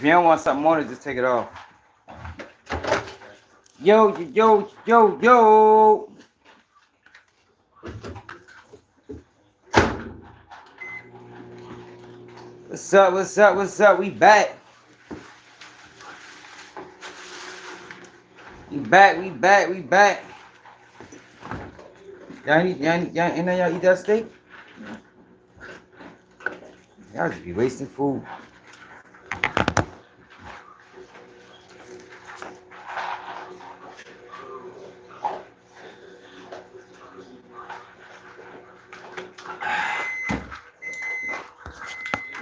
If you don't want something on it, just take it off. Yo, yo, yo, yo. What's up, what's up, what's up? We back. We back, we back, we back. Y'all eat that steak? Y'all just be wasting food.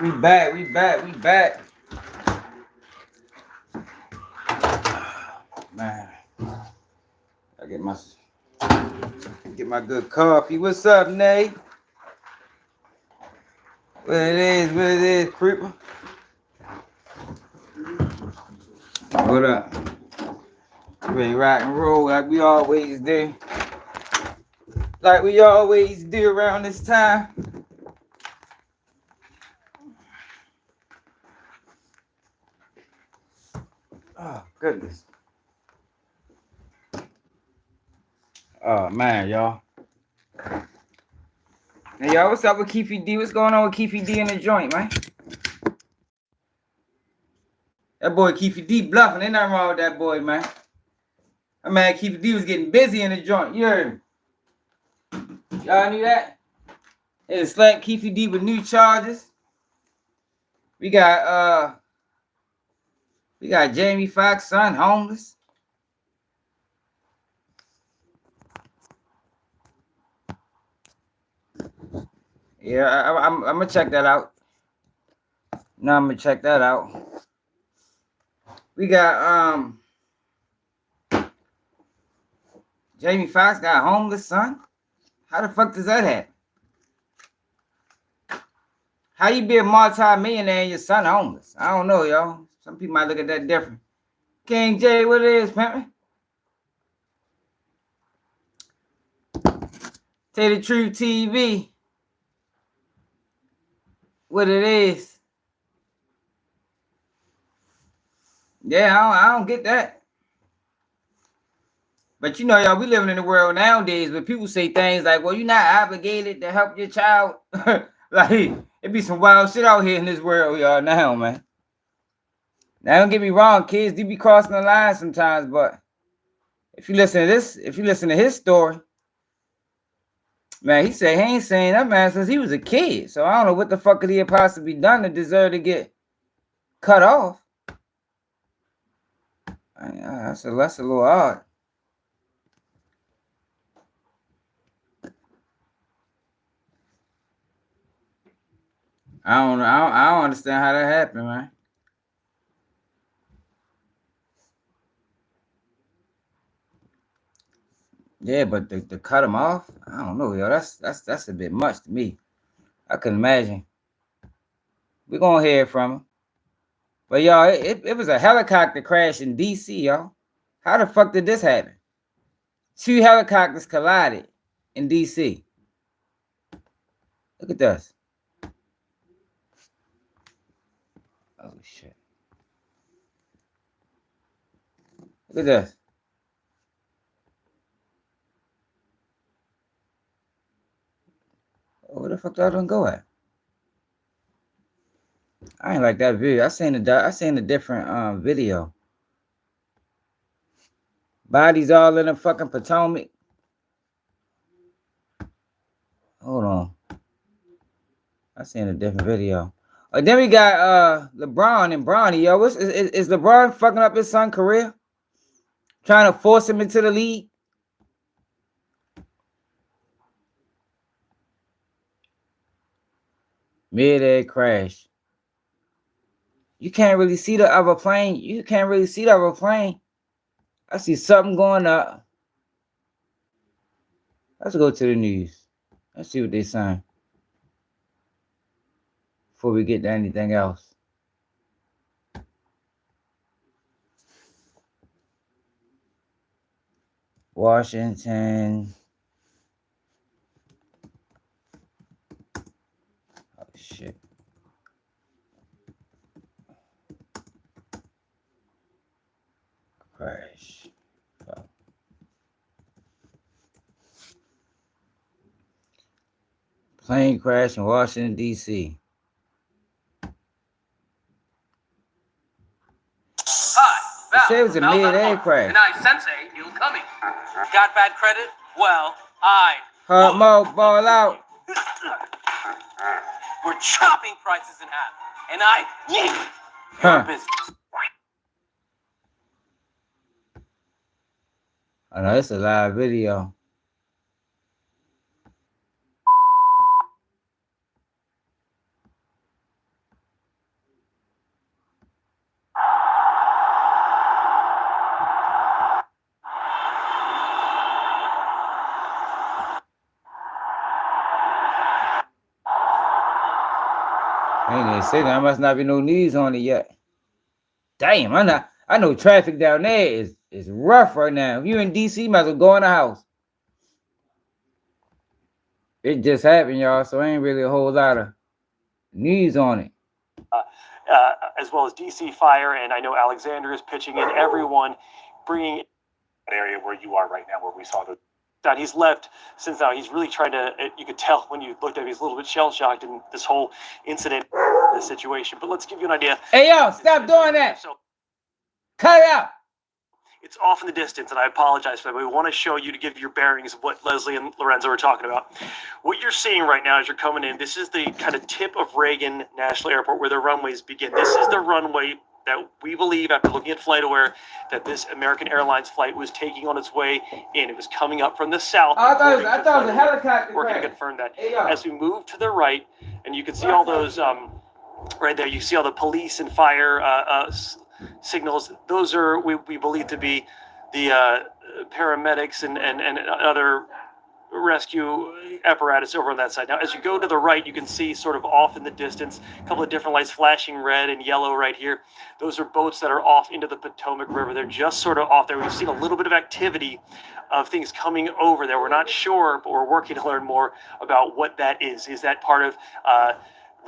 We back, we back, we back. Man, I get my good coffee. What's up, Nate? What it is, creeper. What up? Ready rock and roll like we always do. Like we always do around this time. Oh, goodness. Oh, man, y'all. Hey, y'all, what's up with Keffe D? What's going on with Keffe D in the joint, man? That boy Keffe D bluffing. Ain't nothing wrong with that boy, man. That man Keffe D was getting busy in the joint. You heard me? Y'all knew that? They slapped Keffe D with new charges. We got Jamie Foxx son homeless. Yeah, I'm gonna check that out. No, I'm gonna check that out. We got Jamie Foxx got a homeless son. How the fuck does that happen? How you be a multi-millionaire and your son homeless? I don't know, y'all. Some people might look at that different. King J, what it is, pimpin'? Tell the Truth TV. What it is. Yeah, I don't get that. But you know, y'all, we living in a world nowadays where people say things like, well, you're not obligated to help your child. Like, it be some wild shit out here in this world, y'all, now, man. Now, don't get me wrong, kids do be crossing the line sometimes, but if you listen to his story, man, he said he ain't saying that, man, since he was a kid. So I don't know what the fuck could he have possibly done to deserve to get cut off. That's a little odd. I don't understand how that happened, man. Yeah, but to cut him off, I don't know, yo. That's a bit much to me. I couldn't imagine. We're gonna hear from him. But y'all, it was a helicopter crash in DC, y'all. How the fuck did this happen? 2 helicopters collided in DC. Look at this. Oh shit. Look at this. Oh, where the fuck y'all done go at? I ain't like that video. I seen a different video. Bodies all in the fucking Potomac. Hold on. I seen a different video. Then we got LeBron and Bronny. Yo, is LeBron fucking up his son's career? Trying to force him into the league? Mid-air crash. You can't really see the other plane. I see something going up. Let's go to the news. Let's see what they're saying before we get to anything else. Washington. Oh, shit. crash. Fuck. Plane crash in Washington, D.C. Hi, It said it was a mid-air crash. And I sensei, you coming. Got bad credit? Well, Hard mode, ball out. We're chopping prices in half. And your business. I know it's a live video. Ain't even say that. I must not be no knees on it yet. Damn, I know traffic down there is rough right now. If you in DC, might as well go in the house. It just happened, y'all, so ain't really a whole lot of news on it. As well as DC Fire, and I know Alexander is pitching in. Everyone bringing that area where you are right now, where we saw the. That he's left since now. He's really trying to. You could tell when you looked at him, he's a little bit shell shocked in this whole incident, this situation. But let's give you an idea. Hey, yo, stop doing that. So, cut it out. It's off in the distance, and I apologize for that. But we want to show you to give your bearings of what Leslie and Lorenzo were talking about. What you're seeing right now as you're coming in, this is the kind of tip of Reagan National Airport where the runways begin. This is the runway that we believe, after looking at FlightAware, that this American Airlines flight was taking on its way in. It was coming up from the south. I thought it was a helicopter We're going to confirm that. Hey, as we move to the right, and you can see all those, right there, you see all the police and fire signals. Those are, we believe to be the paramedics and other rescue apparatus over on that side. Now, as you go to the right, you can see sort of off in the distance, a couple of different lights flashing red and yellow right here. Those are boats that are off into the Potomac River. They're just sort of off there. We've seen a little bit of activity of things coming over there. We're not sure, but we're working to learn more about what that is. Is that part of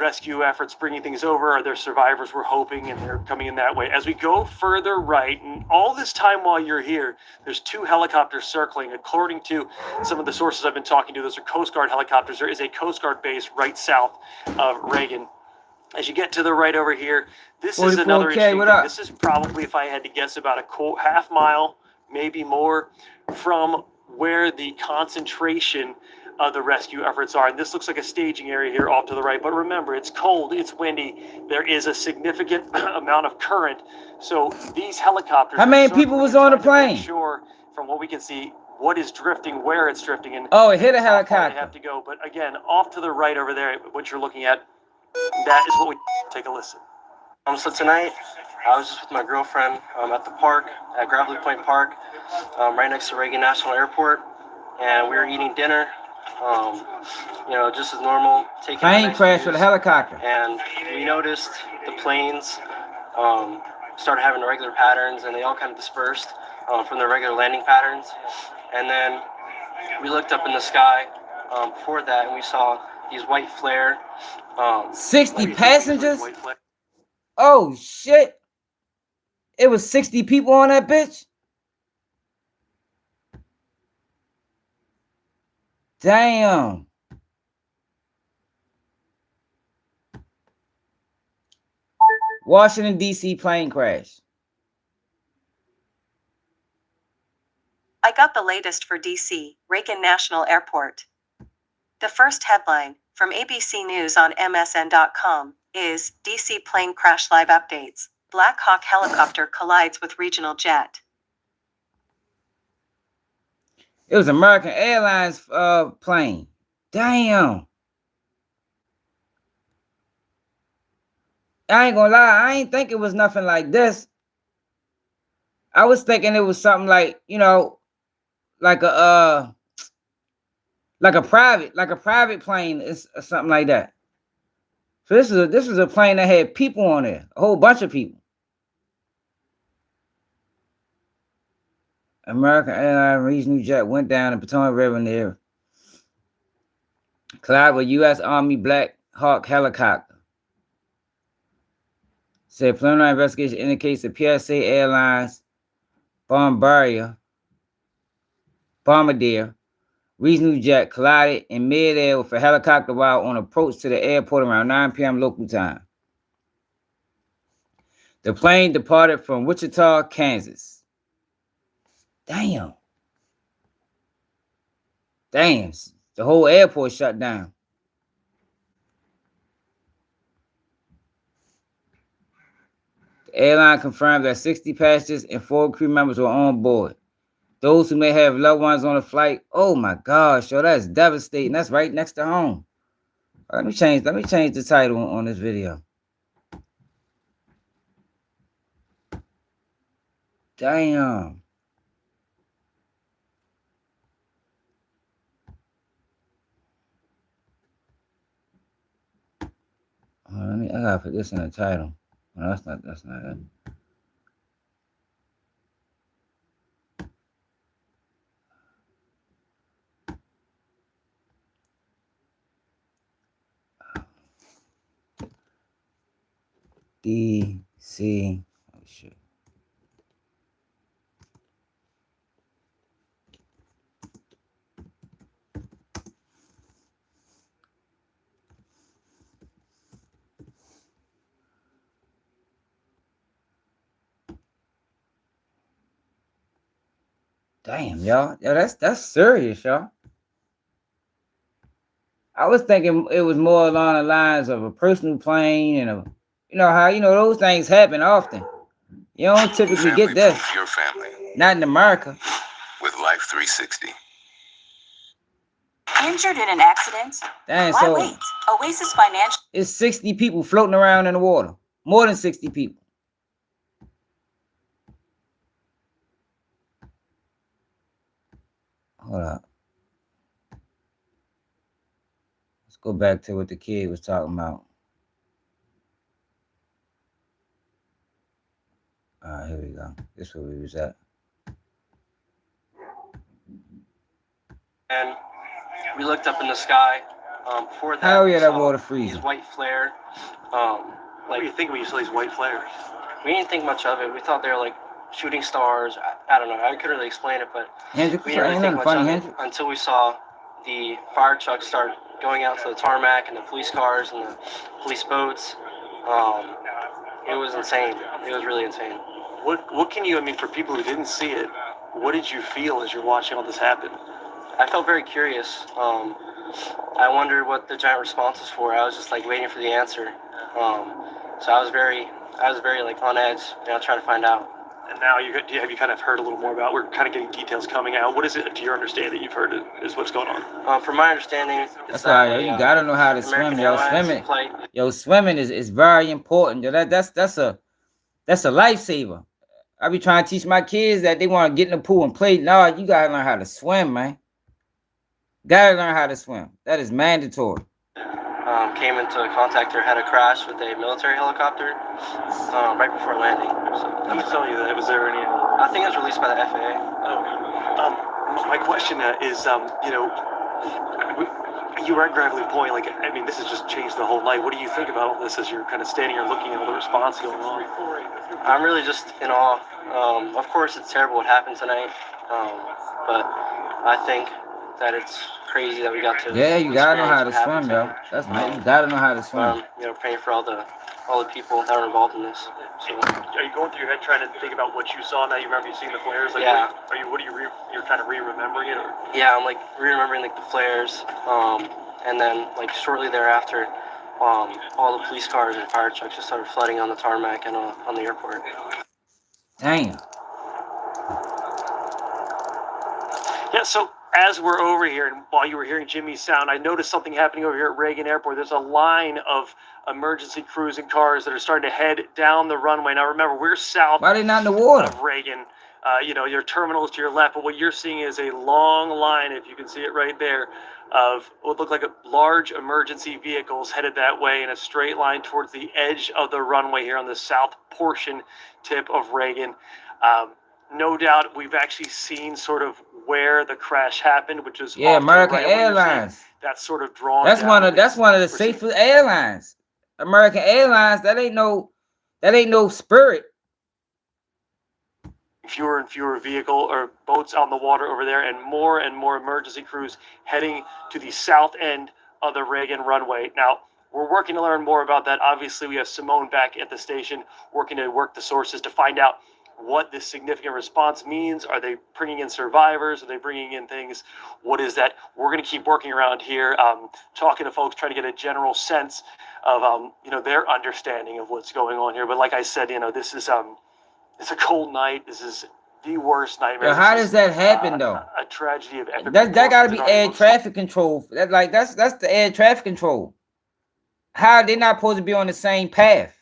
rescue efforts bringing things over? Are there survivors, we're hoping, and they're coming in that way? As we go further right, and all this time while you're here, there's two helicopters circling. According to some of the sources I've been talking to, those are Coast Guard helicopters. There is a Coast Guard base right south of Reagan. As you get to the right over here, this is another interesting thing. This is probably, if I had to guess, about a half mile, maybe more, from where the concentration the rescue efforts are. And this looks like a staging area here off to the right. But remember, it's cold, it's windy. There is a significant amount of current. So these helicopters. How many people was on the plane? Sure, from what we can see, what is drifting, where it's drifting, and oh, it hit a helicopter. They have to go. But again, off to the right over there, what you're looking at, that is what we take a listen. So tonight, I was just with my girlfriend at the park, at Gravelly Point Park, right next to Reagan National Airport, and we were eating dinner. Just as normal. Plane crash with a helicopter. And we noticed the planes started having irregular patterns, and they all kind of dispersed from their regular landing patterns. And then we looked up in the sky before that, and we saw these white flare. 60 passengers? Oh, shit. It was 60 people on that bitch? Damn. Washington, D.C. plane crash. I got the latest for D.C., Reagan National Airport. The first headline from ABC News on MSN.com is D.C. plane crash live updates. Black Hawk helicopter collides with regional jet. It was American Airlines plane. Damn. I ain't gonna lie, I ain't think it was nothing like this. I was thinking it was something like, like a private plane or something like that. So this is a plane that had people on it, a whole bunch of people. American Airlines regional jet went down the Potomac River near collided with U.S. Army Black Hawk helicopter. Said preliminary investigation indicates that PSA Airlines Bombardier regional jet collided in midair with a helicopter while on approach to the airport around 9 p.m. local time. The plane departed from Wichita, Kansas. Damn. The whole airport shut down. The airline confirmed that 60 passengers and 4 crew members were on board. Those who may have loved ones on the flight. Oh my gosh, yo, that's devastating. That's right next to home. Let me change the title on this video. Damn. I gotta put this in the title. No, that's not it. DC. Oh shit. Damn, y'all. Yeah, that's serious, y'all. I was thinking it was more along the lines of a personal plane and how those things happen often. You don't typically get that. Your family. Not in America. With Life 360. Injured in an accident? Damn, Why so wait? Oasis Financial. it's 60 people floating around in the water. More than 60 people. Hold up. Let's go back to what the kid was talking about. All right, here we go. This is where we was at. And we looked up in the sky. Before that, Hell yeah, we that saw water these freezing. white flare. What do you think when you saw these white flares? We didn't think much of it. We thought they were like shooting stars. I don't know. I couldn't really explain it, but Hendrick, we didn't really ain't think nothing much funny, of it Hendrick. until we saw the fire trucks start going out to the tarmac and the police cars and the police boats. It was insane. It was really insane. What can you, for people who didn't see it, what did you feel as you're watching all this happen? I felt very curious. I wondered what the giant response was for. I was just like waiting for the answer. So I was very like on edge, trying to find out. And now have you kind of heard a little more about? We're kind of getting details coming out. What is it, to your understanding, that you've heard is what's going on? From my understanding, That's why you gotta know how to swim, yo. Swimming is very important, yo. That's a lifesaver. I be trying to teach my kids that they want to get in the pool and play. No, you gotta learn how to swim, man. Gotta learn how to swim. That is mandatory. Came into contact or had a crash with a military helicopter right before landing. So Who's telling you that? Was there any? I think it was released by the FAA. My question is, you were at Gravely Point. This has just changed the whole night. What do you think about all this as you're kind of standing here looking at all the response going on? I'm really just in awe. Of course, it's terrible what happened tonight, but I think that it's crazy that we got to. Yeah, you gotta know how to swim, yo. That's nice. You gotta know how to swim. Praying for all the people that are involved in this. So. Are you going through your head trying to think about what you saw now? You remember you seeing the flares? Yeah. You're kind of re-remembering it? Or? Yeah, I'm re-remembering the flares, and then shortly thereafter, all the police cars and fire trucks just started flooding on the tarmac and on the airport. Damn. Yeah, so as we're over here, and while you were hearing Jimmy's sound, I noticed something happening over here at Reagan Airport. There's a line of emergency crews and cars that are starting to head down the runway. Now, remember, we're south Why are they not in the water? of Reagan. Your terminal is to your left, but what you're seeing is a long line, if you can see it right there, of what look like large emergency vehicles headed that way in a straight line towards the edge of the runway here on the south portion tip of Reagan. No doubt we've actually seen sort of where the crash happened, which is American Airlines. That's sort of drawn. That's one of the safest airlines. American Airlines. That ain't no Spirit. fewer and fewer vehicle or boats on the water over there, and more emergency crews heading to the south end of the Reagan runway. Now, we're working to learn more about that. Obviously, we have Simone back at the station working to work the sources to find out what this significant response means. Are they bringing in survivors? Are they bringing in things? What is that? We're going to keep working around here, talking to folks, trying to get a general sense of, their understanding of what's going on here. But like I said, this is, it's a cold night. This is the worst nightmare. Yo, how does that happen though? A tragedy of epic. That got to be air traffic control. That's the air traffic control. How are they not supposed to be on the same path?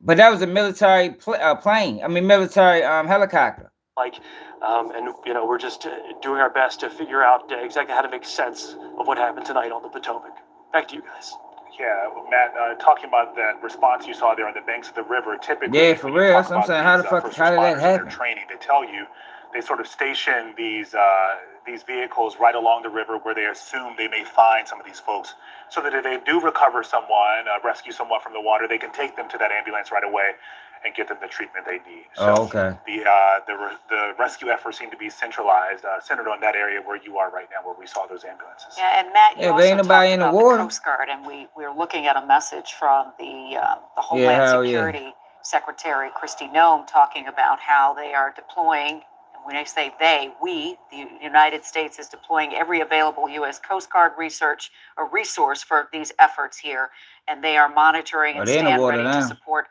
But that was a military plane. I mean, military helicopter. We're just doing our best to figure out exactly how to make sense of what happened tonight on the Potomac. Back to you guys. Yeah, Matt, talking about that response you saw there on the banks of the river, typically... Yeah, for real. That's what I'm saying. How did that happen? Their training, they tell you, they sort of station these vehicles right along the river where they assume they may find some of these folks, so that if they do recover someone, rescue someone from the water, they can take them to that ambulance right away and get them the treatment they need. So okay. The rescue efforts seem to be centralized, centered on that area where you are right now, where we saw those ambulances. Yeah, and Matt, you also talked about the Coast Guard, and we're looking at a message from the Homeland Security Secretary Kristi Noem talking about how they are deploying. And when I say they, we, the United States, is deploying every available U.S. Coast Guard resource for these efforts here, and they are monitoring and stand ready to support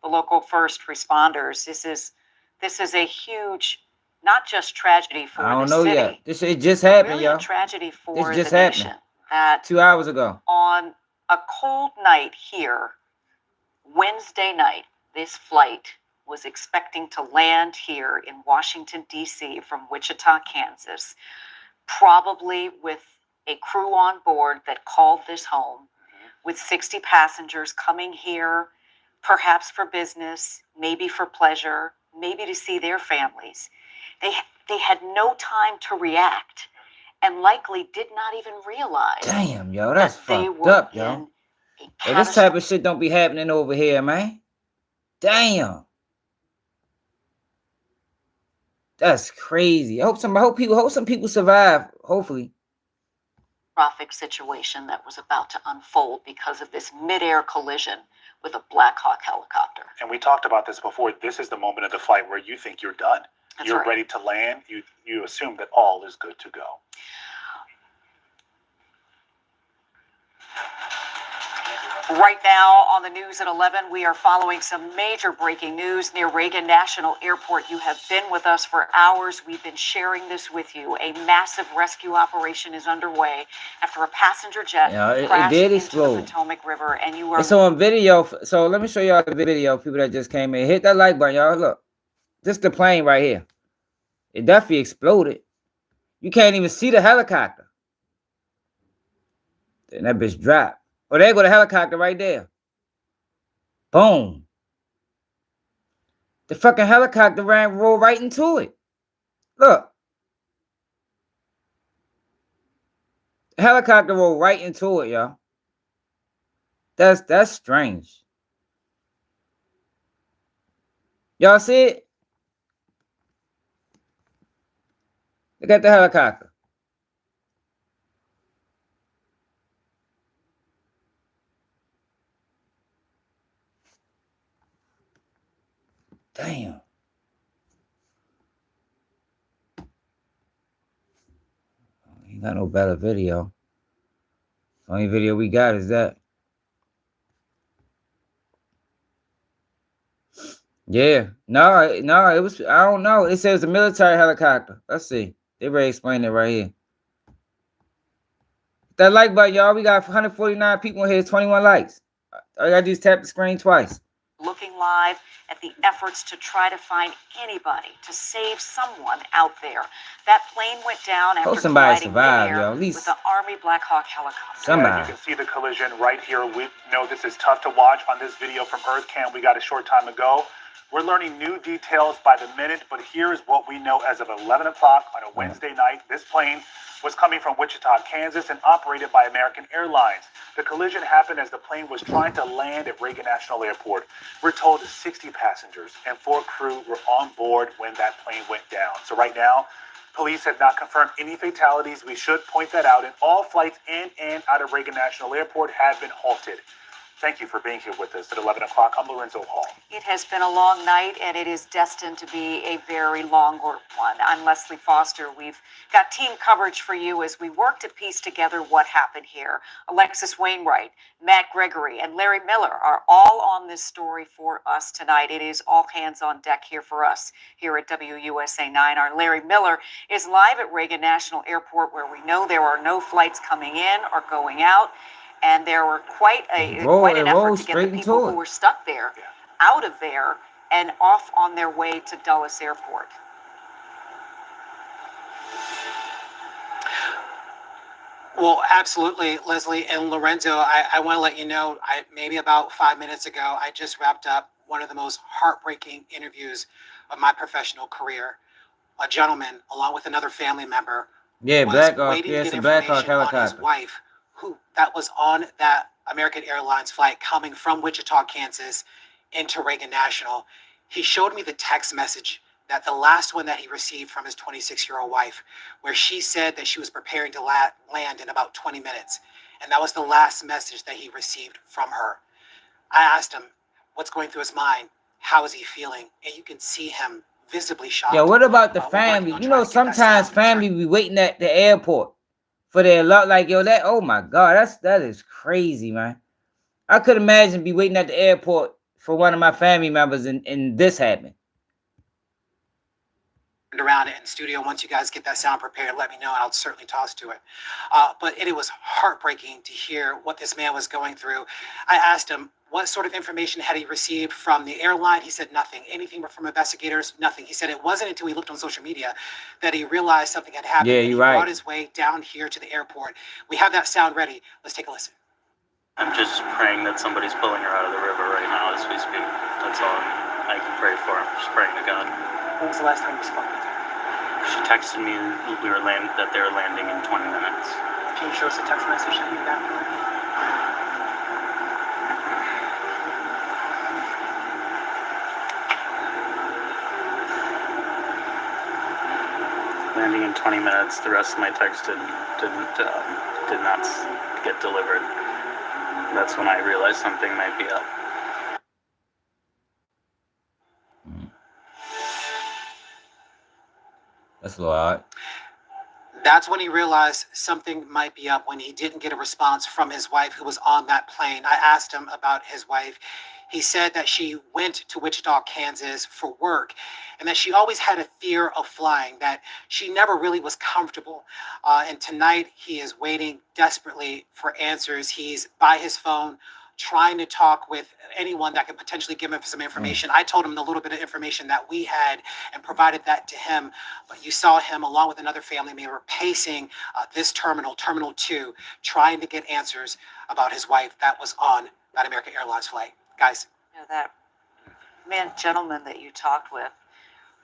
the local first responders. This is a huge, not just tragedy for the city. Yet. It just happened, really y'all. A tragedy for this just the happened. nation. That 2 hours ago. On a cold night here, Wednesday night, this flight was expecting to land here in Washington, D.C. from Wichita, Kansas, probably with a crew on board that called this home, with 60 passengers coming here, perhaps for business, maybe for pleasure, maybe to see their families. They had no time to react and likely did not even realize. Damn, yo, that's fucked up, yo. Hey, this type of shit don't be happening over here, man. Damn. That's crazy. I hope some people survive, hopefully. Catastrophic situation that was about to unfold because of this mid-air collision with a Black Hawk helicopter. And we talked about this before. This is the moment of the flight where you think you're done. You're ready to land. You assume that all is good to go. Right now on the news at 11, we are following some major breaking news near Reagan National Airport. You have been with us for hours. We've been sharing this with you. A massive rescue operation is underway after a passenger jet crashed into the Potomac River. And you are... It's on video. So let me show y'all the video, people that just came in. Hit that like button, y'all. Look. This is the plane right here. It definitely exploded. You can't even see the helicopter. Then that bitch dropped. Oh, there go the helicopter right there. Boom. The fucking helicopter rolled right into it. Look. The helicopter rolled right into it, y'all. That's strange. Y'all see it? Look at the helicopter. Damn. Ain't got no better video. The only video we got is that. Yeah. No, it was, I don't know. It says a military helicopter. Let's see. They already explained it right here. That like button, y'all. We got 149 people in here, 21 likes. All you gotta do is tap the screen twice. Looking live at the efforts to try to find anybody, to save someone out there. That plane went down after somebody survived, yo. At least with the Army Black Hawk helicopter. Somebody. You can see the collision right here. We know this is tough to watch on this video from EarthCam we got a short time ago. We're learning new details by the minute, but here is what we know as of 11 o'clock on a Wednesday night. This plane was coming from Wichita, Kansas, and operated by American Airlines. The collision happened as the plane was trying to land at Reagan National Airport. We're told 60 passengers and 4 crew were on board when that plane went down. So right now, police have not confirmed any fatalities. We should point that out. And all flights in and out of Reagan National Airport have been halted. Thank you for being here with us at 11 o'clock. I'm Lorenzo Hall. It has been a long night, and it is destined to be a very long one. I'm Leslie Foster. We've got team coverage for you as we work to piece together what happened here. Alexis Wainwright, Matt Gregory, and Larry Miller are all on this story for us tonight. It is all hands on deck here for us here at WUSA 9. Our Larry Miller is live at Reagan National Airport, where we know there are no flights coming in or going out. And there were quite an effort to get the people who were stuck there out of there and off on their way to Dulles Airport. Well, absolutely, Leslie and Lorenzo. I want to let you know, maybe about 5 minutes ago, I just wrapped up one of the most heartbreaking interviews of my professional career. A gentleman, along with another family member, was waiting to get information on his wife, that was on that American Airlines flight coming from Wichita, Kansas into Reagan National. He showed me the text message, that the last one that he received from his 26-year-old wife, where she said that she was preparing to land in about 20 minutes. And that was the last message that he received from her. I asked him what's going through his mind. How is he feeling? And you can see him visibly shocked. Yeah, what about the family? You know, sometimes family be waiting at the airport for their luck, like, yo, oh my God, that is crazy, man. I could imagine be waiting at the airport for one of my family members and this happened. Around it in studio. Once you guys get that sound prepared, let me know and I'll certainly toss to it. But it was heartbreaking to hear what this man was going through. I asked him what sort of information had he received from the airline. He said nothing. Anything from investigators? Nothing. He said it wasn't until he looked on social media that he realized something had happened. Yeah, and you're he right. brought his way down here to the airport. We have that sound ready. Let's take a listen. I'm just praying that somebody's pulling her out of the river right now as we speak. That's all I can pray for. I'm just praying to God. When was the last time you spoke with her? She texted me that they were landing in 20 minutes. Can you show us a text message that you got from her? Landing in 20 minutes. The rest of my text did not get delivered. That's when I realized something might be up. That's a little odd. That's when he realized something might be up, when he didn't get a response from his wife who was on that plane. I asked him about his wife. He said that she went to Wichita, Kansas for work, and that she always had a fear of flying, that she never really was comfortable. And tonight he is waiting desperately for answers. He's by his phone trying to talk with anyone that could potentially give him some information. I told him the little bit of information that we had and provided that to him. But you saw him along with another family member pacing this terminal, Terminal 2, trying to get answers about his wife that was on that American Airlines flight. Guys. You know, that gentleman that you talked with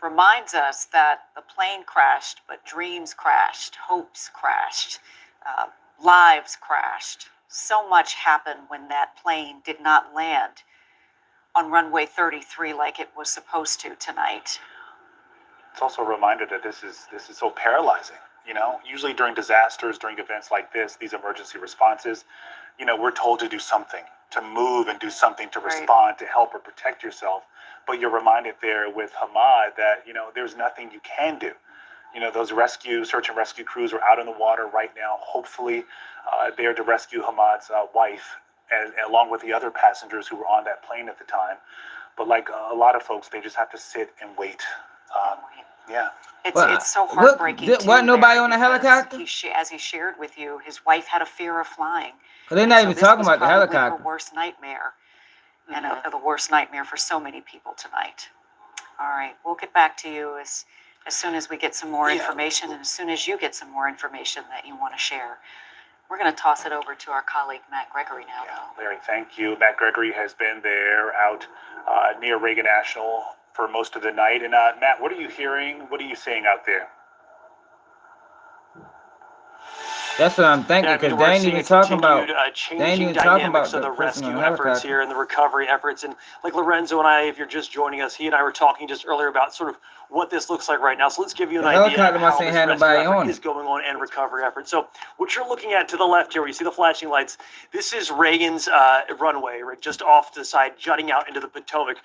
reminds us that the plane crashed, but dreams crashed, hopes crashed, lives crashed. So much happened when that plane did not land on runway 33 like it was supposed to tonight. It's also a reminder that this is so paralyzing. You know, usually during disasters, during events like this, these emergency responses, you know, we're told to do something, to move and do something to respond, to help or protect yourself. But you're reminded there with Hamad that, you know, there's nothing you can do. You know, those search and rescue crews are out in the water right now, hopefully there to rescue Hamad's wife, and along with the other passengers who were on that plane at the time. But like a lot of folks, they just have to sit and wait. Yeah. It's so heartbreaking. Wasn't nobody on the helicopter? As he shared with you, his wife had a fear of flying. They're not even talking about the helicopter. Her worst nightmare, and the worst nightmare for so many people tonight. All right, we'll get back to you as soon as we get some more information, and as soon as you get some more information that you want to share. We're going to toss it over to our colleague Matt Gregory now. Yeah, Larry, thank you. Matt Gregory has been there out near Reagan National for most of the night. And Matt, what are you hearing? What are you seeing out there? That's what I'm thinking, Yeah, I because mean, they we're ain't seeing even a talking continued about changing talking dynamics about of the the person on rescue the efforts helicopter. here and the recovery efforts. And like Lorenzo and I, if you're just joining us, he and I were talking just earlier about sort of what this looks like right now. So let's give you an The idea of helicopter must how ain't this had rescue nobody effort on is it. going on and recovery effort. So what you're looking at to the left here, where you see the flashing lights, this is Reagan's runway, right, just off to the side, jutting out into the Potomac.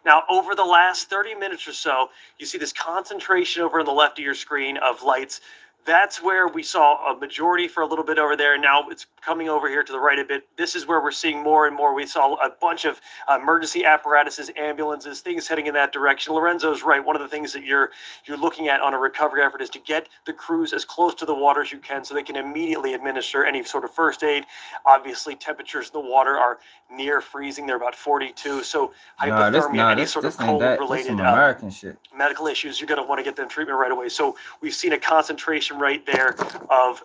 Now, over the last 30 minutes or so, you see this concentration over on the left of your screen of lights. That's where we saw a majority for a little bit over there. Now it's coming over here to the right a bit. This is where we're seeing more and more. We saw a bunch of emergency apparatuses, ambulances, things heading in that direction. Lorenzo's right. One of the things that you're looking at on a recovery effort is to get the crews as close to the water as you can so they can immediately administer any sort of first aid. Obviously, temperatures in the water are near freezing. They're about 42. So hypothermia, any sort of this ain't that. This cold-related some American shit. medical issues, you're going to want to get them treatment right away. So we've seen a concentration right there of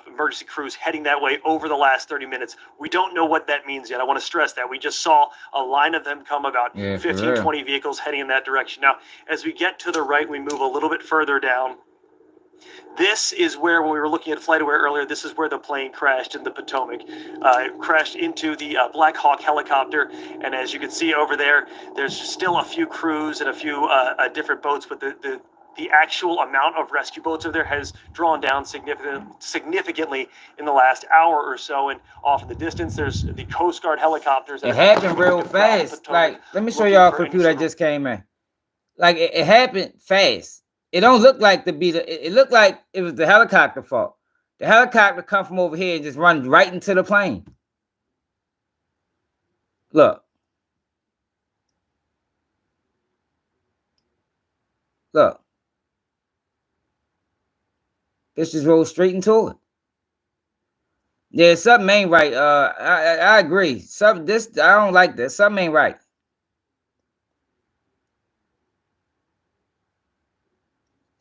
emergency crews heading that way over the last 30 minutes. We don't know what that means yet. I want to stress that. We just saw a line of them come, about 15, 20 vehicles heading in that direction. Now, as we get to the right, we move a little bit further down. This is where, when we were looking at flight aware earlier, this is where the plane crashed in the Potomac. It crashed into the Black Hawk helicopter, and as you can see over there, there's still a few crews and a few different boats, but the actual amount of rescue boats over there has drawn down significantly in the last hour or so, and off in the distance, there's the Coast Guard helicopters. It happened real fast. Like, let me show y'all for people that just came in. Like, it happened fast. It don't look like it looked like it was the helicopter fault. The helicopter come from over here and just run right into the plane. Look. Look. This just rolled straight into it. Yeah, something ain't right. I agree. I don't like this. Something ain't right.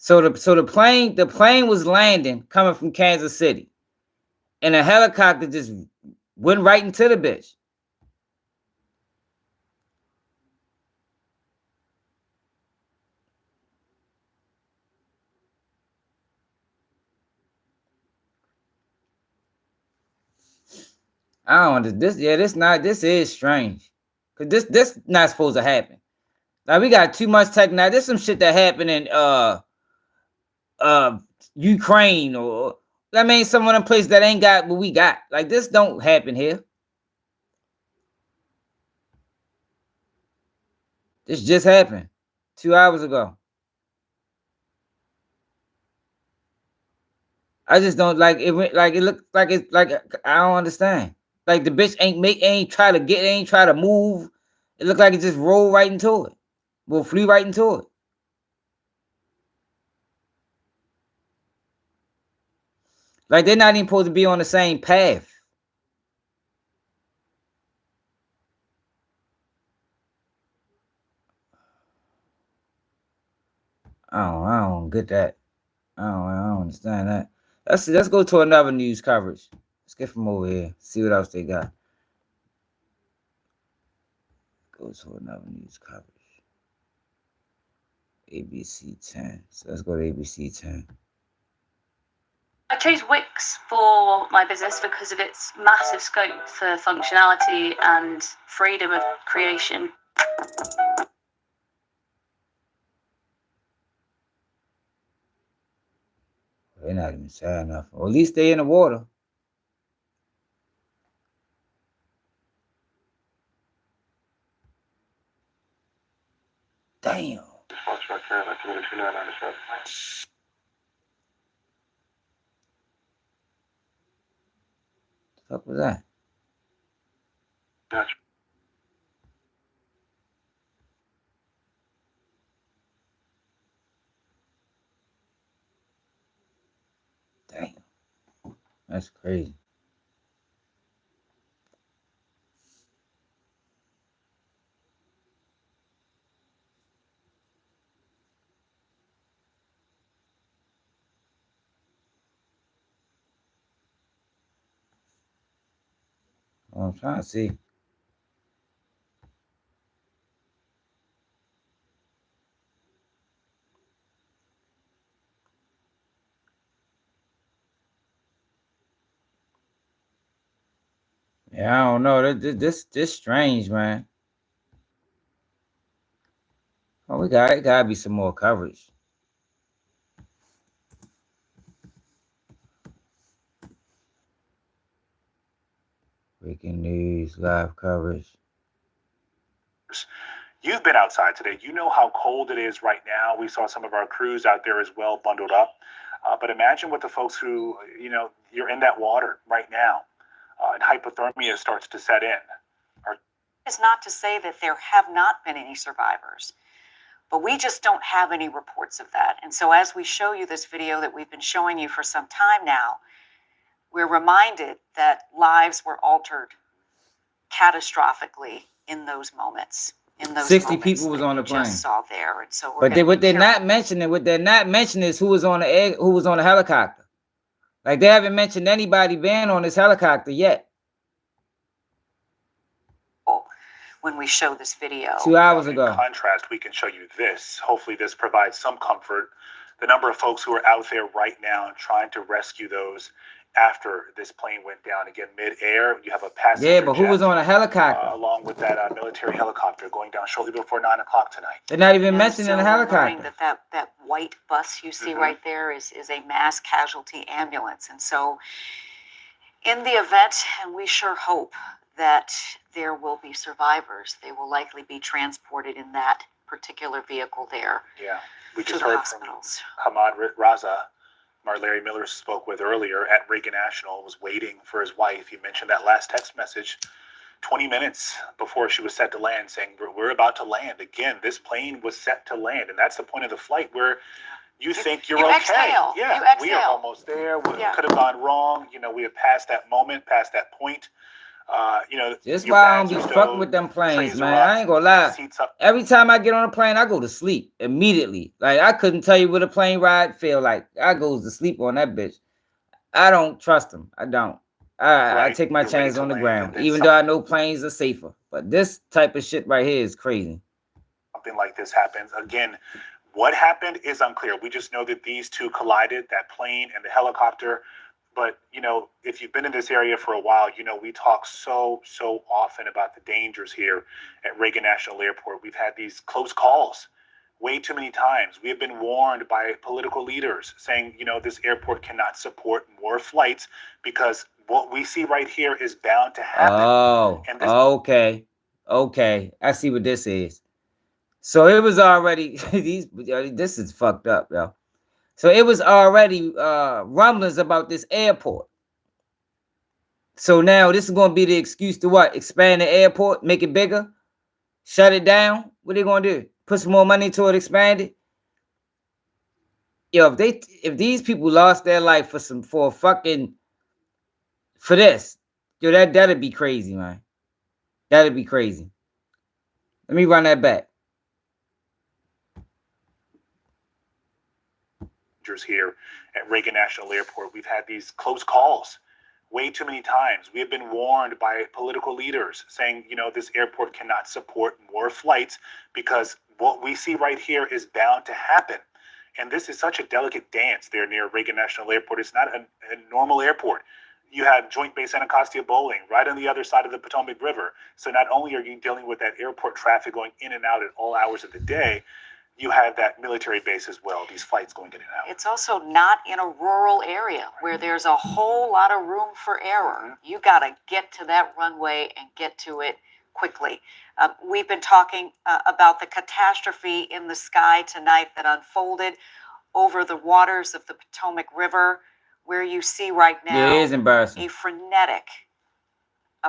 So the plane was landing coming from Kansas City, and a helicopter just went right into the bitch. I don't understand this. Yeah, this is strange. Cause this not supposed to happen. Like, we got too much technology. There's some shit that happened in Ukraine, or I mean some of them places that ain't got what we got. Like, this don't happen here. This just happened 2 hours ago. I just don't like it. Like, it looked like it's like, I don't understand. Like, the bitch ain't try to move. It looked like it just rolled right into it. Well, flew right into it. Like, they're not even supposed to be on the same path. I don't get that. I don't understand that. Let's go to another news coverage. Let's get from over here. See what else they got. Go to another news coverage. ABC 10. So let's go to ABC 10. I chose Wix for my business because of its massive scope for functionality and freedom of creation. They're not even sad enough. Or at least they in the water. Damn. What was that? Gotcha. Damn. That's crazy. Well, I'm trying to see. Yeah, I don't know. This strange, man. Oh, it gotta be some more coverage. Breaking news, live coverage. You've been outside today. You know how cold it is right now. We saw some of our crews out there as well, bundled up. But imagine what the folks who, you're in that water right now, and hypothermia starts to set in. It's not to say that there have not been any survivors, but we just don't have any reports of that. And so as we show you this video that we've been showing you for some time now, we're reminded that lives were altered catastrophically in those moments. In those 60 people was on the plane. Just saw there, and so. But what they're not mentioning is who was on the helicopter. Like they haven't mentioned anybody being on this helicopter yet. When we show this video 2 hours ago. In contrast, we can show you this. Hopefully this provides some comfort. The number of folks who are out there right now trying to rescue those after this plane went down. Again, mid-air, you have a passenger Yeah, but who was on a helicopter? Along with that military helicopter going down shortly before 9 o'clock tonight. They're not even mentioning the helicopter. That white bus you see right there is a mass casualty ambulance. And so in the event, and we sure hope that there will be survivors, they will likely be transported in that particular vehicle there. Yeah, we to just the heard hospitals. From Hamad Raza, Larry Miller spoke with earlier at Reagan National, was waiting for his wife. He mentioned that last text message 20 minutes before she was set to land, saying, we're about to land. Again, this plane was set to land, and that's the point of the flight where you think you're okay. Exhale. Yeah, you exhale. We are almost there. We could have gone wrong. We have passed that moment, past that point. This why I don't be fucking with them planes, man. I ain't gonna lie. Every time I get on a plane, I go to sleep immediately. Like I couldn't tell you what a plane ride feel like. I goes to sleep on that bitch. I don't trust them. I don't. I take my chances on the ground, even though I know planes are safer. But this type of shit right here is crazy. Something like this happens again. What happened is unclear. We just know that these two collided, that plane and the helicopter. But, if you've been in this area for a while, we talk so often about the dangers here at Reagan National Airport. We've had these close calls way too many times. We have been warned by political leaders saying, this airport cannot support more flights because what we see right here is bound to happen. Oh, okay. I see what this is. So it was already, this is fucked up, yo. So it was already rumblings about this airport. So now this is going to be the excuse to what? Expand the airport, make it bigger, shut it down. What are they going to do? Put some more money to it, expand it? Yo, if these people lost their life for this, yo, that'd be crazy, man. That'd be crazy. Let me run that back. Here at Reagan National Airport, we've had these close calls way too many times. We have been warned by political leaders saying, this airport cannot support more flights because what we see right here is bound to happen. And this is such a delicate dance there near Reagan National Airport. It's not a normal airport. You have Joint Base Anacostia Bowling right on the other side of the Potomac River. So not only are you dealing with that airport traffic going in and out at all hours of the day, you have that military base as well, these flights going in and out. It's also not in a rural area where there's a whole lot of room for error. You got to get to that runway and get to it quickly. We've been talking about the catastrophe in the sky tonight that unfolded over the waters of the Potomac River, where you see right now it is embarrassing. a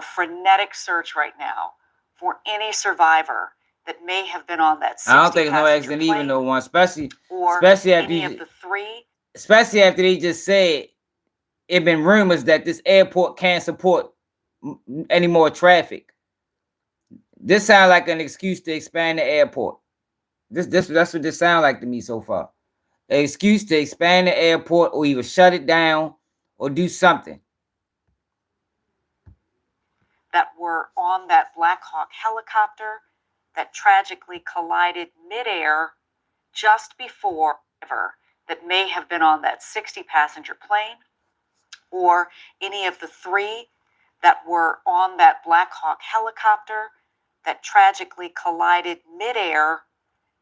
frenetic search right now for any survivor that may have been on that 60 I don't think it's no accident even no one, especially after any of the three. Especially after they just said it been rumors that this airport can't support any more traffic. This sounds like an excuse to expand the airport. That's what this sounds like to me so far. An excuse to expand the airport or either shut it down or do something. That were on that Black Hawk helicopter that tragically collided midair just before that may have been on that 60-passenger plane, or any of the three that were on that Black Hawk helicopter that tragically collided midair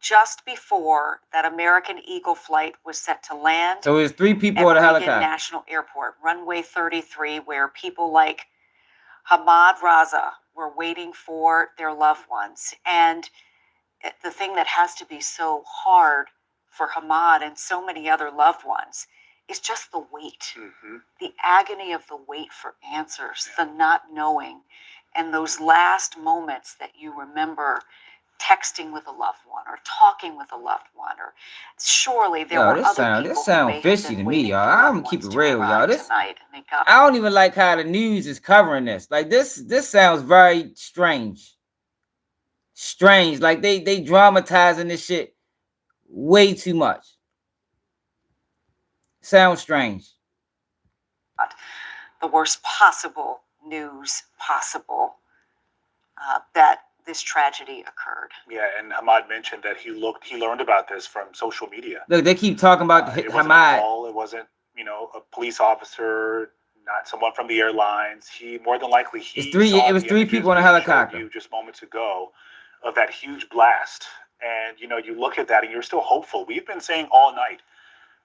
just before that American Eagle flight was set to land. So it's 3 people at on the Reagan helicopter. National Airport, runway 33, where people like Hamad Raza were waiting for their loved ones. And the thing that has to be so hard for Hamad and so many other loved ones is just the wait, the agony of the wait for answers, the not knowing, and those last moments that you remember texting with a loved one or talking with a loved one, or surely there were other people This sound who may have fishy been to me, waiting y'all. for I'm loved gonna keep ones it to real, y'all. arrive This tonight, and they got I don't even like how the news is covering this. Like this sounds very strange. Strange. Like they dramatizing this shit way too much. Sounds strange. the worst possible news possible that this tragedy occurred. Yeah, and Hamad mentioned that he learned about this from social media. Look, they keep talking about it wasn't a Hamad. call, it wasn't, a police officer, not someone from the airlines. He more than likely It was 3 people on a helicopter. You just moments ago of that huge blast, and you look at that and you're still hopeful. We've been saying all night,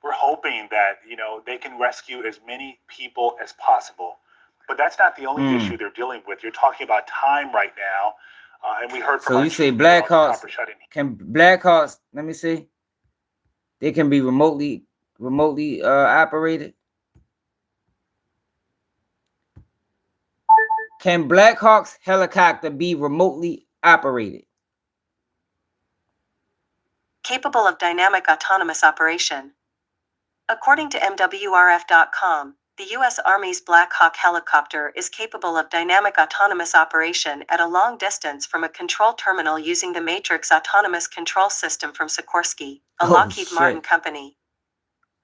we're hoping that they can rescue as many people as possible. But that's not the only issue they're dealing with. You're talking about time right now, and we heard from. So you say Black Hawks? Can Black Hawks? Let me see. They can be remotely operated. Can Black Hawk's helicopter be remotely operated? Capable of dynamic autonomous operation. According to MWRF.com, the U.S. Army's Black Hawk helicopter is capable of dynamic autonomous operation at a long distance from a control terminal using the Matrix Autonomous Control System from Sikorsky, a Lockheed Martin company.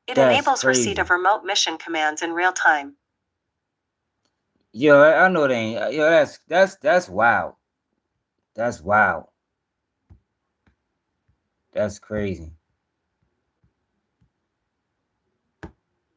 It enables receipt of remote mission commands in real time. Yo, I know they ain't. Yo, that's wild. That's wild. That's crazy.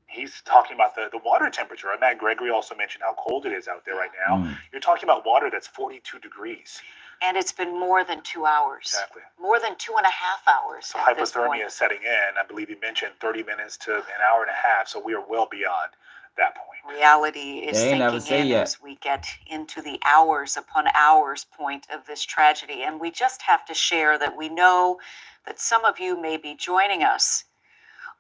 He's talking about the water temperature. Matt Gregory also mentioned how cold it is out there right now. You're talking about water that's 42 degrees. And it's been more than 2 hours. Exactly. More than 2.5 hours. So hypothermia is setting in. I believe you mentioned 30 minutes to an hour and a half. So we are well beyond that point. Reality is sinking in as we get into the hours upon hours point of this tragedy. And we just have to share that we know that some of you may be joining us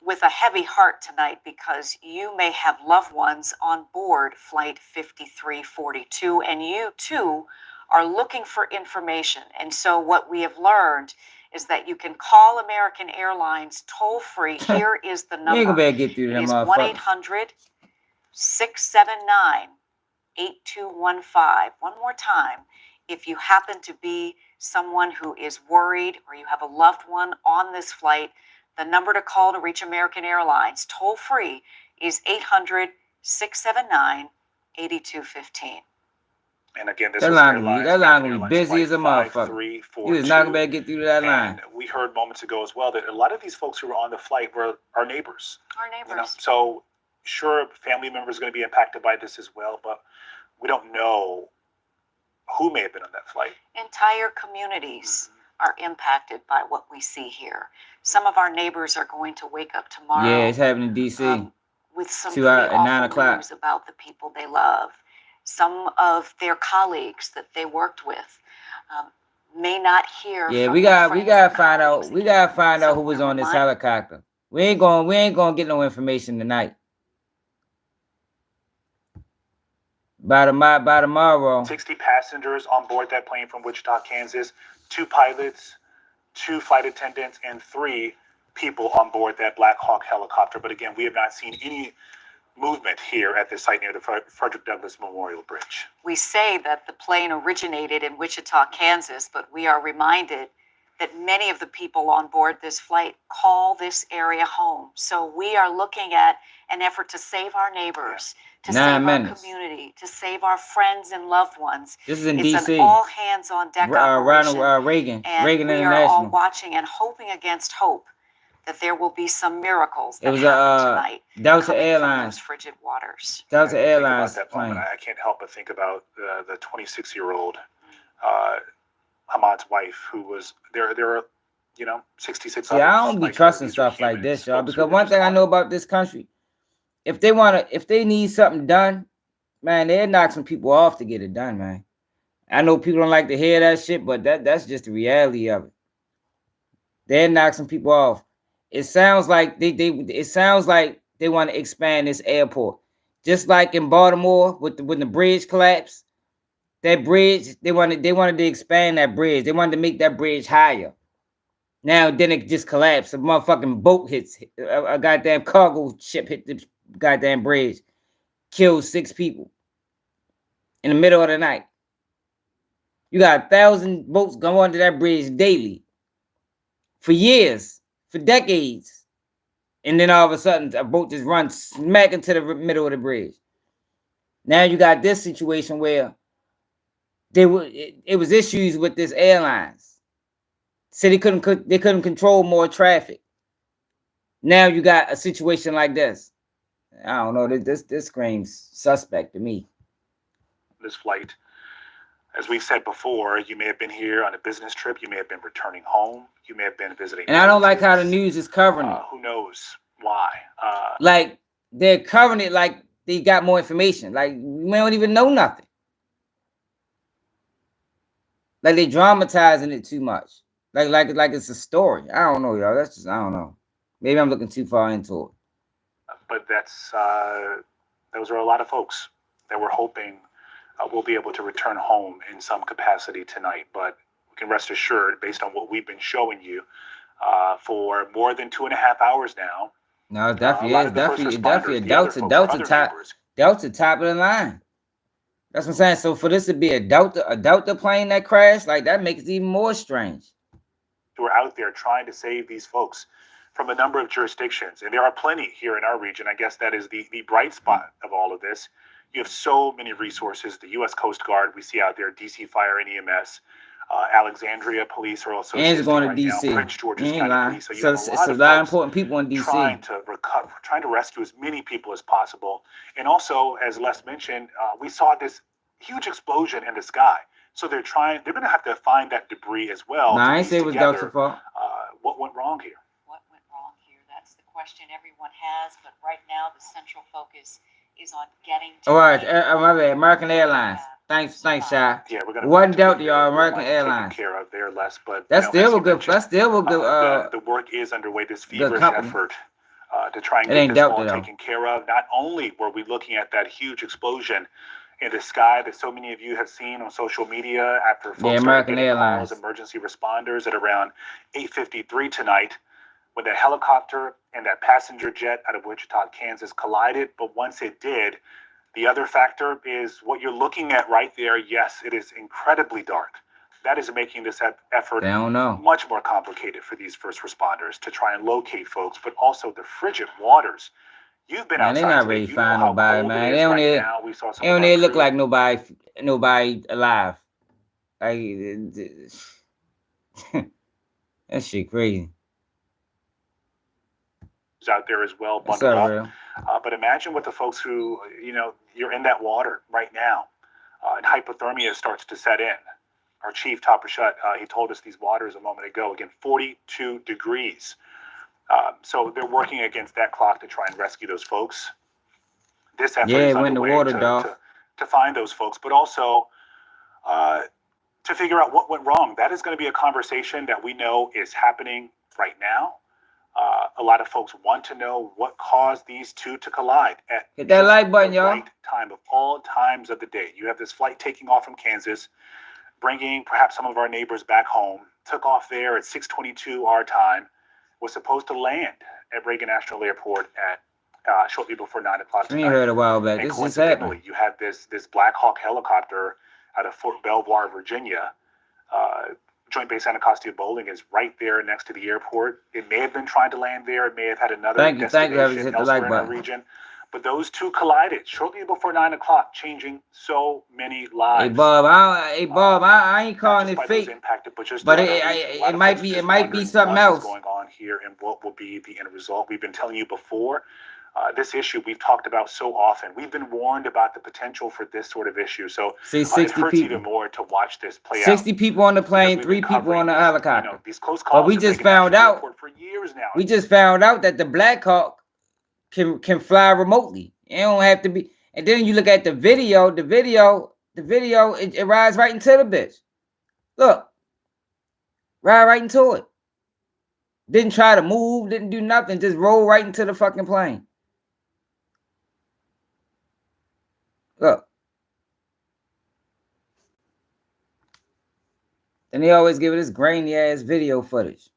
with a heavy heart tonight because you may have loved ones on board Flight 5342, and you too are looking for information. And so what we have learned is that you can call American Airlines toll free. Here is the number. You ain't gonna get through to them motherfuckers. 1-800-679-8215. One more time. If you happen to be someone who is worried or you have a loved one on this flight, the number to call to reach American Airlines, toll free, is 800-679-8215. And again, this that is line gonna be busy as a motherfucker. You is not gonna get through to that line. We heard moments ago as well that a lot of these folks who were on the flight were our neighbors. Our neighbors. So sure, family members are going to be impacted by this as well, but we don't know who may have been on that flight. Entire communities are impacted by what we see here. Some of our neighbors are going to wake up tomorrow. Yeah, it's happening in D.C. With some 2 hours at 9 o'clock news about the people they love. Some of their colleagues that they worked with may not hear. Yeah, from we gotta find out. We gotta find out who was on this helicopter. We ain't gonna get no information tonight. By tomorrow. 60 passengers on board that plane from Wichita, Kansas. 2 pilots, 2 flight attendants, and 3 people on board that Black Hawk helicopter. But again, we have not seen any movement here at the site near the Frederick Douglass Memorial Bridge. We say that the plane originated in Wichita, Kansas, but we are reminded that many of the people on board this flight call this area home. So we are looking at an effort to save our neighbors, to save our community, to save our friends and loved ones. This is in D.C. D.C. It's an all-hands-on-deck operation. Reagan And International. we are all watching and hoping against hope that there will be some miracles It that was happen tonight Delta coming from Airlines. those frigid waters. Delta I think about Airlines that plane. moment. I can't help but think about the 26-year-old Hamad's wife, who was there. There are, 66 See, others. I don't be like her. trusting These are stuff like humans, this, y'all. folks who Because were one just thing I on know about this country, if they need something done, man, they'll knock some people off to get it done, man. I know people don't like to hear that shit, but that's just the reality of it. They'll knock some people off. It sounds like they want to expand this airport. Just like in Baltimore when the bridge collapsed, that bridge, they wanted to expand that bridge. They wanted to make that bridge higher. Now then it just collapsed. A motherfucking boat hits a goddamn cargo ship hit the goddamn bridge, killed 6 people in the middle of the night. You got 1,000 boats go under that bridge daily for years, for decades, and then all of a sudden a boat just runs smack into the middle of the bridge. Now you got this situation where it was issues with this airlines. So they couldn't control more traffic. Now you got a situation like this. I don't know. This screams suspect to me. this flight. As we've said before, you may have been here on a business trip. You may have been returning home. You may have been visiting. And I don't like how the news is covering it. Who knows why? Like they're covering it like they got more information. Like we don't even know nothing. Like they dramatizing it too much. Like it's a story. I don't know, y'all. That's just I don't know. Maybe I'm looking too far into it. But those are a lot of folks that we're hoping we'll be able to return home in some capacity tonight. But we can rest assured, based on what we've been showing you for more than 2.5 hours now. No, it's definitely Delta top of the line. That's what I'm saying. So for this to be a Delta plane that crashed, like that makes it even more strange. Who are out there trying to save these folks from a number of jurisdictions. And there are plenty here in our region. I guess that is the bright spot of all of this. You have so many resources. The U.S. Coast Guard we see out there, D.C. Fire and EMS, Alexandria Police are also and it's going to right D.C. now. Prince George's County Police. So it's a lot of important people in D.C. trying to recover, trying to rescue as many people as possible. And also, as Les mentioned, we saw this huge explosion in the sky. So they're going to have to find that debris as well. I ain't say it was Delta fault. What went wrong here? What went wrong here? That's the question everyone has. But right now, the central focus is on getting to. All right, my bad. American Airlines. Thanks, Shy. Yeah, we're gonna. Wasn't Delta, y'all. American Airlines. Care of there, Les, but that's still a good. That's still a good. The work is underway. This feverish effort to try and get this all taken care of. Not only were we looking at that huge explosion in the sky that so many of you have seen on social media after folks American Airlines emergency responders at around 8:53 tonight, when that helicopter and that passenger jet out of Wichita, Kansas collided. But once it did, the other factor is what you're looking at right there. Yes, it is incredibly dark. That is making this effort much more complicated for these first responders to try and locate folks, but also the frigid waters. You've been outside. They're not ready to find nobody, man. They don't look like nobody alive. Like that shit crazy. Out there as well, bundled up. But imagine what the folks who, you're in that water right now, and hypothermia starts to set in. Our chief, Topper Shutt, he told us these waters a moment ago, again, 42 degrees. So they're working against that clock to try and rescue those folks. This effort is underway to find those folks, but also to figure out what went wrong. That is going to be a conversation that we know is happening right now. A lot of folks want to know what caused these two to collide at hit that like button, y'all. Right time of all times of the day. You have this flight taking off from Kansas, bringing perhaps some of our neighbors back home. Took off there at 6:22 our time. Was supposed to land at Reagan National Airport at shortly before 9 o'clock tonight. We heard a while back. This is happening. You have this Black Hawk helicopter out of Fort Belvoir, Virginia. Joint Base Anacostia Bowling is right there next to the airport. It may have been trying to land there. It may have had another destination elsewhere in the region. But those two collided shortly before 9 o'clock, changing so many lives. Hey Bob, I ain't calling it fake, impacted, but just but it might be something else going on here and what will be the end result. We've been telling you before. This issue we've talked about so often. We've been warned about the potential for this sort of issue. So see, 60 it hurts people. even more to watch this play 60 out. people on the plane, 3 people on the helicopter. You know, these close calls. But we just found out. For years now. We just found out that the Black Hawk can fly remotely. It don't have to be. And then you look at the video. It rides right into the bitch. Look, ride right into it. Didn't try to move. Didn't do nothing. Just roll right into the fucking plane. Look. And they always give it this grainy ass video footage.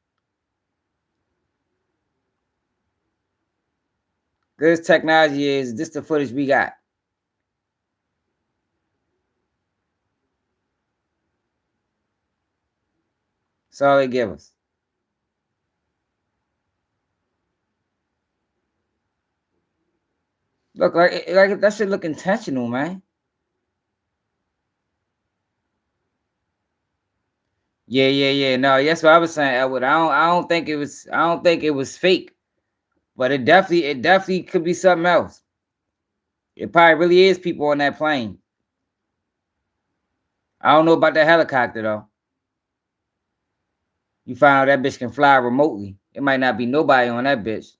Good as technology is, this the footage we got. That's all they give us. Look, like that shit look intentional, man. Yeah. No, that's what I was saying, Edward. I don't think it was fake. But it definitely could be something else. It probably really is people on that plane. I don't know about that helicopter though. You find out that bitch can fly remotely. It might not be nobody on that bitch.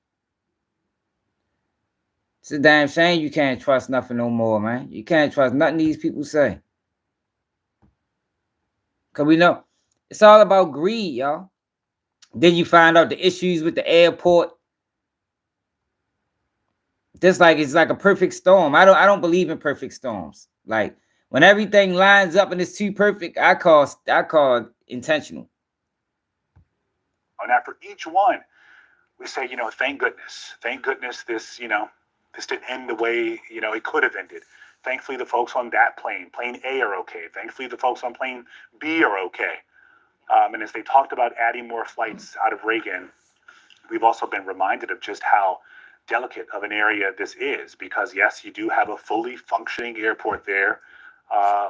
It's a damn shame you can't trust nothing no more, man. You can't trust nothing these people say. Because we know it's all about greed, y'all. Then you find out the issues with the airport. It's like a perfect storm. I don't believe in perfect storms. Like when everything lines up and it's too perfect, I call intentional. And after each one, we say, thank goodness this, this didn't end the way, it could have ended. Thankfully, the folks on that plane A are okay. Thankfully, the folks on plane B are okay. And as they talked about adding more flights out of Reagan, we've also been reminded of just how delicate of an area this is, because yes, you do have a fully functioning airport there.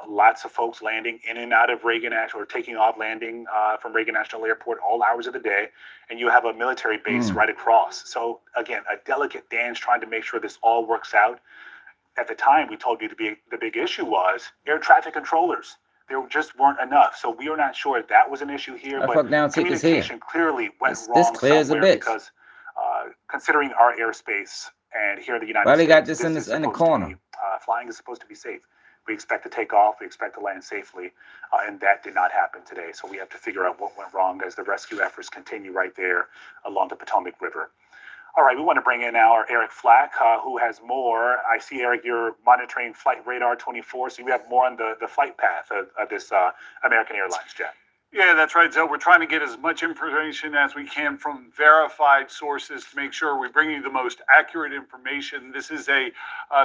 Lots of folks landing in and out of Reagan National, or taking off, landing from Reagan National Airport all hours of the day, and you have a military base right across. So again, a delicate dance trying to make sure this all works out. At the time, we told you the big issue was air traffic controllers. There just weren't enough. So we are not sure if that was an issue here, but communication clearly went wrong somewhere, because considering our airspace and here in the United States, they got this in the corner. Flying is supposed to be safe. We expect to take off. We expect to land safely, and that did not happen today. So we have to figure out what went wrong as the rescue efforts continue right there along the Potomac River. All right, we want to bring in now our Eric Flack, who has more. I see, Eric, you're monitoring Flight Radar 24, so you have more on the flight path of this American Airlines jet. Yeah, that's right, Zoe. We're trying to get as much information as we can from verified sources to make sure we bring you the most accurate information. This is a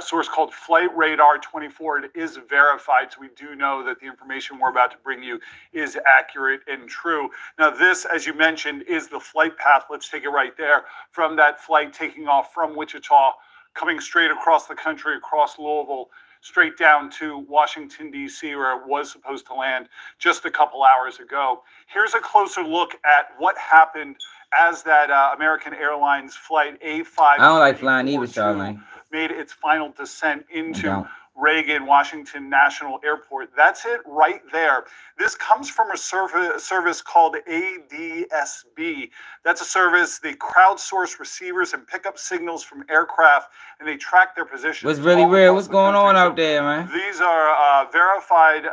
source called Flight Radar 24. It is verified, so we do know that the information we're about to bring you is accurate and true. Now, this, as you mentioned, is the flight path. Let's take it right there from that flight taking off from Wichita, coming straight across the country, across Louisville, straight down to Washington, D.C., where it was supposed to land just a couple hours ago. Here's a closer look at what happened as that American Airlines flight A5 I don't like flying either, Charlene. made its final descent into Reagan Washington National Airport. That's it right there. This comes from a service called ADSB. That's a service. They crowdsource receivers and pick up signals from aircraft, and they track their position. What's really real? What's going on out there, man? These are verified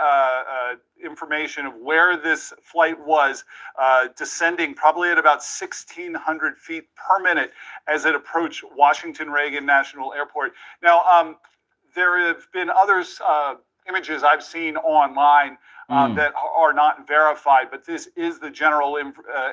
information of where this flight was descending, probably at about 1,600 feet per minute as it approached Washington Reagan National Airport. Now, there have been other images I've seen online that are not verified, but this is the general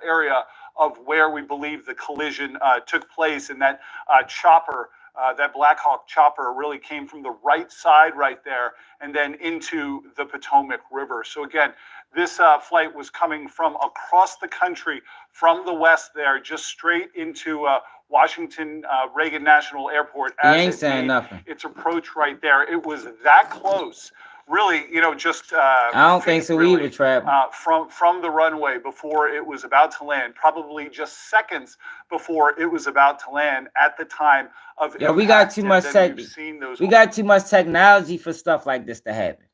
area of where we believe the collision took place, and that chopper, that Black Hawk chopper, really came from the right side right there and then into the Potomac River. So again, this flight was coming from across the country, from the west there, just straight into Washington Reagan National Airport He as ain't it saying made nothing. its approach right there. It was that close. Really, just I don't think so really, either, Trap. from the runway before it was about to land, probably just seconds before it was about to land at the time of Yo, we got impact. too much And tech. we've seen those. We got too much technology for stuff like this to happen.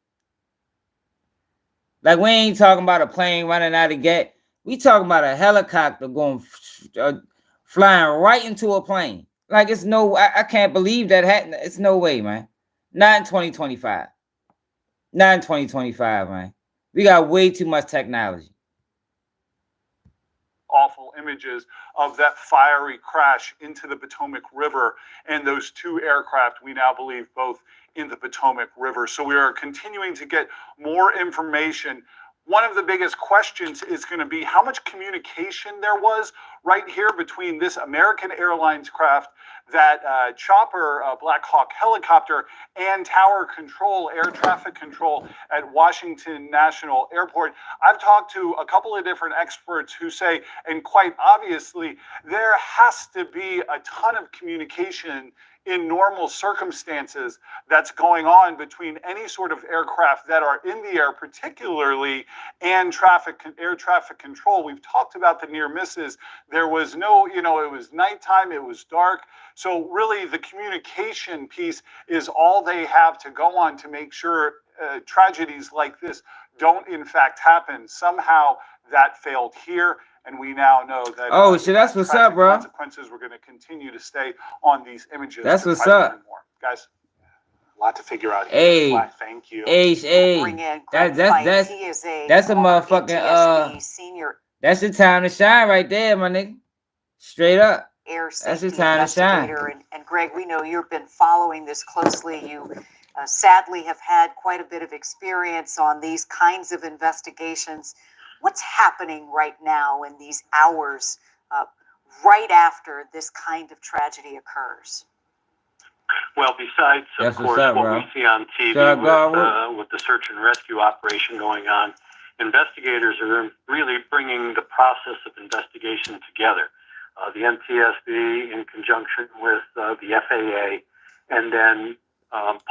Like, we ain't talking about a plane running out of gas. We talking about a helicopter going flying right into a plane. Like, it's no, I can't believe that happened. It's no way, man. Not in 2025. Not in 2025, man. We got way too much technology. Awful images of that fiery crash into the Potomac River and those two aircraft, we now believe both in the Potomac River. So we are continuing to get more information. One of the biggest questions is going to be how much communication there was right here between this American Airlines craft, that chopper, Black Hawk helicopter, and tower control, air traffic control at Washington National Airport. I've talked to a couple of different experts who say, and quite obviously, there has to be a ton of communication in normal circumstances that's going on between any sort of aircraft that are in the air, particularly, and air traffic control. We've talked about the near misses. There was no, it was nighttime, it was dark. So really the communication piece is all they have to go on to make sure tragedies like this don't in fact happen. Somehow that failed here. And we now know that. Oh, shit, that's what's up, bro. Consequences. We're going to continue to stay on these images. That's what's up, guys. A lot to figure out here. Hey, thank you. Hey, that's a motherfucking NTSB senior. That's the time to shine right there, my nigga. Straight up. Air that's the safety time to shine. investigator. And Greg, we know you've been following this closely. You sadly have had quite a bit of experience on these kinds of investigations. What's happening right now in these hours right after this kind of tragedy occurs? Well, besides, of course, what we see on TV with the search and rescue operation going on, investigators are really bringing the process of investigation together. The NTSB in conjunction with the FAA, and then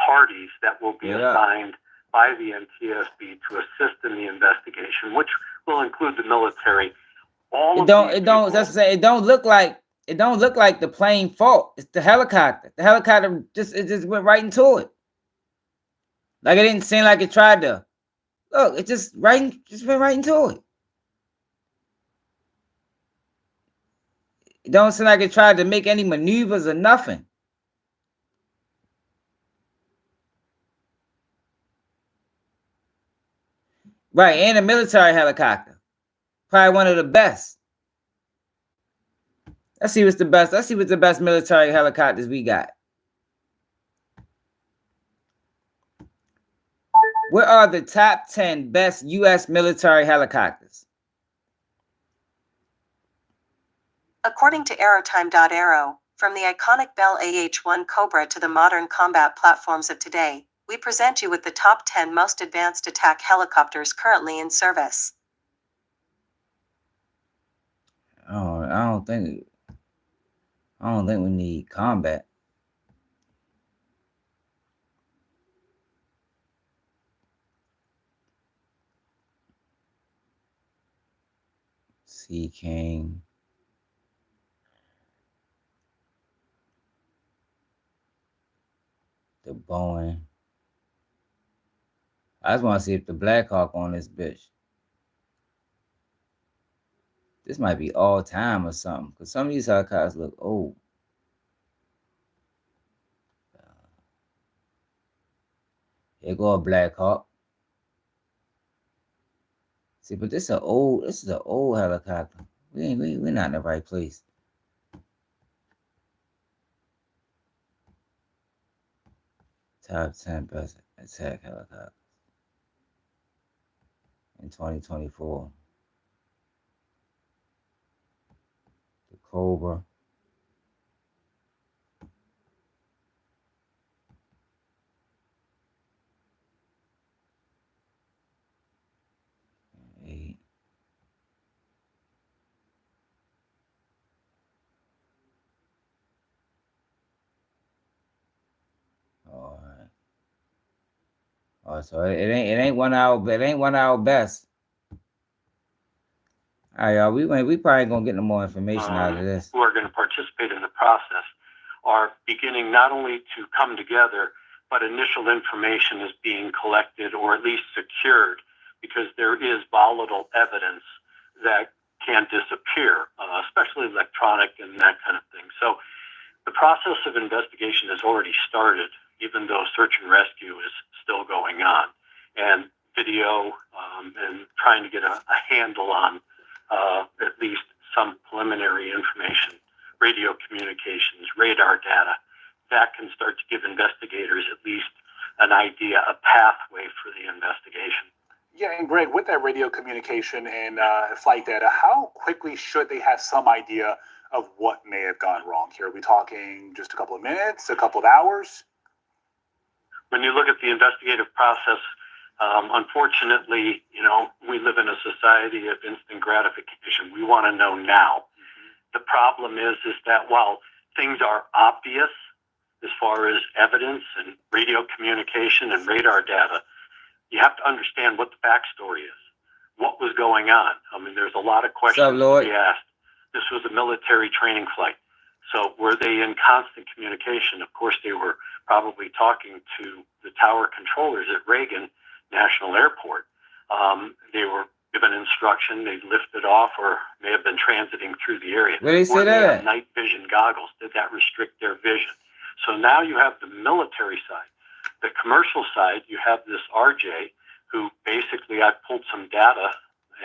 parties that will be assigned by the NTSB to assist in the investigation, which will include the military. It don't look like the plane fault. It's the helicopter. The helicopter just went right into it. Like, it didn't seem like it tried to. Look, it just went right into it. It don't seem like it tried to make any maneuvers or nothing. Right, and a military helicopter. Probably one of the best. Let's see what's the best. Let's see what's the best military helicopters we got. What are the top 10 best U.S. military helicopters? According to Aerotime.aero, from the iconic Bell AH-1 Cobra to the modern combat platforms of today, we present you with the top 10 most advanced attack helicopters currently in service. Oh, I don't think we need combat. Sea King. The Boeing. I just want to see if the Black Hawk on this bitch. This might be all time or something, because some of these helicopters look old. Here go a Black Hawk. See, but this is an old helicopter. We're not in the right place. Top 10 best attack helicopters in 2024. The Cobra. Oh, so it ain't 1 hour. It ain't 1 hour best. All right, y'all. We probably gonna get no more information out of this. Who are going to participate in the process are beginning not only to come together, but initial information is being collected or at least secured, because there is volatile evidence that can disappear, especially electronic and that kind of thing. So the process of investigation has already started, even though search and rescue is still going on. And video and trying to get a handle on at least some preliminary information, radio communications, radar data, that can start to give investigators at least an idea, a pathway for the investigation. Yeah, and Greg, with that radio communication and flight data, how quickly should they have some idea of what may have gone wrong here? Are we talking just a couple of minutes, a couple of hours? When you look at the investigative process, unfortunately, we live in a society of instant gratification. We want to know now. The problem is that while things are obvious as far as evidence and radio communication and radar data, you have to understand what the backstory is. What was going on? I mean, there's a lot of questions to be asked. This was a military training flight. So were they in constant communication? Of course, they were probably talking to the tower controllers at Reagan National Airport. They were given instruction, they lifted off or may have been transiting through the area. Where they say Were they that? have night vision goggles? Did that restrict their vision? So now you have the military side. The commercial side, you have this RJ who basically, I pulled some data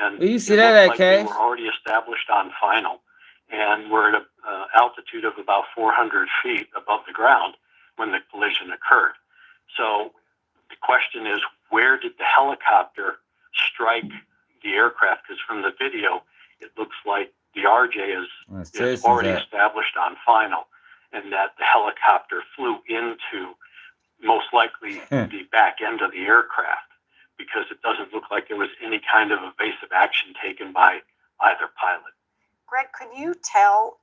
and Where you see that at, like they Cash? were already established on final, and we're at an altitude of about 400 feet above the ground when the collision occurred. So the question is, where did the helicopter strike the aircraft? Because from the video, it looks like the RJ is already established on final, and that the helicopter flew into most likely the back end of the aircraft, because it doesn't look like there was any kind of evasive action taken by either pilot. Greg, can you tell,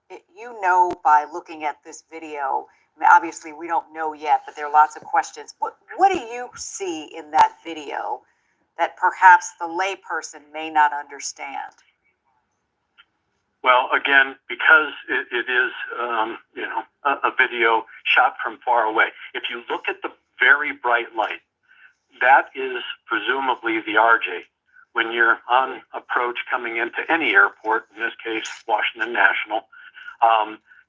by looking at this video, I mean, obviously we don't know yet, but there are lots of questions. What do you see in that video that perhaps the layperson may not understand? Well, again, because it is, a video shot from far away. If you look at the very bright light, that is presumably the RJ. When you're on approach coming into any airport, in this case, Washington National,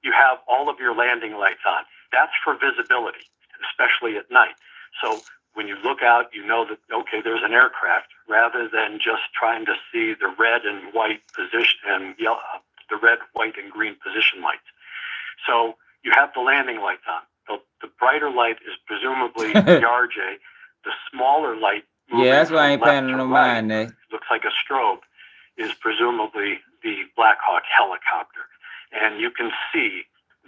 you have all of your landing lights on. That's for visibility, especially at night. So when you look out, you know that, okay, there's an aircraft, rather than just trying to see the red and white position and yellow, the red, white, and green position lights. So you have the landing lights on. The brighter light is presumably the RJ. The smaller light, that's why I ain't paying no mind, eh? Looks like a strobe, is presumably the Black Hawk helicopter. And you can see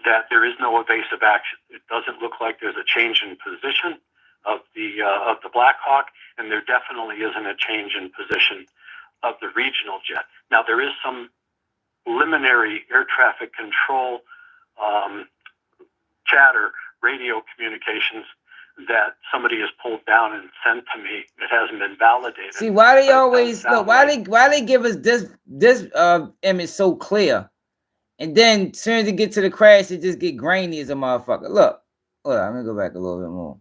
that there is no evasive action. It doesn't look like there's a change in position of the Black Hawk, and there definitely isn't a change in position of the regional jet. Now, there is some preliminary air traffic control chatter, radio communications that somebody has pulled down and sent to me. It hasn't been validated. See, why they always look? Why they give us this image so clear, and then as soon as it get to the crash, it just get grainy as a motherfucker. Look, hold on, let me go back a little bit more.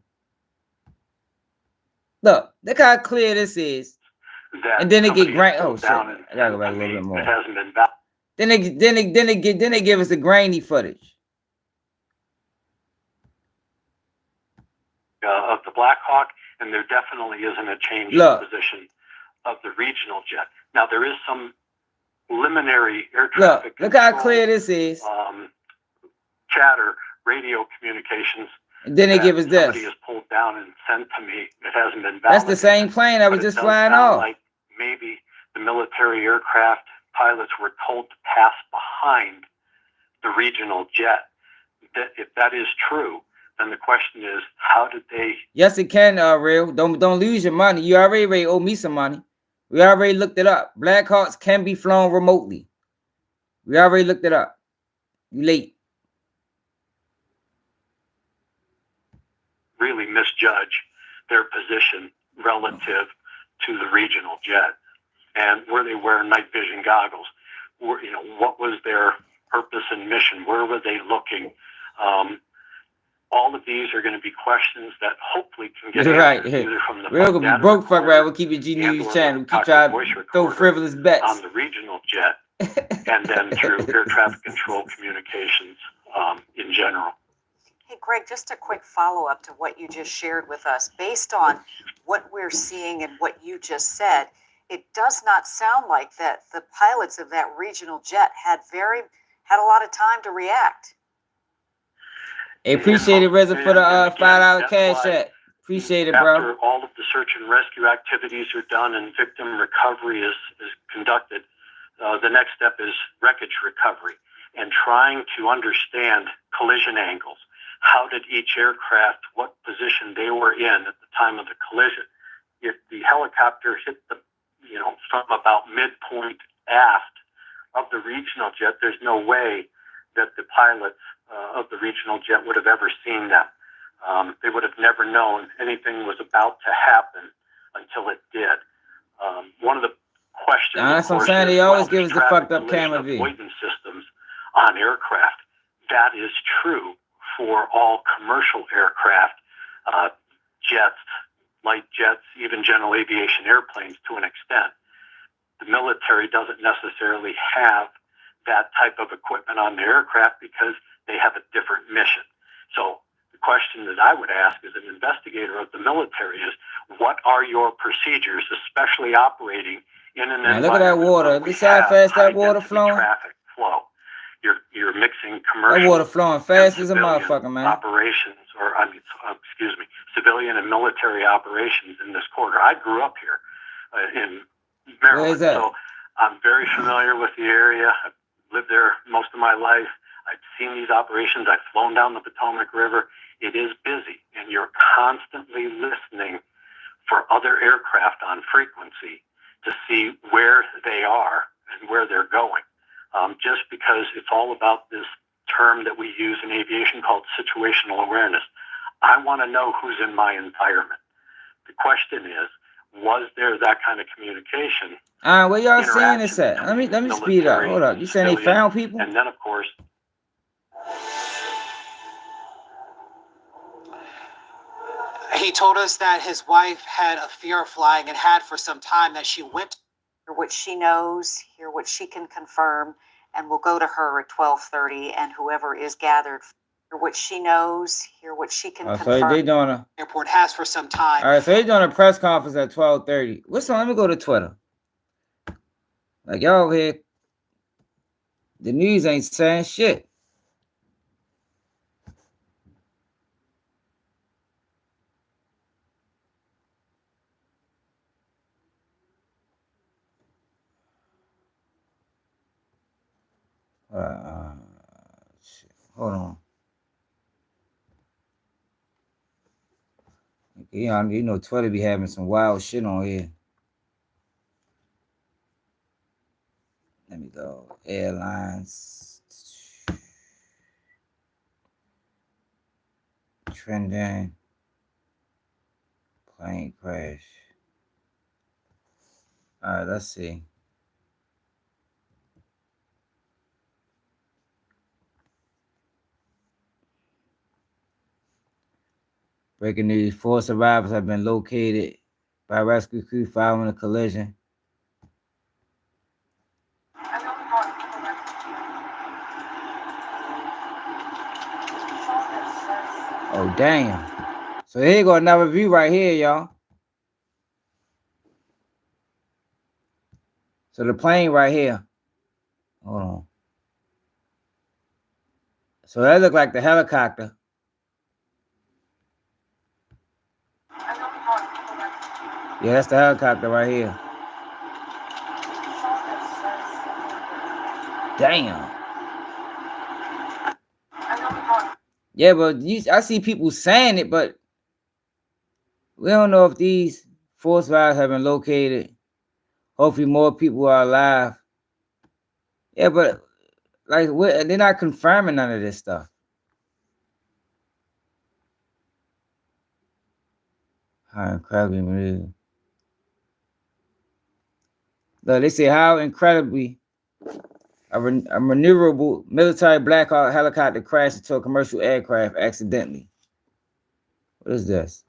Look how clear this is, and then it get grainy. Oh shit! I gotta go back a little bit more. It hasn't been validated. Then they give us the grainy footage. Of the Black Hawk, and there definitely isn't a change in position of the regional jet. Now, there is some preliminary air traffic look how clear this is. Chatter, radio communications. And then they give us this. Somebody has pulled down and sent to me. It hasn't been validated. That's the same plane that was just flying off. Like maybe the military aircraft pilots were told to pass behind the regional jet. If that is true, then the question is, how did they? Yes, it can, real. Don't lose your money. You already owe me some money. We already looked it up. Black Hawks can be flown remotely. We already looked it up. You late. Really misjudge their position relative to the regional jet, and were they wearing night vision goggles? What was their purpose and mission? Where were they looking? All of these are going to be questions that hopefully can get answered either from the we're gonna be broke fuck right. We'll keep it G News channel. We keep trying to throw frivolous bets on the regional jet, and then through air traffic control communications in general. Hey, Greg, just a quick follow-up to what you just shared with us. Based on what we're seeing and what you just said, it does not sound like that the pilots of that regional jet had a lot of time to react. Hey, appreciate it, Reza, for the $5 cash app. Appreciate it, bro. After all of the search and rescue activities are done and victim recovery is conducted, the next step is wreckage recovery and trying to understand collision angles. How did each aircraft, what position they were in at the time of the collision? If the helicopter hit from about midpoint aft of the regional jet, there's no way that the pilots of the regional jet would have ever seen them. They would have never known anything was about to happen until it did. One of the questions, that's what I'm saying. They always give us the fucked up camera view. Avoidance systems on aircraft. That is true for all commercial aircraft, jets, light jets, even general aviation airplanes to an extent. The military doesn't necessarily have that type of equipment on their aircraft because they have a different mission. So the question that I would ask as an investigator of the military is, what are your procedures, especially operating in an environment? Look at that water. You see how fast that water flowing? Traffic flow. You're mixing commercial. That water flowing fast as a motherfucker, man. Operations, civilian and military operations in this corridor. I grew up here in Maryland, where is that? So I'm very familiar with the area. I've lived there most of my life. I've seen these operations. I've flown down the Potomac River. It is busy, and you're constantly listening for other aircraft on frequency to see where they are and where they're going. Just because it's all about this term that we use in aviation called situational awareness. I want to know who's in my environment. The question is, was there that kind of communication? Where y'all seeing this at? Let me speed up. Hold up. You saying they found people? And then, of course, he told us that his wife had a fear of flying and had for some time, that she went. Hear what she knows, hear what she can confirm, and we'll go to her at 12:30, and whoever is gathered, hear what she knows, hear what she can confirm. So they doing a airport has for some time. All right, so they doing a press conference at 12:30. What's on? Let me go to Twitter. Like y'all over here, the news ain't saying shit. Shit. Hold on. You know, Twitter be having some wild shit on here. Let me go. Airlines. Trending. Plane crash. All right, let's see. Breaking news, 4 survivors have been located by rescue crew following a collision. Oh, damn. So here you go, another view right here, y'all. So the plane right here. Hold on. So that looked like the helicopter. Yeah, that's the helicopter right here. Damn. Yeah, but I see people saying it, but we don't know if these 4 survivors have been located. Hopefully more people are alive. Yeah, but like they're not confirming none of this stuff. How incredibly maneuverable. Look, they say how incredibly a maneuverable military Black Hawk helicopter crashed into a commercial aircraft accidentally. What is this?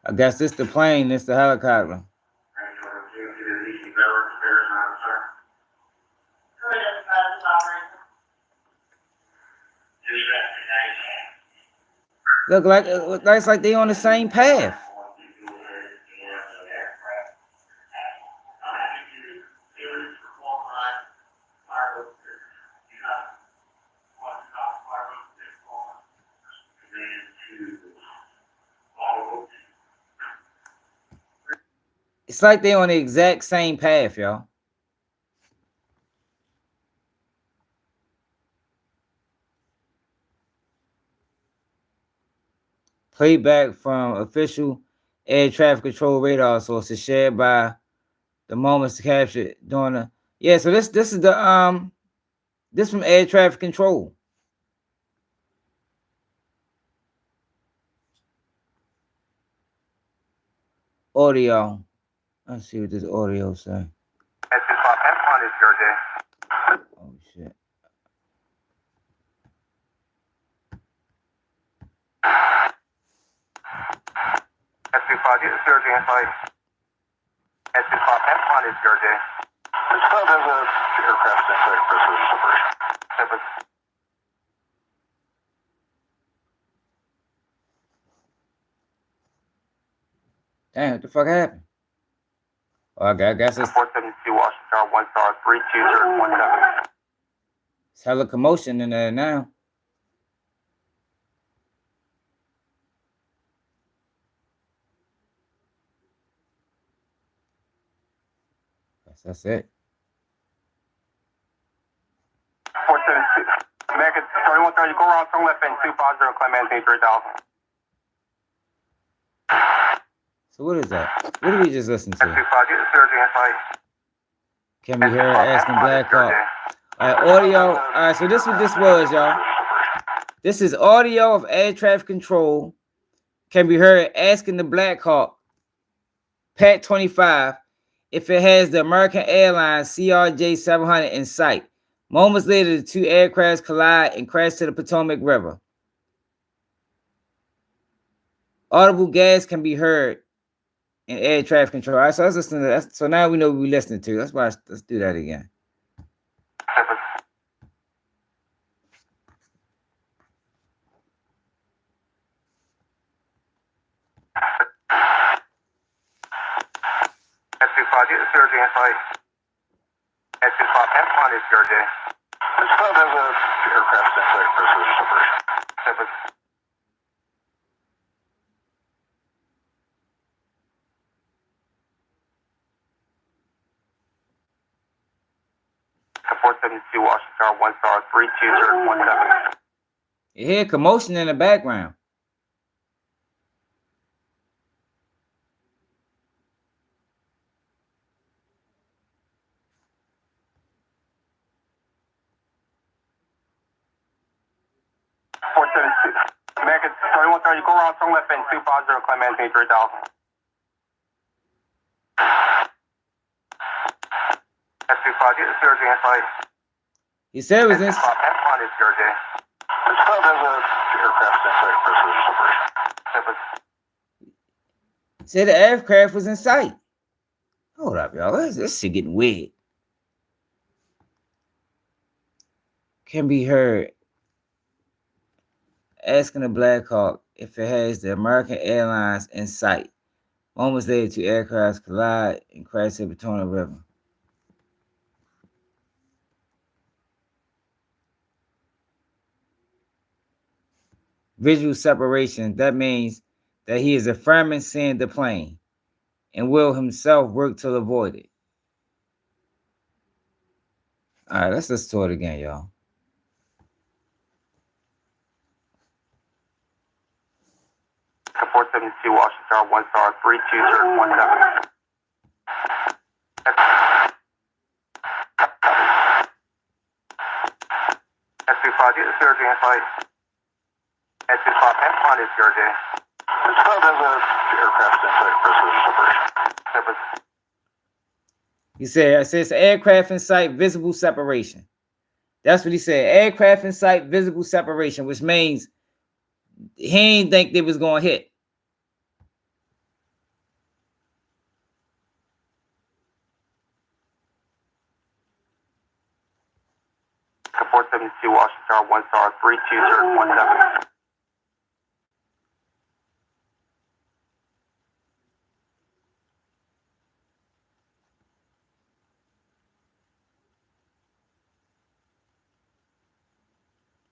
I guess this the plane, this the helicopter. Look like it's like they on the same path. It's like they on the exact same path, y'all. Playback from official air traffic control radar sources shared by the moments captured during the So this is the this from air traffic control. Audio. Let's see what this audio say. Oh shit. S25, get the surgery in flight. S25, M1 is your day. There's an aircraft in flight for separation. Damn, what the fuck happened? Oh, I guess it's 472 Washington, 1 star, 32017. It's hella commotion in there now. That's it. 472. American 3130, go around, turn left in 250, climb maintain 3000. So what is that? What did we just listen to? 25, get the surgery in flight. Can we hear asking Black Hawk? Audio. All right, so this what this was, y'all. This is audio of air traffic control. Can be heard asking the Black Hawk, Pat 25, if it has the American Airlines CRJ 700 in sight. Moments later, the two aircrafts collide and crash to the Potomac River. Audible gas can be heard in air traffic control. All right, so let's listen to that. So now we know what we're listening to. Let's do that again. S25, get the surgery in flight. S25, M1 is your day. There's an aircraft in flight for separation. Washington, 1 star, 32017. You hear commotion in the background. American 3130, go around, turn left in 250, climb maintain 3000. S25, get the surgery in flight. He said it was in. S25, M1 is your day. There's an aircraft in flight for separation. Said the aircraft was in sight. Hold up, y'all. This shit getting weird. Can be heard asking the Black Hawk if it has the American Airlines in sight. Moments later, two aircrafts collide and crash to the Potomac River. Visual separation. That means that he is affirming seeing the plane and will himself work to avoid it. All right, let's listen to it again, y'all. Washington Star 1 Star 32017. S25, get the surgery in flight. S25, M1 is your day. There's a aircraft in sight, separation. He said, it says aircraft in sight, visible separation. That's what he said. Aircraft in sight, visible separation, which means he didn't think they was going to hit. Support 72 Washington Star 1 Star 32017.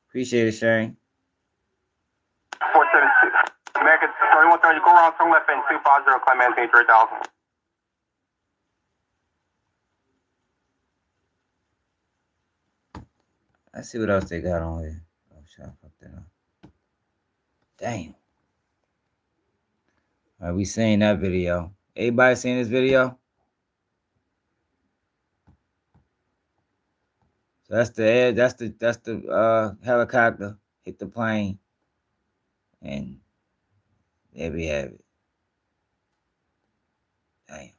Appreciate it, Shane. 472. American 3130, go around, turn left in 250, climb maintain 3000. Let's see what else they got on here. Oh, shit, I fucked that up. Damn. All right, we seen that video. Everybody seen this video? So that's the air, that's the helicopter hit the plane. And there we have it. Damn.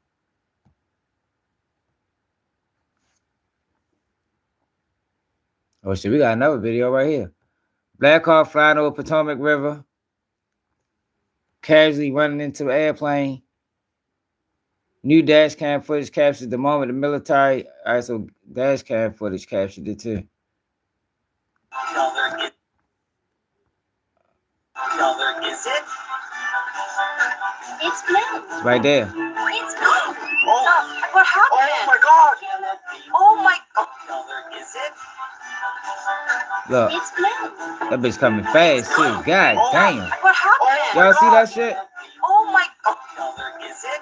Oh shit, we got another video right here. Black car flying over Potomac River. Casually running into an airplane. New dash cam footage captured the moment the military. All right, so dash cam footage captured it too. Is it? It's blue. It's right there. It's blue. Oh, what happened? Oh my God. Oh my God. Is it? Look, It's blue. that bitch coming fast too. God damn. What happened? Y'all see that shit? Oh my God. Is it?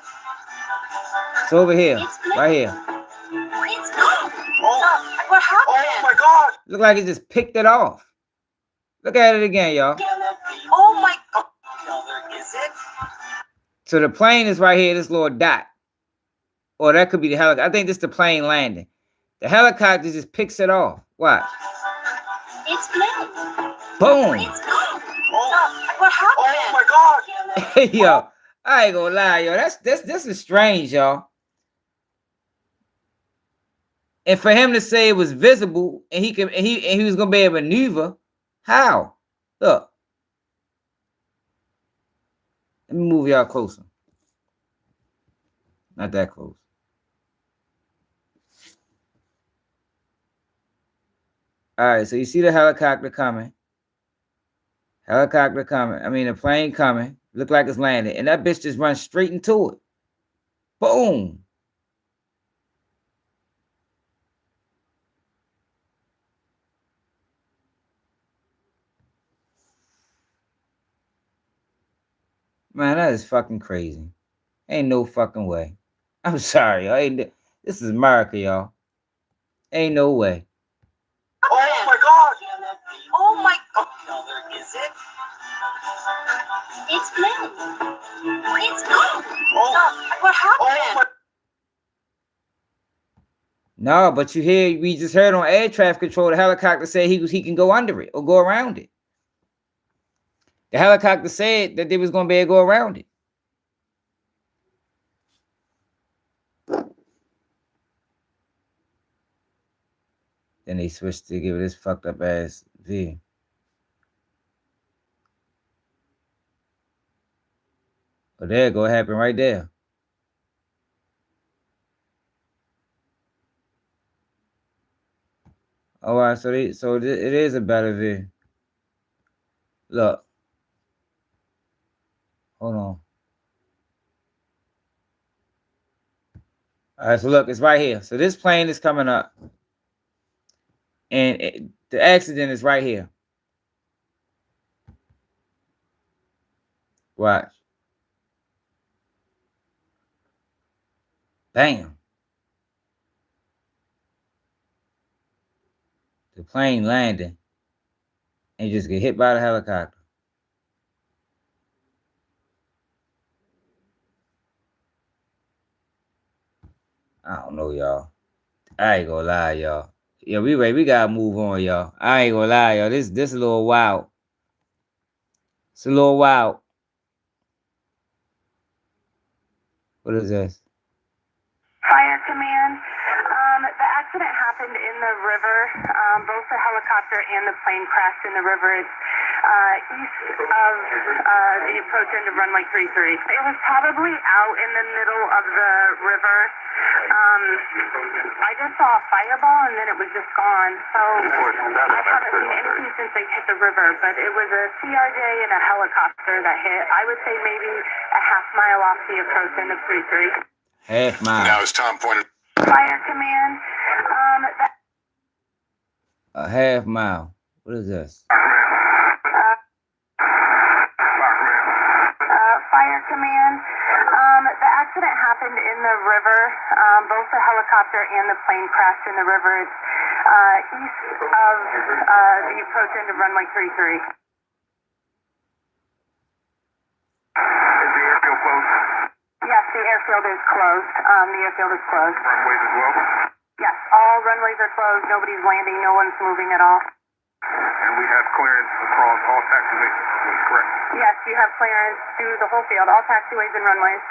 It's over here. Right here. It's blue. Oh, what happened? Oh my God. Look like it just picked it off. Look at it again, y'all. Oh my God. Is it? So the plane is right here, this little dot. Or that could be the helicopter. I think this is the plane landing. The helicopter just picks it off. Watch. It's blue. Boom. It's blue. Oh, what happened? Oh my God. Yo, I ain't gonna lie, yo. This is strange, y'all. And for him to say it was visible and he was gonna be able to maneuver, how? Look. Let me move y'all closer. Not that close. All right, so you see the helicopter coming. Helicopter coming. I mean, the plane coming. Look like it's landing. And that bitch just runs straight into it. Boom. Man, that is fucking crazy. Ain't no fucking way. I'm sorry, y'all. This is America, y'all. Ain't no way. Oh my God. Oh my God. Is it? It's blue. It's blue. Oh, what happened? No, but we just heard on air traffic control, the helicopter said he can go under it or go around it. The helicopter said that they was going to be able to go around it. Then they switched to give it this fucked up ass view. Oh, there it go. It happened right there. All right, so it is a better view. Look. Hold on. All right, so look, it's right here. So this plane is coming up. And the accident is right here. Watch. Bam. The plane landing and just get hit by the helicopter. I don't know, y'all. I ain't gonna lie, y'all. Yeah, we gotta move on, y'all. I ain't gonna lie, y'all. This a little wild. It's a little wild. What is this? Fire command. The accident happened in the river. Both the helicopter and the plane crashed in the river. It's east of the approach end of runway 33. It was probably out in the middle of the river. I just saw a fireball and then it was just gone. So I haven't seen anything since they hit the river, but it was a CRJ and a helicopter that hit. I would say maybe a half mile off the approach end of 33. Half mile. Now it's Tom pointed. Fire command. A half mile. What is this? Fire command. The accident happened in the river. Both the helicopter and the plane crashed in the river. It's east of the approach end of runway 33. Is the airfield closed? Yes, the airfield is closed. The airfield is closed. Runways as well? Yes, all runways are closed. Nobody's landing. No one's moving at all. And we have clearance across all taxiways, correct? Yes, you have clearance through the whole field, all taxiways and runways.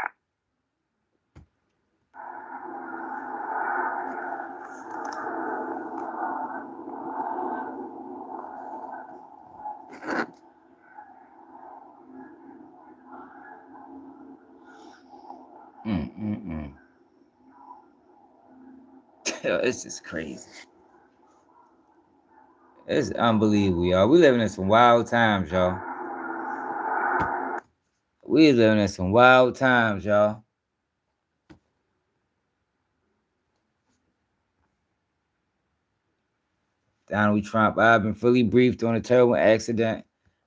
This is crazy. It's unbelievable, y'all. We living in some wild times, y'all. We living in some wild times, y'all. Donald Trump, I've been fully briefed on a terrible accident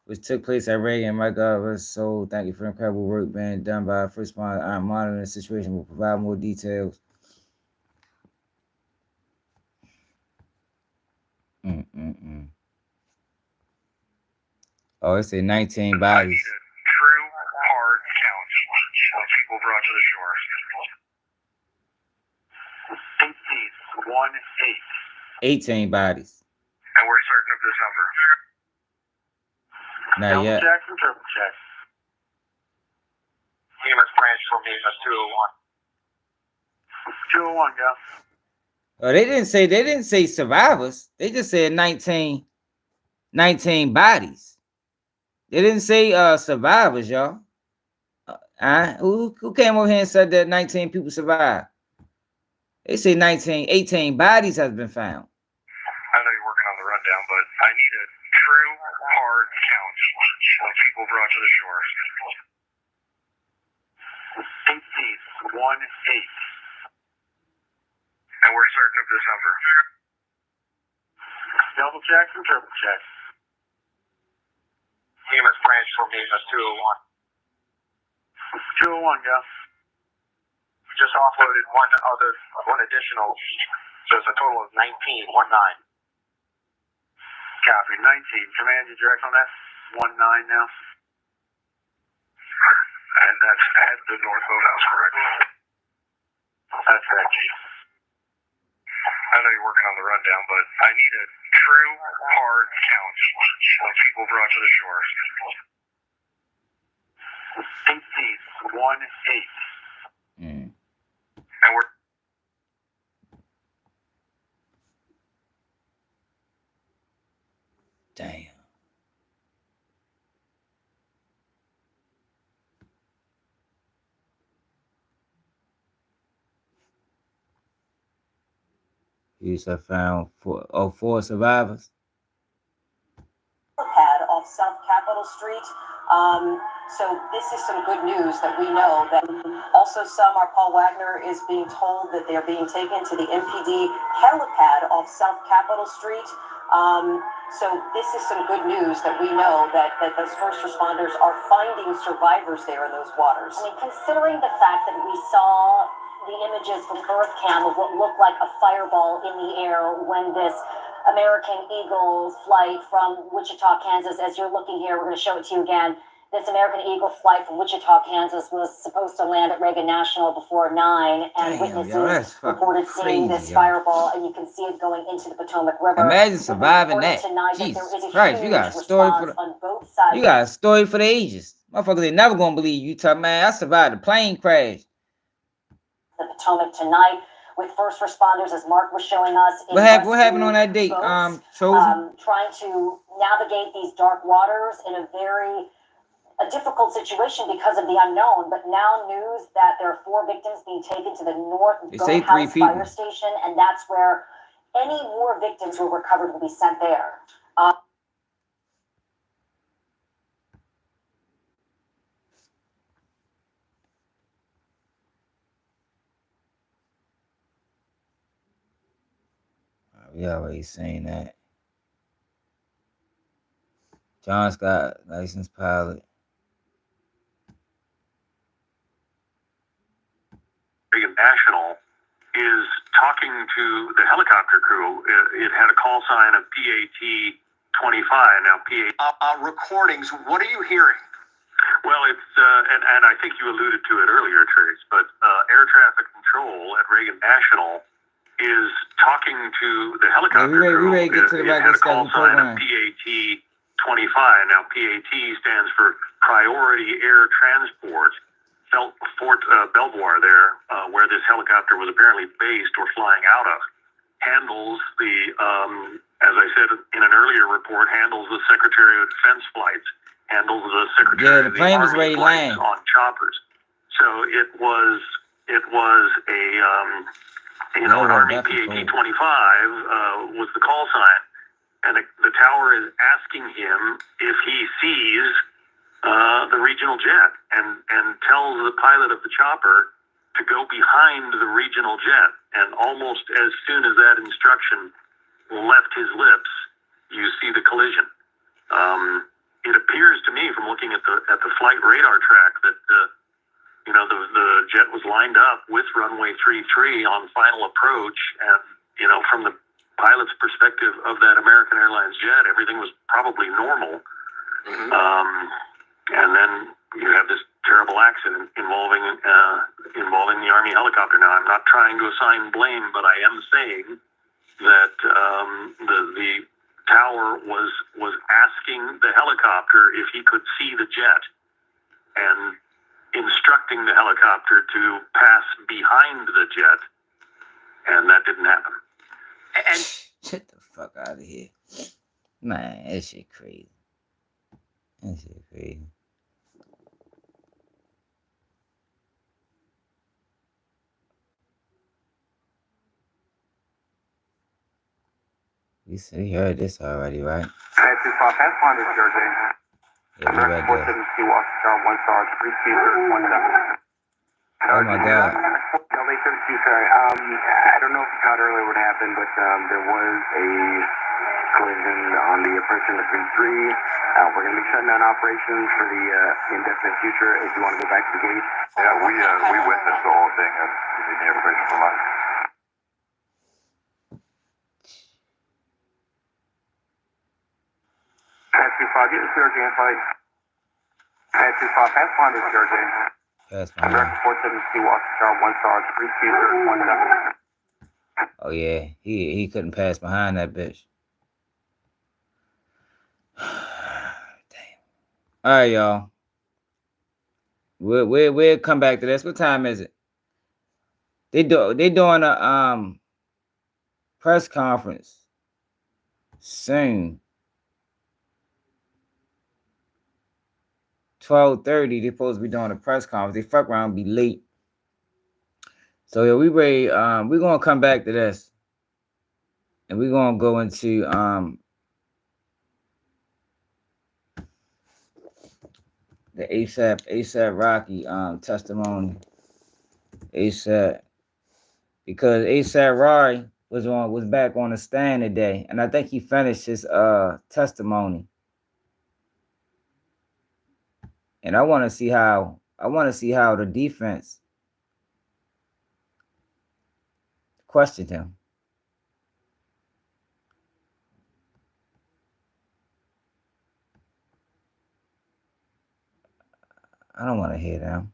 which took place at Reagan. My God, rest soul. Thank you for the incredible work being done by first responders. I'm monitoring the situation. We'll provide more details. Oh, it's a 19 bodies. True hard count of people brought to the shore. 18 bodies. And we're certain of this number. Not yet. Check and triple check. EMS branch for EMS 201. 201, go. Oh, they didn't say survivors. They just said 19 bodies. They didn't say survivors, y'all. Who came over here and said that 19 people survived? They say 18 bodies has been found. I know you're working on the rundown, but I need a true hard count of people brought to the shore. 18. And we're certain of this number. Double check and triple check. EMS branch for EMS 201. 201, go. We just offloaded one additional, so it's a total of 19, 19. Copy, 19. Command, you direct on that? 19 now. And that's at the North Boathouse, correct? That's correct, Chief. I know you're working on the rundown, but I need a true hard count of people brought to the shore. 18. And we're damn. Police have found four survivors. Pad off South Capitol Street. So this is some good news that we know that also our Paul Wagner is being told that they're being taken to the MPD helipad off South Capitol Street. So this is some good news that we know that those first responders are finding survivors there in those waters. I mean, considering the fact that we saw the images from Earth Cam of what looked like a fireball in the air when this American Eagle flight from Wichita, Kansas, as you're looking here, we're going to show it to you again, This American Eagle flight from Wichita, Kansas was supposed to land at Reagan National before 9, and witnesses reported seeing this fireball, and you can see it going into the Potomac River. Imagine surviving that. Jesus Christ, you got a story for the, you got a story for the ages. Motherfuckers, they never gonna believe you. Talk, man, I survived a plane crash. The Potomac tonight with first responders, as Mark was showing us. What happened on that date? Chosen? Trying to navigate these dark waters in a difficult situation because of the unknown, but now news that there are 4 victims being taken to the North Boathouse Fire Station, and that's where any more victims who are recovered will be sent there. We already saying that. John Scott, licensed pilot. Reagan National is talking to the helicopter crew. It had a call sign of PAT 25. Now, recordings, what are you hearing? Well, it's, and I think you alluded to it earlier, Trace, but air traffic control at Reagan National is talking to the helicopter crew. It had a call sign of PAT 25. Now, PAT stands for Priority Air Transport. Fort Belvoir there, where this helicopter was apparently based or flying out of, handles the, as I said in an earlier report, handles the Secretary of Defense flights, handles the Secretary of the Army flights on choppers. So it was a, an Army PAT 25 was the call sign, and the tower is asking him if he sees the regional jet, and tells the pilot of the chopper to go behind the regional jet. And almost as soon as that instruction left his lips, you see the collision. It appears to me, from looking at the flight radar track, that the jet was lined up with runway 33 on final approach, and from the pilot's perspective of that American Airlines jet, everything was probably normal. And then you have this terrible accident involving the Army helicopter. Now, I'm not trying to assign blame, but I am saying that the tower was asking the helicopter if he could see the jet, and instructing the helicopter to pass behind the jet, and that didn't happen. And get the fuck out of here, man! That shit crazy. That shit crazy. We heard this already, right? Yeah, we right there. Oh my God. Sorry. I don't know if you caught earlier what happened, but there was a collision on the approach in the 3-3. We're going to be shutting down operations for the indefinite future. If you want to go back to the gate. Yeah, we witnessed the whole thing and we need the information from us. Pass 25, get the CRJ in flight. Pass 25, pass behind the CRJ. Pass behind. Direct 472, walk star, 1 star, 3 17. Oh yeah, he couldn't pass behind that bitch. Damn. All right, y'all. We'll come back to this. What time is it? They doing a press conference soon. 12:30. They're supposed to be doing a press conference. They fuck around and be late. So yeah, we ready. We're gonna come back to this, and we're gonna go into the ASAP Rocky testimony. ASAP, because ASAP Rocky was back on the stand today, and I think he finished his testimony. And I want to see how the defense questioned him. I don't want to hear them.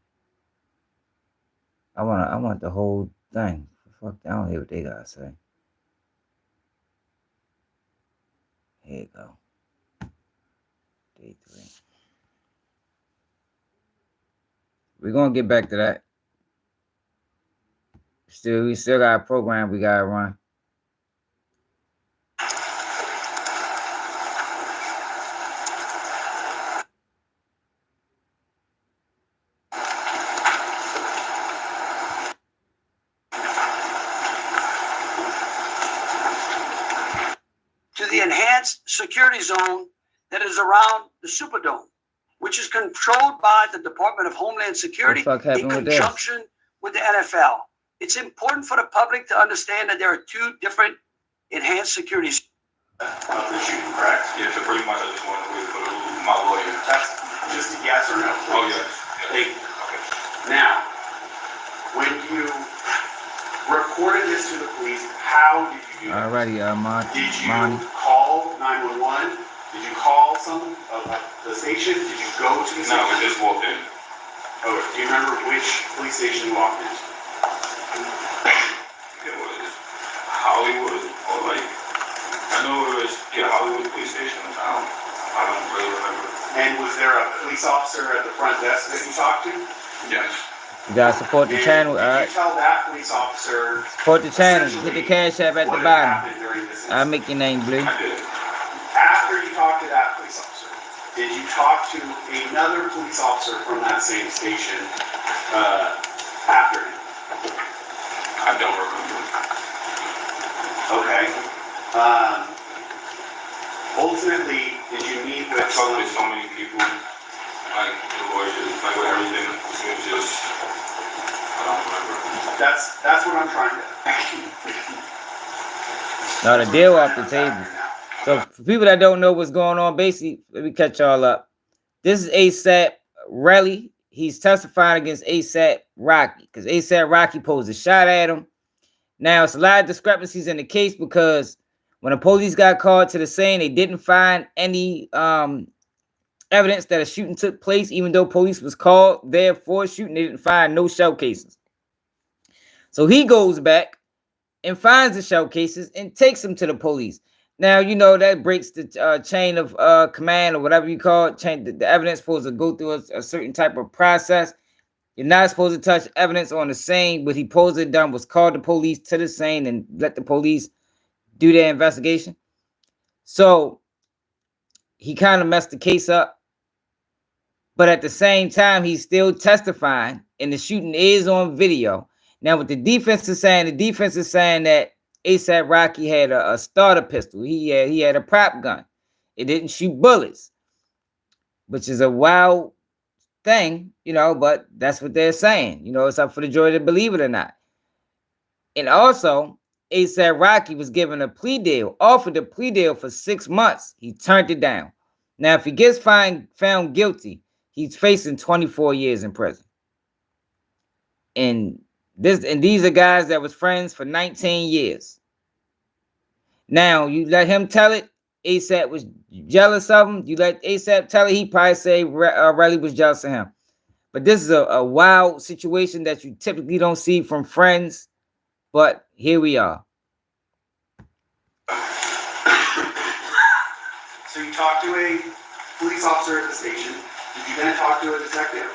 I want the whole thing. Fuck, I don't hear what they gotta say. Here you go. Day 3. We're gonna get back to that. We still got a program we gotta run. To the enhanced security zone that is around the Superdome, which is controlled by the Department of Homeland Security in conjunction with the NFL. It's important for the public to understand that there are two different enhanced security zones. The shooting, correct? Yeah, so pretty much I just wanted to wait for my lawyer. That's just a yes or no. Oh, yes. Thank you. Okay. Now, when you reported this to the police, how did you do that? Alrighty, Did you call 911? Did you call some of the station? Did you go to the station? No, we just walked in. Oh, do you remember which police station you walked into? It was Hollywood, or like, I know it was, Hollywood police station. I don't really remember. And was there a police officer at the front desk that you talked to? Yes. You gotta support the channel, alright? Did you tell that police officer? Support the channel. Hit the cash app at the bottom. I'll make your name blue. I did. After you talked to that police officer, did you talk to another police officer from that same station after him? I don't remember. Okay. Ultimately, did you meet with? I talked with so many people, like the lawyers, like with everything. It was just, I don't remember. That's what I'm trying to. Now the deal off the table. So for people that don't know what's going on, basically, let me catch y'all up. This is ASAP Relly. He's testifying against ASAP Rocky because ASAP Rocky posed a shot at him. Now, it's a lot of discrepancies in the case because when the police got called to the scene, they didn't find any evidence that a shooting took place, even though police was called there for a shooting. They didn't find no shell cases. So he goes back and finds the shell cases and takes them to the police. Now, you know, that breaks the chain of command or whatever you call it. The evidence is supposed to go through a certain type of process. You're not supposed to touch evidence on the scene. What he supposed to have done was call the police to the scene and let the police do their investigation. So he kind of messed the case up. But at the same time, he's still testifying, and the shooting is on video. Now, what the defense is saying that ASAP Rocky had a starter pistol. He had a prop gun. It didn't shoot bullets, which is a wild thing, you know, but that's what they're saying. You know, it's up for the jury to believe it or not. And also, ASAP Rocky was given a plea deal, offered a plea deal for 6 months. He turned it down. Now, if he gets found guilty, he's facing 24 years in prison. And these are guys that was friends for 19 years. Now, you let him tell it, ASAP was jealous of him. You let ASAP tell it, he probably say Relly was jealous of him. But this is a wild situation that you typically don't see from friends. But here we are. So you talked to a police officer at the station. Did you then talk to a detective?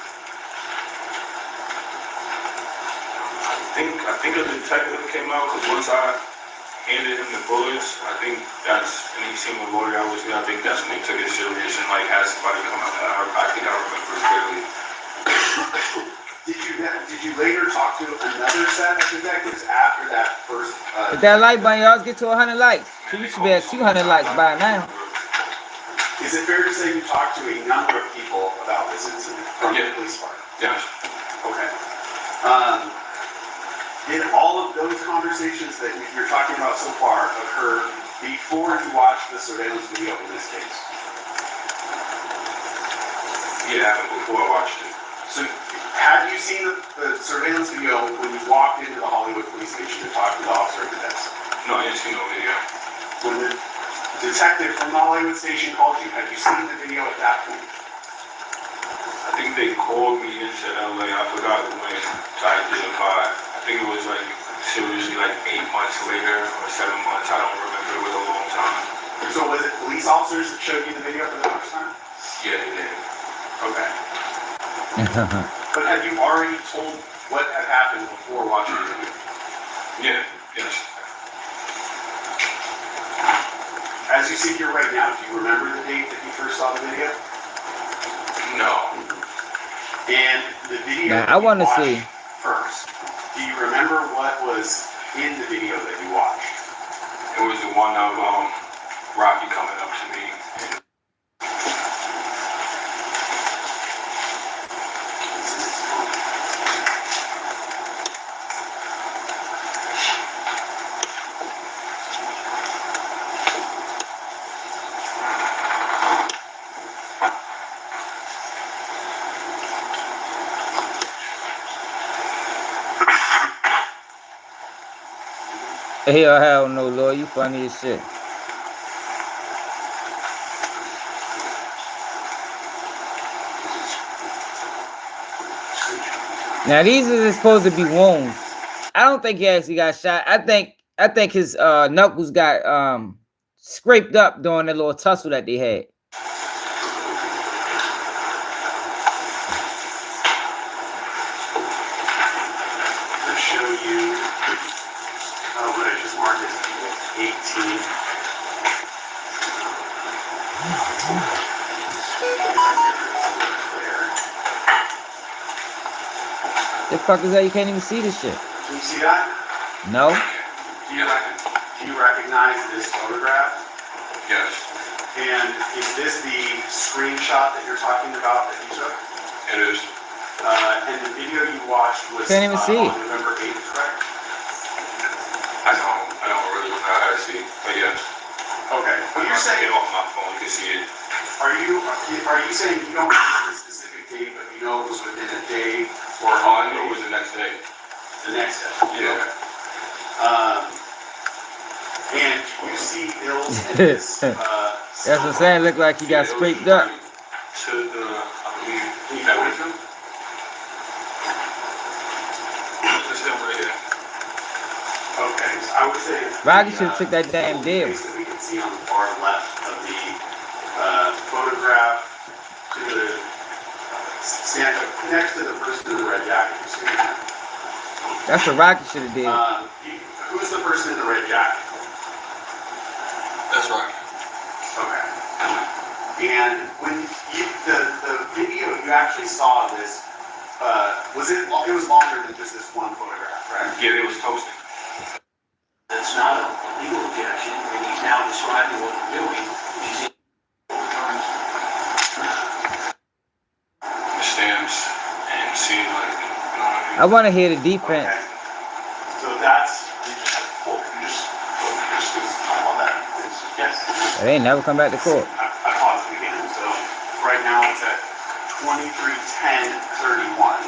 I think a detective came out because once I handed him the bullets, I think that's, and he seen the lawyer I was with, I think that's when he took it serious and like had somebody come out. I think I remember clearly. Did you later talk to another set of detectives after that first? If that like button, y'all get to 100 likes. So you should be at 200 likes by now. Is it fair to say you talked to a number of people about this incident from the police department? Yes. Okay. Did all of those conversations that you're talking about so far occur before you watched the surveillance video in this case? Yeah, before I watched it. So, have you seen the surveillance video when you walked into the Hollywood police station to talk to the officer at the desk? No, I didn't see no video. When the detective from the Hollywood station called you, had you seen the video at that point? I think they called me into LA. I forgot when to identify. I think it was like seriously like 8 months later or 7 months. I don't remember. It was a long time. So was it police officers that showed you the video for the first time? Yeah, they did. Okay. But have you already told what had happened before watching the video? Yeah, yes. As you sit here right now, do you remember the date that you first saw the video? No. And the video Now, I want to see. First, do you remember what was in the video that you watched? It was the one of Rocky coming up to me. Hell no, Lord. You funny as shit. Now these are supposed to be wounds. I don't think he actually got shot. I think his knuckles got scraped up during the little tussle that they had. To show you, what I just marked as 18. The fuck is that? You can't even see this shit. Can you see that? No. Do you recognize this photograph? Yes. And is this the screenshot that you're talking about that you took? It is. And the video you watched was Can't even see. on November 8th, correct? I don't really know how to see, but yes. Okay. Well, you're saying it off my phone, you can see it. Are you saying you don't know the specific date, but you know it was within a day or I knew it was the next day. the next day? Yeah. Okay. And you see Bill's in this, That's what I'm saying. Look like he got scraped up. To the, I believe, that was him. That's him right here. Okay, so I would say Rocky should have took that damn deal. we can see on the far left of the photograph to the stand next to the person in the red jacket. You see that? That's what Rocky should have did. Who's the person in the red jacket? That's right. Okay. And when the video you actually saw of this, it was longer than just this one photograph, right? Yeah, it was posted. It's not a legal objection, and he's now describing what we're doing. The stamps and see like, you know what I mean? I want to hear the defense. Okay. So that's on that. Yes. They ain't never come back to court. I paused it again. So right now it's at 23:10:31.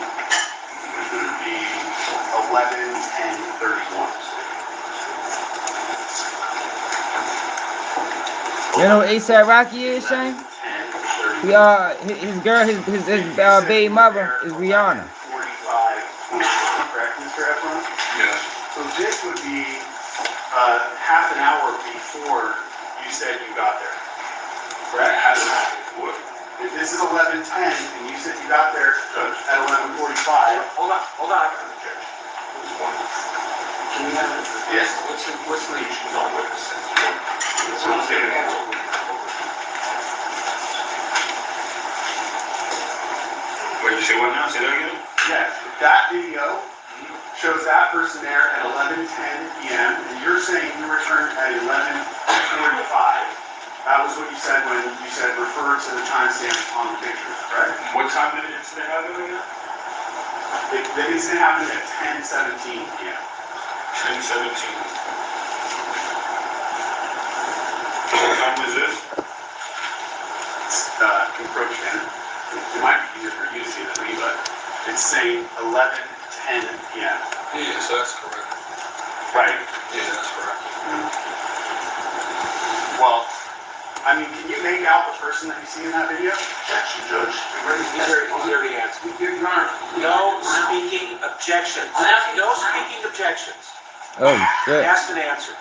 It's going to be 11:10:31. You know what ASAP Rocky is, Shane? His girl, his baby mother is Rihanna. 45. Correct, Mr. Efron? Yes. So this would be half an hour before you said you got there. Correct? Half an hour before. If this is 11:10 and you said you got there at 11:45. Hold on. Can we have it? Yes. What's the issues on witnesses? Wait, you say what now? Say that again? Yes. That video shows that person there at 11:10 p.m. and you're saying you returned at 11:45. That was what you said when you said refer to the timestamp on the picture, right? What time did the incident happen again? The incident happened at 10:17 p.m. 10:17. What time is this? Encroachment. It might be easier for you to see than me, but it's saying 11:10 p.m. Yeah, so that's correct. Right. Yeah, that's correct. Well, I mean, can you make out the person that you see in that video? Objection, Judge. He already answered. Your Honor. No speaking objections. No speaking objections. Oh, shit. Asked and answered.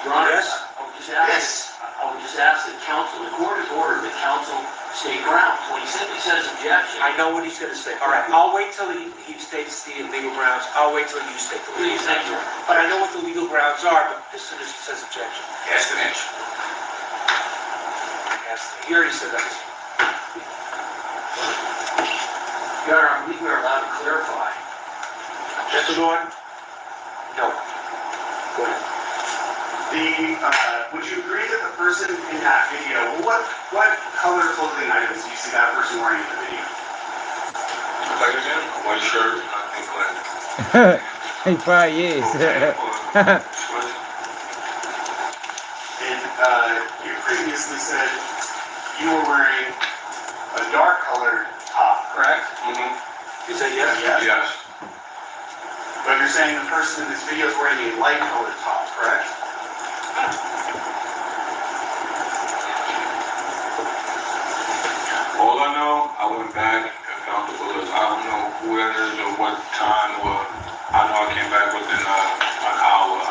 Your Honor, Yes? I would just ask that counsel, the court has ordered that counsel state grounds. When he simply says objection. I know what he's going to say. All right, I'll wait till he states the legal grounds. I'll wait till you state the legal Please, thank you. grounds. But I know what the legal grounds are, but as soon as he says objection. Ask an answer. He already said that. Your Honor, I believe we are allowed to clarify. Mr. Gordon? No. Go ahead. Would you agree that the person in that video, what color clothing items do you see that person wearing in the video? Like again, a white shirt, I think like. He probably is. And you previously said you were wearing a dark colored top, correct? Mm-hmm. You said yes? Yes. But you're saying the person in this video is wearing a light colored top, correct? All I know, I went back and found the bullets. I don't know where it is or what time, or I know I came back within an hour.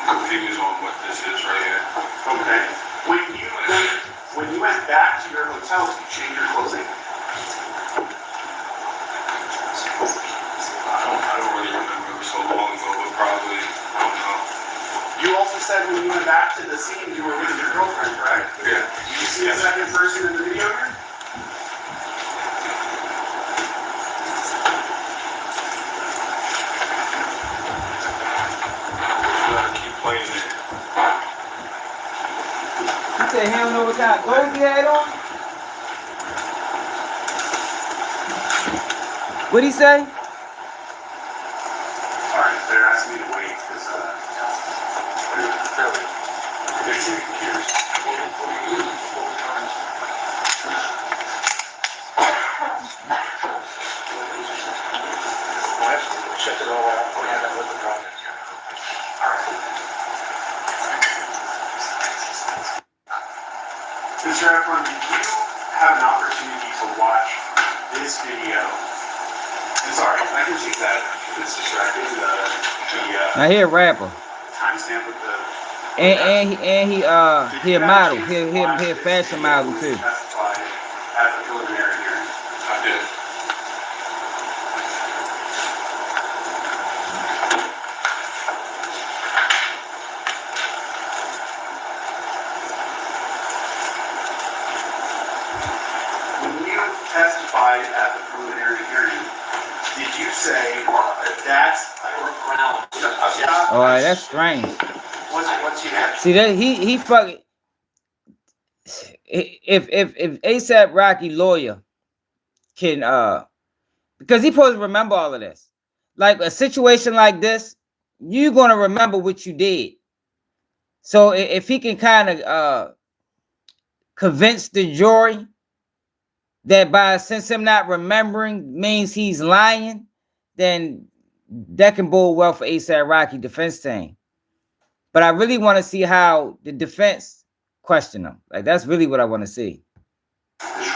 I'm confused on what this is right here. Okay. When you went back to your hotel, did you change your clothing? I don't really remember. It was so long ago, but probably, I don't know. You also said when you went back to the scene, you were with your girlfriend, correct? Yeah. Did you see a second person in the video here? Keep playing it. You said he don't know what kind of clothes he had on? What'd he say? Alright, they're asking me to wait because they're taking computers. Check it all out. We have that with the project. Mr. Efron, did you have an opportunity to watch this video? I'm sorry, I can take that. It's distracting. Now he a rapper. Timestamp with the. And he a model. He a fashion model too. Testified at the preliminary hearing. I did. When you testified at the preliminary hearing, did you say that's ground? All right, that's strange. What's he have? See that he fucking. If ASAP Rocky lawyer can because he supposed to remember all of this. Like a situation like this, you're gonna remember what you did. So if he can kind of convince the jury that since him not remembering means he's lying, then that can bode well for ASAP Rocky defense team. But I really want to see how the defense question him. Like that's really what I want to see. There's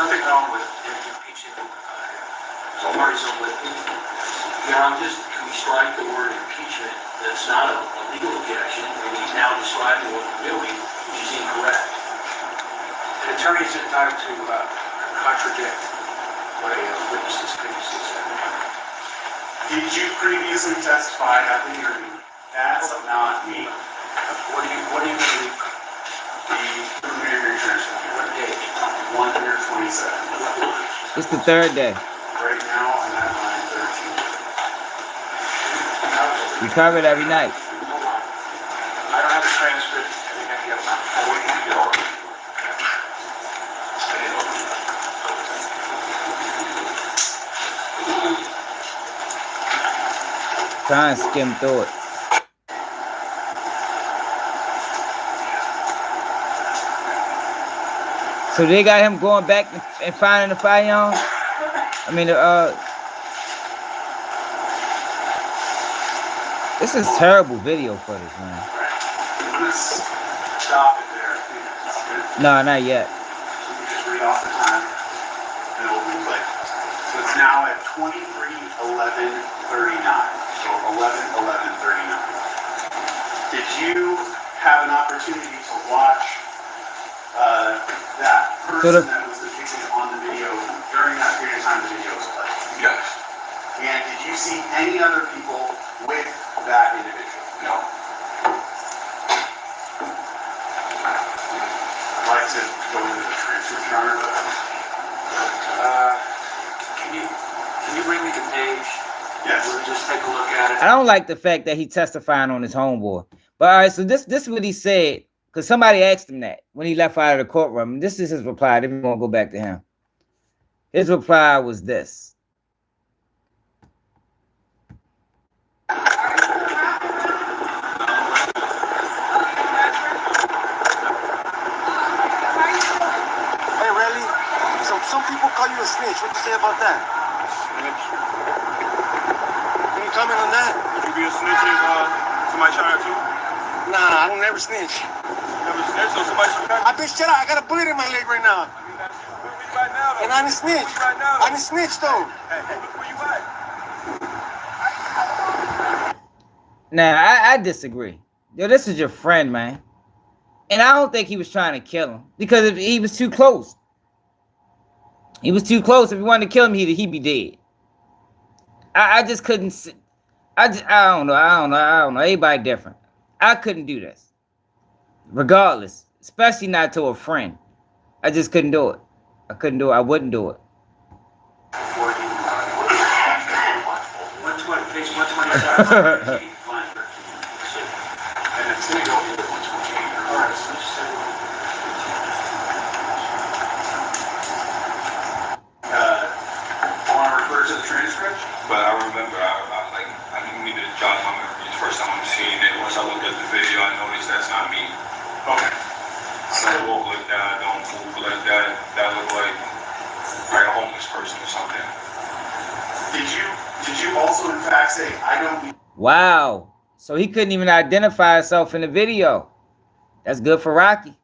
nothing wrong with impeaching parties on witness. Can we strike the word impeachment? That's not a legal objection. And he's now describing what we're doing, which is incorrect. An attorney is entitled to contradict what a witness has previously said. Did you previously testify at the hearing? That's not me. What do you believe? The preliminary transcript. What page? 127. It's the third day. Right now, I'm at line 13. We cover it every night. I don't have a transcript. I think I can get one. I wait to get over. Try and skim through it. So they got him going back and finding the firearm. I mean, this is terrible video footage, man. let's stop it there. No, not yet. So we just read off the time, and it'll replay. So it's now at 23:11:39. So 11:11:39. Did you have an opportunity to watch that person that was depicted on the video during that period of time the video was played? Yes. And did you see any other people with that individual? No. I'd like to go into the transcript, Your Honor, but can you bring me the page? Yes. We'll just take a look at it. I don't like the fact that he testifying on his homeboy. But all right, so this is what he said, because somebody asked him that when he left out of the courtroom. And this is his reply. Then we won't go back to him. His reply was this. Hey, really? Some people call you a snitch. What do you say about that? Snitch. Can you comment on that? Would you be a snitch if somebody shot at you? Nah, I don't never snitch. Never snitch, so somebody shot at you? I bitch, shut up. I got a bullet in my leg right now. I mean, that's where you right now, though. And I didn't snitch. Right now, I didn't snitch, though. Hey, look where you at. Now, I disagree. Yo, this is your friend, man. And I don't think he was trying to kill him because if he was too close. He was too close. If he wanted to kill him, he'd be dead. I just couldn't see. I don't know. Everybody different. I couldn't do this. Regardless. Especially not to a friend. I just couldn't do it. I couldn't do it. I wouldn't do it. Page 125. And it's going to go into 128. All right, so just I want to refer to the transcript. But I remember, I didn't mean to jog my memory the first time I'm seeing it. Once I looked at the video, I noticed that's not me. Okay. I don't walk like that, I don't move like that. That looked like a homeless person or something. Did you also in fact say, I don't... Wow. So he couldn't even identify himself in the video. That's good for Rocky.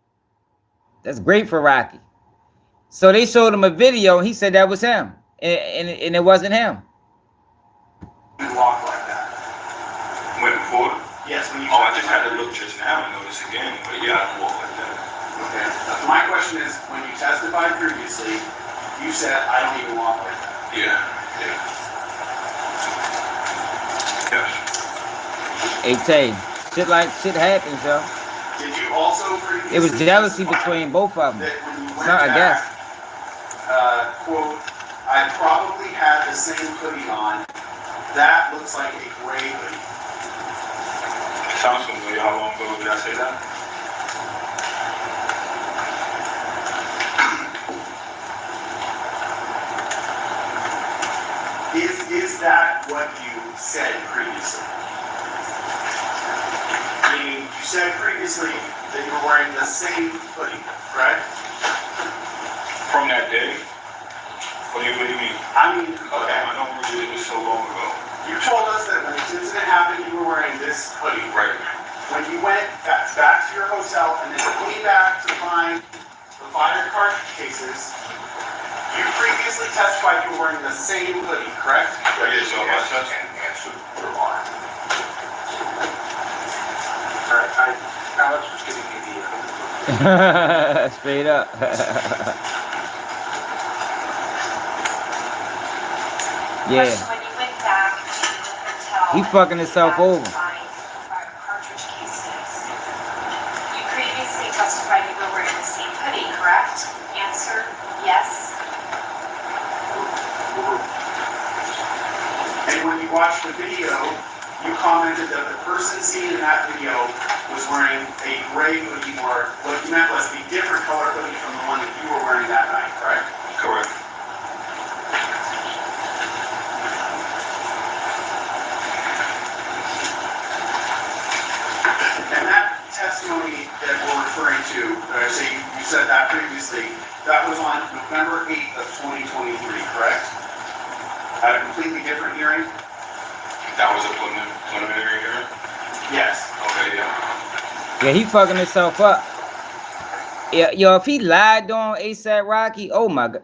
That's great for Rocky. So they showed him a video and he said that was him. And it wasn't him. You walk like that. When before? Yes, when you... Oh, I just had to look just now and notice again. But yeah, I don't walk like that. Okay. My question is, when you testified previously, you said, I don't even walk like that. Yeah, yeah. Yes. Hey, Tay, shit happens, yo. Did you also previously... It was jealousy between both of them. So, I guess. Quote, I probably had the same hoodie on. That looks like a gray hoodie. Sounds familiar. How long ago did I say that? Is that what you said previously? Meaning, you said previously that you were wearing the same hoodie, correct? From that day? What do you mean? I mean, okay. I don't remember it was so long ago. You told us that when this incident happened, you were wearing this hoodie. Right. When you went back to your hotel and then came back to find the fired cartridge cases, you previously testified you were wearing the same hoodie, correct? Yeah, so my test and answer your line. All right, Alex was giving me the... Straight up. Yeah. When you went back to the hotel, He fucking himself over. Cartridge cases. You previously testified you were wearing the same hoodie, correct? Answer, yes. And when you watched the video, you commented that the person seen in that video was wearing a gray hoodie, or what you meant was a different color hoodie from the one that you were wearing that night, correct? Correct. And that testimony that we're referring to, so you said that previously, that was on November 8th of 2023, correct? At a completely different hearing? That was a preliminary hearing? Yes. Okay, yeah. Yeah, he fucking himself up. Yeah, yo, if he lied on ASAP Rocky, oh my God.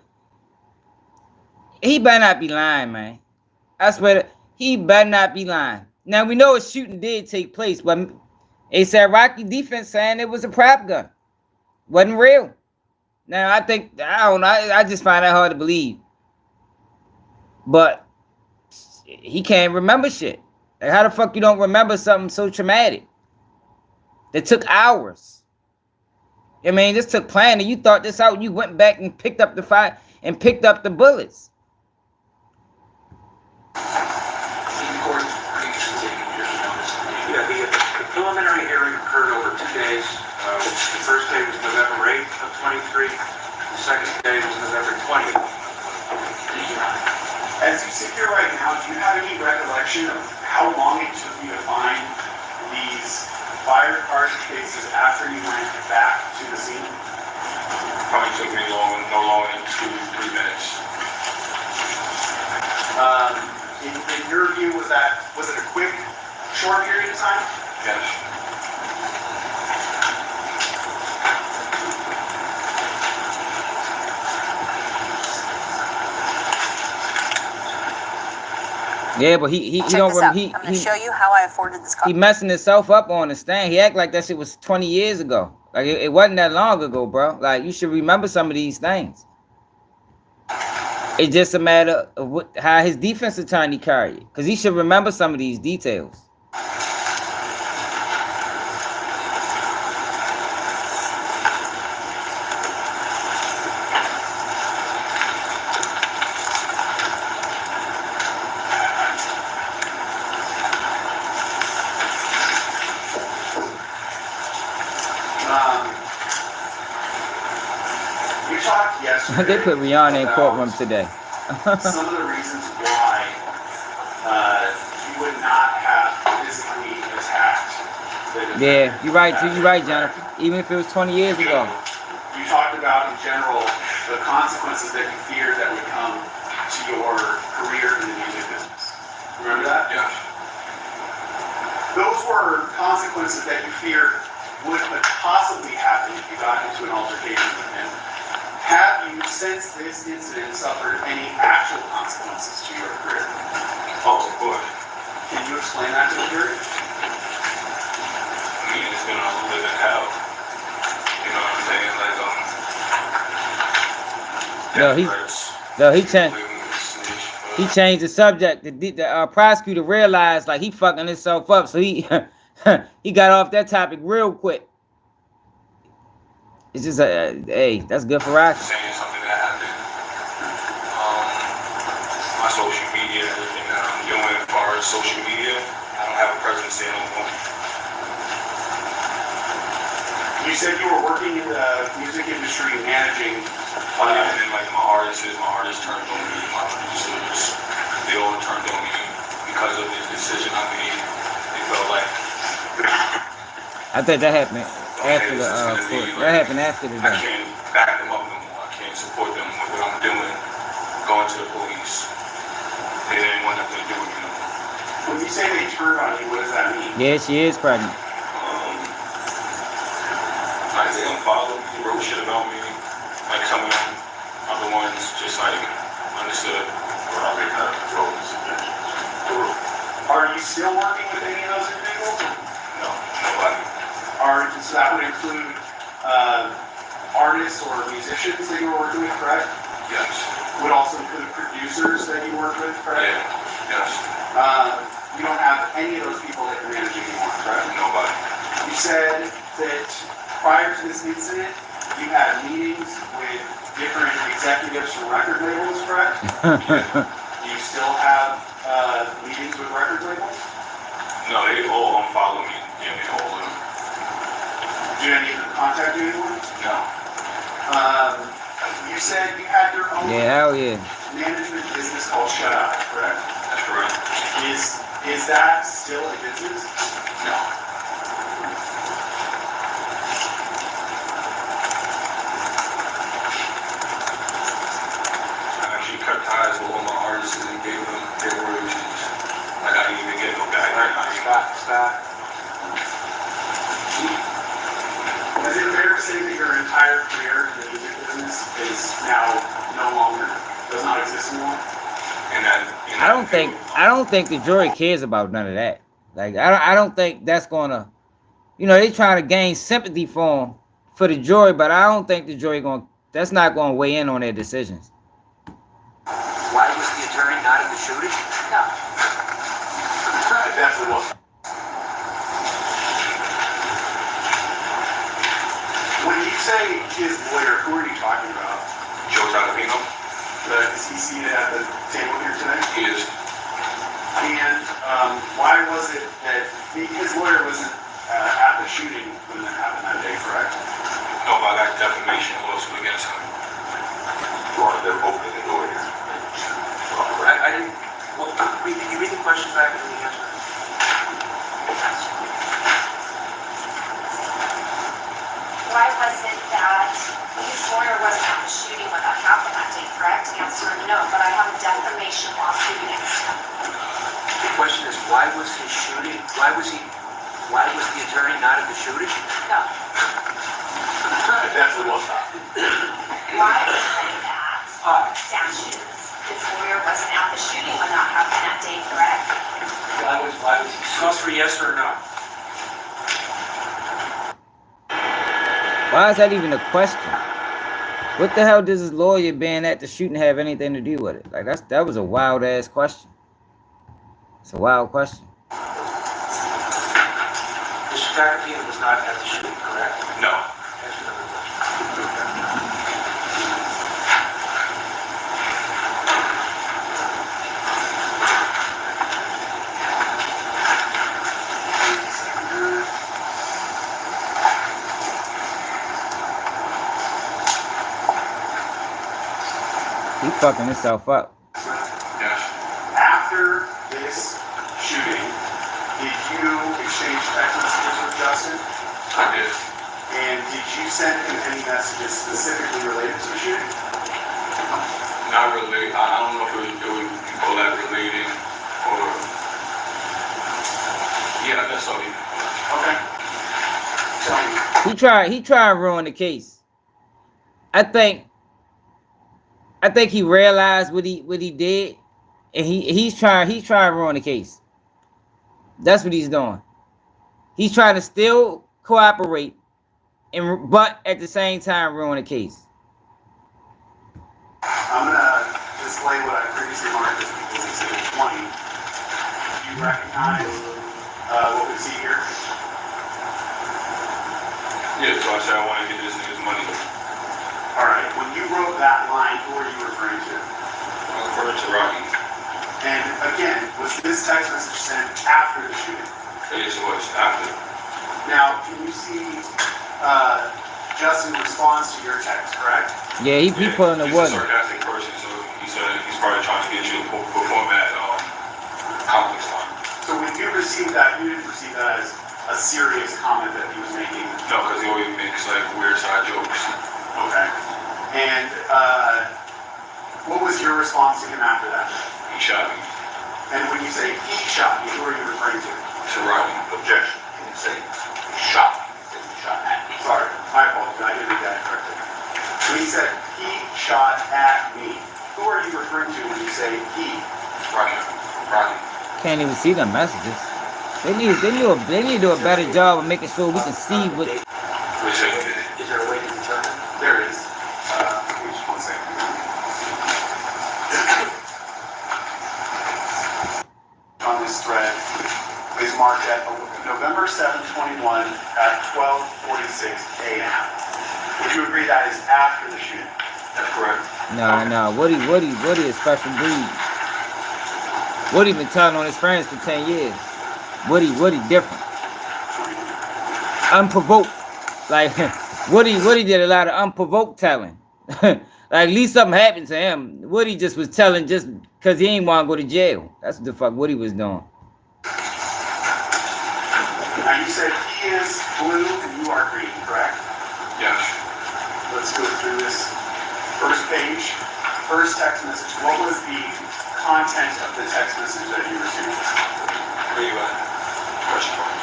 He better not be lying, man. I swear, he better not be lying. Now, we know a shooting did take place, but ASAP Rocky defense saying it was a prop gun. Wasn't real. Now, I don't know, I just find that hard to believe. But he can't remember shit. Like, how the fuck you don't remember something so traumatic? That took hours. I mean, this took planning. You thought this out. You went back and picked up the fire and picked up the bullets. The preliminary hearing occurred over 2 days. The first day was November 8th of 23. The second day was November 20th. As you sit here right now, do you have any recollection of how long it took you to find these fire card cases after you went back to the scene? Probably took me no longer than 2-3 minutes. In your view, was it a quick, short period of time? Yes. Yeah, but he Check don't this out. remember. I'm going to show you how I afforded this car. He messing himself up on the stand. He act like that shit was 20 years ago. Like it wasn't that long ago, bro. Like you should remember some of these things. It's just a matter of how his defense attorney carried it, because he should remember some of these details. You talked yesterday. They put Rihanna in courtroom today. Some of the reasons why you would not have physically attacked the defendant. Yeah, you're right, Jonathan. Even if it was 20 years ago. You talked about, in general, the consequences that you feared that would come to your career in the music business. Remember that? Yeah. Those were consequences that you feared would possibly happen if you got into an altercation with him. Have you, since this incident, suffered any actual consequences to your career? Oh, boy. Can you explain that to the jury? I mean, it's been a living hell. You know what I'm saying? Like, he changed the subject. The prosecutor realized like he fucking himself up, so he he got off that topic real quick. It's just hey, that's good for Rocky. Saying something that happened. My social media, everything that I'm doing as far as social media, I don't have a presence there no more. You said you were working in the music industry, managing. And then like my artists turned on me, my producers, they all turned on me because of the decision I made. They felt like. I think that happened after the that happened after the I can't back them up no more. I can't support them with what I'm doing. Going to the police. They didn't want nothing to do with me no more. When you say they turned on you, what does that mean? Yeah, she is pregnant. Like they unfollowed me, wrote shit about me. Like some of them other ones just like understood where I've been kind of controlling the situation. Are you still working with any of those individuals? No, nobody. So that would include artists or musicians that you were working with, correct? Yes. Would also include producers that you work with, correct? Yeah. Yes. You don't have any of those people that you're managing anymore, correct? Nobody. You said that prior to this incident, you had meetings with different executives from record labels, correct? Do you still have meetings with record labels? No, they all unfollow me. Yeah, they all of them. Do any of them contact you anymore? No. You said you had your own management business called Shut Eye, correct? That's correct. Is that still a business? No. I actually cut ties with all my artists and gave them their royalties. Like I didn't even get no back. Stop. say that your entire career in the music business is now no longer, does not exist anymore? I don't think the jury cares about none of that. Like I don't think that's gonna, you know, they trying to gain sympathy for the jury, but I don't think the jury that's not gonna weigh in on their decisions. Why was the attorney not at the shooting? No. It definitely was. When you say his lawyer, who are you talking about? Joe Talafino? Is he seated at the table here today? He is. And why was it that his lawyer wasn't at the shooting when that happened that day, correct? No, but I got defamation lawsuit against him. Well, they're opening the door here. I didn't. Well, can you read the question back and the answer? Why was it that his lawyer wasn't at the shooting when that happened that day, correct? Answer, no, but I have a defamation lawsuit against him. The question is, why was his shooting? Why was the attorney not at the shooting? No. It definitely was not. Why was it that his lawyer wasn't at the shooting when that happened that day, correct? Why was he? Calls for yes or no. Why is that even a question? What the hell does his lawyer being at the shooting have anything to do with it? Like that was a wild ass question. It's a wild question. Mr. Tarantino was not at the shooting, correct? No. That's another question. He fucking himself up. Yes. After this shooting, did you exchange text messages with Justin? I did. And did you send him any messages specifically related to the shooting? Not really. I don't know if it would call that relating or. Yeah, that's all he. Okay. Tell me. He tried to ruin the case. I think he realized what he did, and he's trying to ruin the case. That's what he's doing. He's trying to still cooperate, but at the same time ruin the case. I'm gonna display what I previously marked as People's Exhibit 20. Do you recognize what we see here? Yeah, so I said I want to get this nigga's money. All right. When you wrote that line, who are you referring to? I'm referring to Rocky. And again, was this text message sent after the shooting? Yes, it was after. Now, can you see Justin's response to your text, correct? Yeah, he pulling the He's wood. a sarcastic person, so he said he's probably trying to get you to perform at complex time. So when you received that, you didn't receive that as a serious comment that he was making? No, because he always makes like weird side jokes. Okay. And what was your response to him after that? He shot me. And when you say he shot me, who are you referring to? To Rocky. Objection. He didn't say shot me. He said he shot at me. Sorry, my apologies. I didn't read that correctly. When he said he shot at me, who are you referring to when you say he? Rocky. Rocky. Can't even see the messages. They need to do a better job of making sure we can see what. Is there a way to determine? There is. Just 1 second. On this thread is marked at November 7, 21 at 12:46 a.m. Would you agree that is after the shooting? That's correct. No. Woody is special breed. Woody been telling on his friends for 10 years. Woody different. Unprovoked. Like Woody did a lot of unprovoked telling. Like at least something happened to him. Woody just was telling just because he ain't want to go to jail. That's what the fuck Woody was doing. Now you said he is blue and you are green, correct? Yes. Let's go through this first page. First text message. What was the content of the text message that you received? Where you at? Question mark.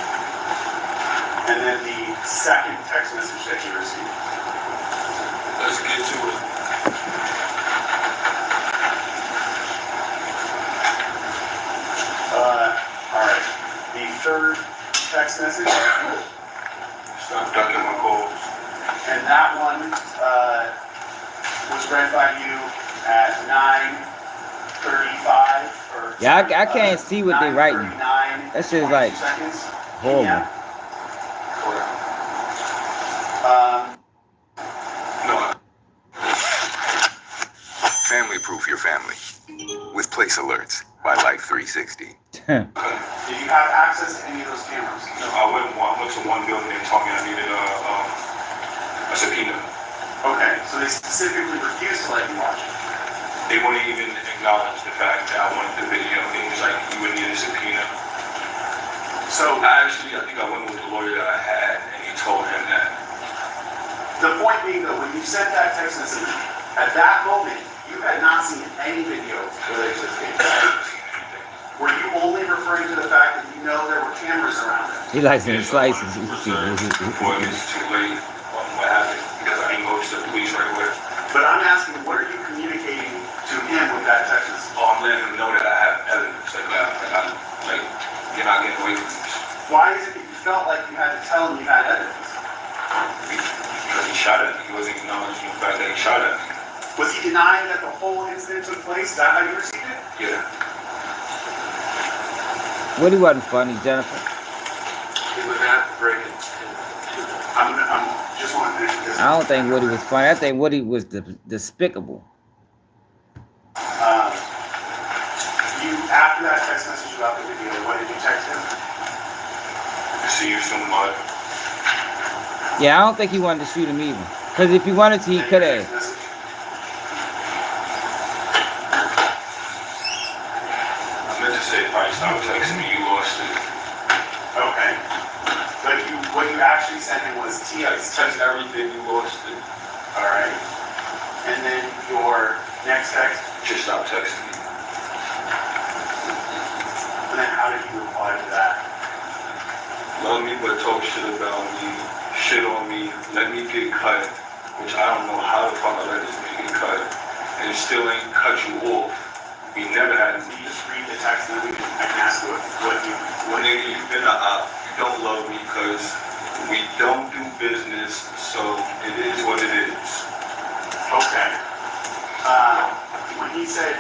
And then the second text message that you received? Let's get to it. All right. The third text message. Stop ducking my calls. And that one was read by you at 9:35 or Yeah, I can't see what they're writing. That shit's like horrible. No. Family proof your family with Place Alerts by Life 360. Did you have access to any of those cameras? No, I went to one building and told me I needed a subpoena. Okay, so they specifically refused to let you watch it. They wouldn't even acknowledge the fact that I wanted the video. They was like, you would need a subpoena. So I think I went with the lawyer that I had, and he told him that. The point being, though, when you sent that text message, at that moment, you had not seen any video related to this case. Were you only referring to the fact that you know there were cameras around it? He likes them slices. Boy, it's too late on what happened because I didn't go to the police right away. But I'm asking, what are you communicating to him with that text message? Oh, I'm letting him know that I have evidence. Like you're not getting away from this. Why is it that you felt like you had to tell him you had evidence? Because he shot at me. He wasn't acknowledging the fact that he shot at me. Was he denying that the whole incident took place? Is that how you received it? Yeah. Woody wasn't funny, Jennifer. He was not breaking. I'm just wanting to finish this. I don't think Woody was funny. I think Woody was despicable. After that text message about the video, what did you text him? See you soon, bud. Yeah, I don't think he wanted to shoot him either. Because if he wanted to, he could have. I meant to say, probably stop texting me. You lost it. Okay. But what you actually sent him was text everything. You lost it. All right. And then your next text? Just stop texting me. And then how did you reply to that? Love me but talk shit about me, shit on me, let me get cut, which I don't know how the fuck I let this nigga get cut, and it still ain't cut you off. We never had You just read the text and then I can ask you what you... nigga, you've been a op, you don't love me because we don't do business, so it is what it is. Okay. When he said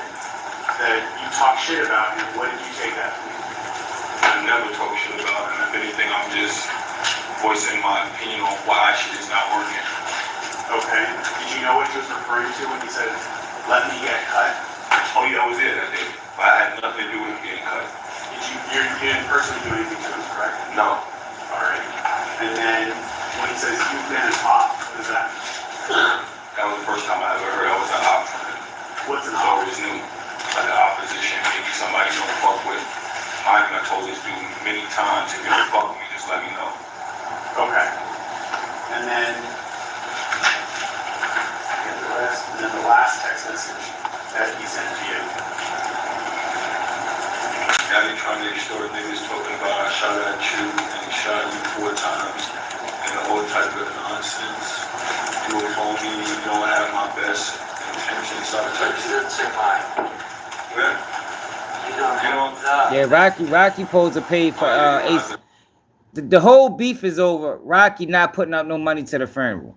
that you talk shit about him, what did you take that to mean? I never talk shit about him. If anything, I'm just voicing my opinion on why shit is not working. Okay. Did you know what he was referring to when he said, let me get cut? Oh yeah, I was there that day. But I had nothing to do with getting cut. You didn't personally do anything to him, correct? No. Alright. And then when he says you've been an op, what does that mean? That was the first time I ever heard I was an op from him. What's an It's op? always new. Like the opposition, maybe somebody you don't fuck with. I told this dude many times, if you don't fuck with me, just let me know. Okay. And then the last text message that he sent to you. Now you're trying to extort niggas talking about I shot at you and he shot you 4 times and all type of nonsense. You a phony, you don't have my best intentions. So I text you. Yeah. Yeah, Rocky posed to pay for Ace. The whole beef is over. Rocky not putting up no money to the funeral.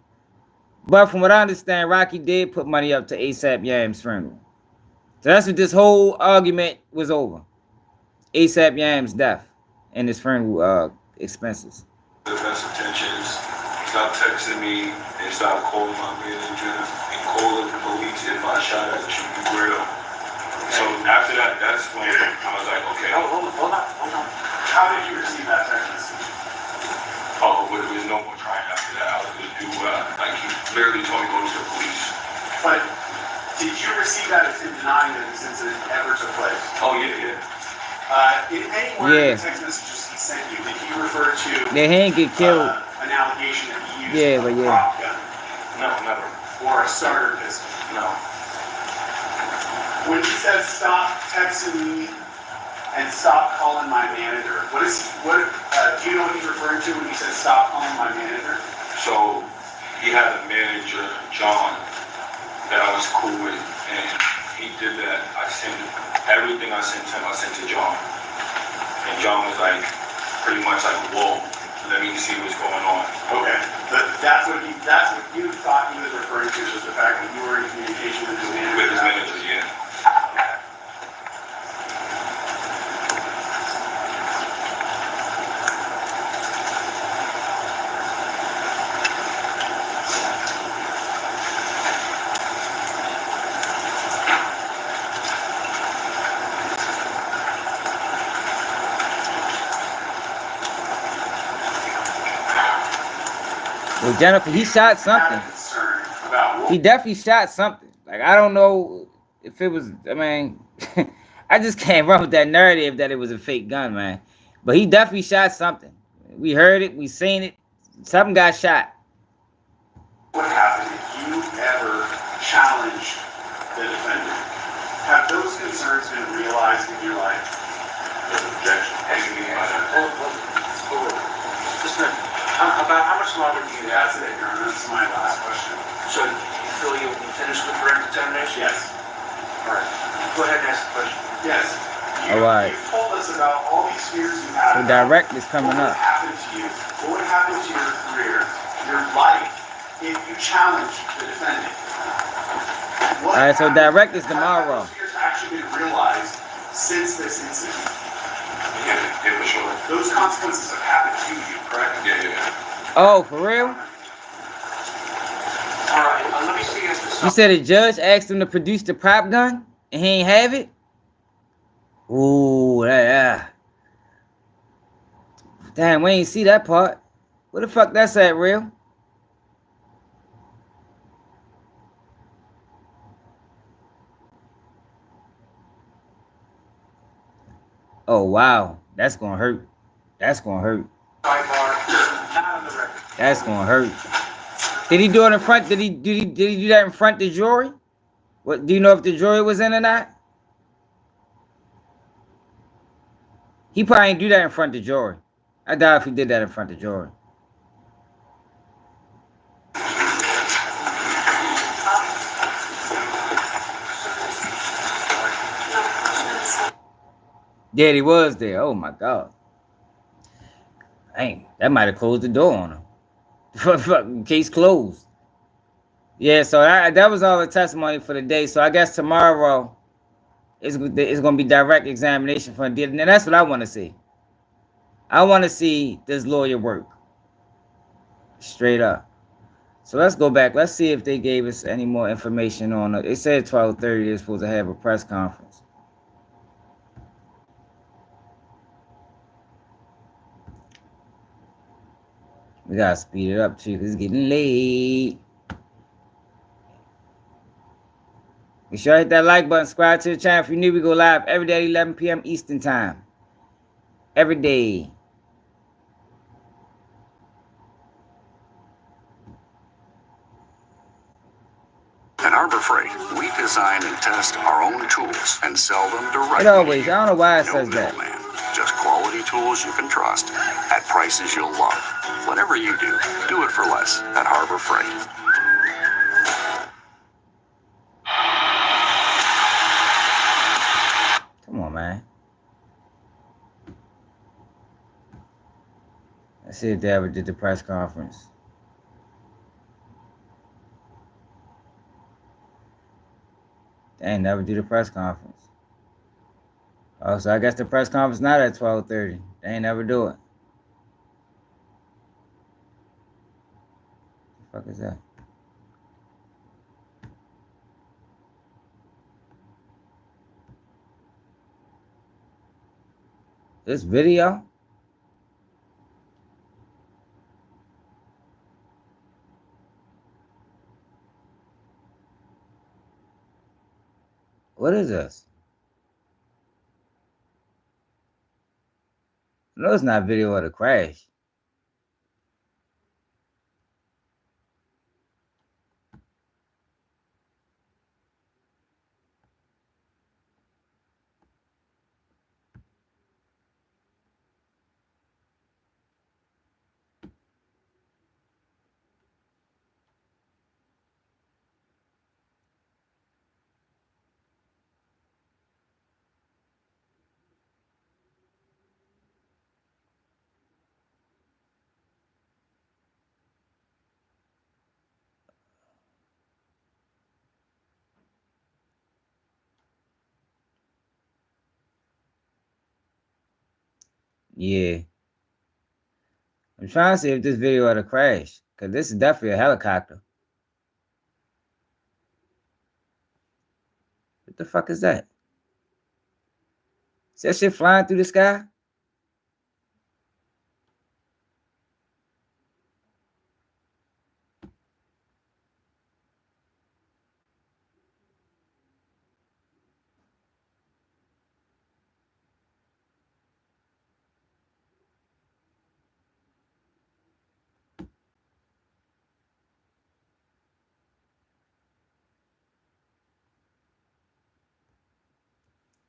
But from what I understand, Rocky did put money up to ASAP Yam's funeral. So that's what this whole argument was over. ASAP Yam's death and his funeral expenses. The best intentions. Stop texting me and stop calling my manager and call the police if I shot at you. You real. So after that, that's when I was like, okay. Hold on. How did you receive that text message? Oh, but there was no more trying after that. I was going to do, like, he literally told me to go to the police. But did you receive that as him denying that this incident ever took place? Oh, yeah. In any one of the text messages he sent you, did he refer to he ain't get killed. An allegation that he used a prop gun? No, never. Or a starter pistol? No. When he says stop texting me and stop calling my manager. Do you know what he's referring to when he says stop calling my manager? So he had a manager, John, that I was cool with, and he did that. I sent everything I sent him, I sent to John. And John was like, pretty much like, whoa, let me see what's going on. Okay, but that's what you thought he was referring to, was the fact that you were in communication with his manager. With his manager, yeah. Well, Jennifer, he shot something. He definitely shot something. Like, I don't know if it was, I mean, I just can't run with that narrative that it was a fake gun, man. But he definitely shot something. We heard it, we seen it. Something got shot. What happened if you ever challenged the defendant? Have those concerns been realized in your life? Objection. Just a minute. About how much longer do you have? That's it, Your Honor. That's my last question. So you feel you'll be finished with direct examination? Yes. All right. Go ahead and ask the question. Yes. All right. You told us about all these fears you had. So direct is coming up. What would happen to you? What would happen to your career, your life, if you challenged the defendant? All right, so direct is tomorrow. Have those fears actually been realized since this incident? Yeah, for sure. Those consequences have happened to you, correct? Yeah. Oh, for real? All right. Let me see if this. You said a judge asked him to produce the prop gun and he ain't have it? Ooh, yeah. Damn, we ain't see that part. Where the fuck that's at, real? Oh, wow. That's gonna hurt. That's gonna hurt. That's gonna hurt. Did he do it in front? Did he do that in front of the jury? What, do you know if the jury was in or not? He probably didn't do that in front of the jury. I doubt if he did that in front of the jury. Yeah, he was there. Oh my God. Dang, that might have closed the door on him. Fucking case closed. Yeah, so that was all the testimony for the day. So I guess tomorrow it's going to be direct examination for him. And that's what I want to see. I want to see this lawyer work. Straight up. So let's go back. Let's see if they gave us any more information on it. They said 12:30 they're supposed to have a press conference. We got to speed it up too because it's getting late. Be sure to hit that like button, subscribe to the channel if you're new. We go live every day at 11 p.m. Eastern Time. Every day. At Harbor Freight, we design and test our own tools and sell them directly. It always, I don't know why it says that. Just quality tools you can trust at prices you'll love. Whatever you do it for less at Harbor Freight. Come on, man. Let's see if they ever did the press conference. They ain't never do the press conference. Oh, so I guess the press conference not at 12:30. They ain't never do it. What the fuck is that? This video? What is this? No, it's not video of the crash. Yeah. I'm trying to see if this video of the crash. Because this is definitely a helicopter. What the fuck is that? Is that shit flying through the sky?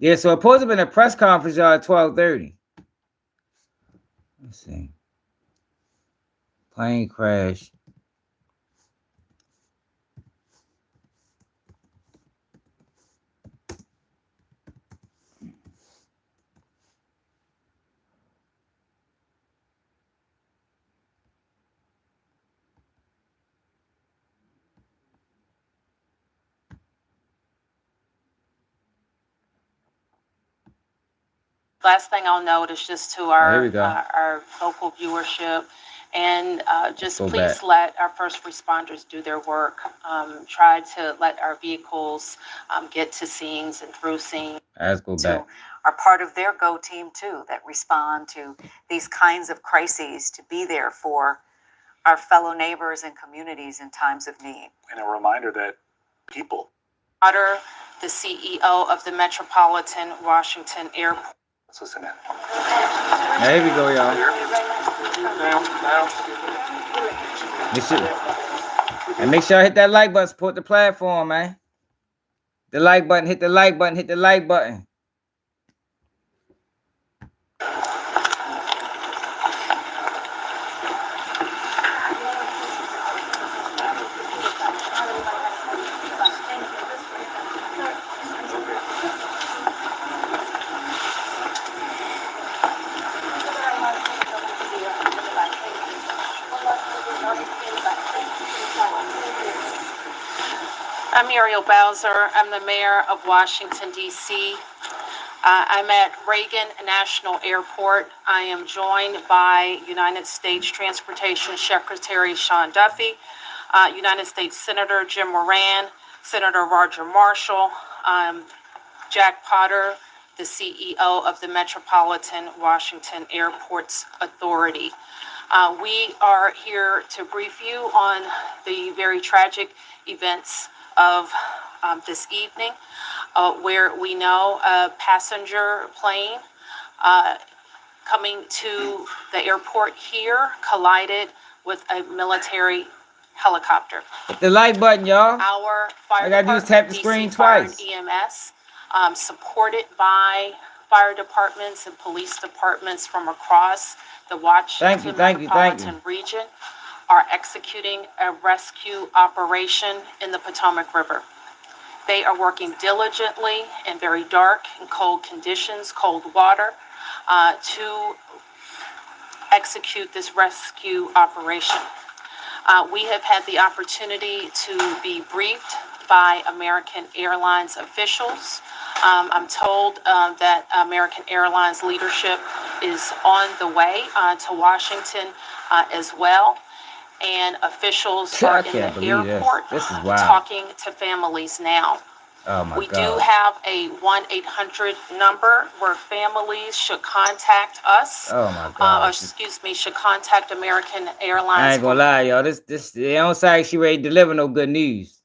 Yeah, so it's supposed to have been a press conference, y'all, at 12:30. Let's see. Plane crash. Last thing I'll note is just to our local viewership, and just please let our first responders do their work. Try to let our vehicles get to scenes and through scenes. Let's go back. Are part of their go team too, that respond to these kinds of crises, to be there for our fellow neighbors and communities in times of need. And a reminder that people. Potter, the CEO of the Metropolitan Washington Airport. Let's listen in. There we go, y'all. And make sure I hit that like button, support the platform, man. The like button, hit the like button, hit the like button. I'm Muriel Bowser. I'm the mayor of Washington, D.C. I'm at Reagan National Airport. I am joined by United States Transportation Secretary Sean Duffy, United States Senator Jim Moran, Senator Roger Marshall, Jack Potter, the CEO of the Metropolitan Washington Airports Authority. We are here to brief you on the very tragic events of this evening, where we know a passenger plane coming to the airport here collided with a military helicopter. Hit the like button, y'all. Our fire I gotta just tap the screen twice. EMS, supported by fire departments and police departments from across the Washington metropolitan region, are executing a rescue operation in the Potomac River. They are working diligently in very dark and cold conditions, cold water, to execute this rescue operation. We have had the opportunity to be briefed by American Airlines officials. I'm told that American Airlines leadership is on the way to Washington as well. And officials are in the airport talking to families now. Oh my God. We do have a 1-800 number where families should contact us. Oh my God. Should contact American Airlines. I ain't gonna lie, y'all. This it don't sound like she ready to deliver no good news.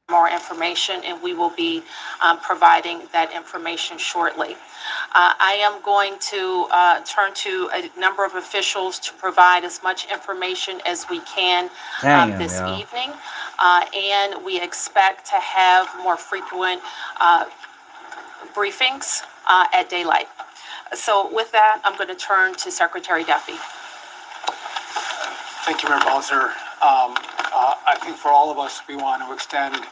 More information, and we will be providing that information shortly. I am going to turn to a number of officials to provide as much information as we can this evening, and we expect to have more frequent briefings at daylight. So with that, I'm going to turn to Secretary Duffy. Thank you, Mayor Bowser. I think for all of us, we want to extend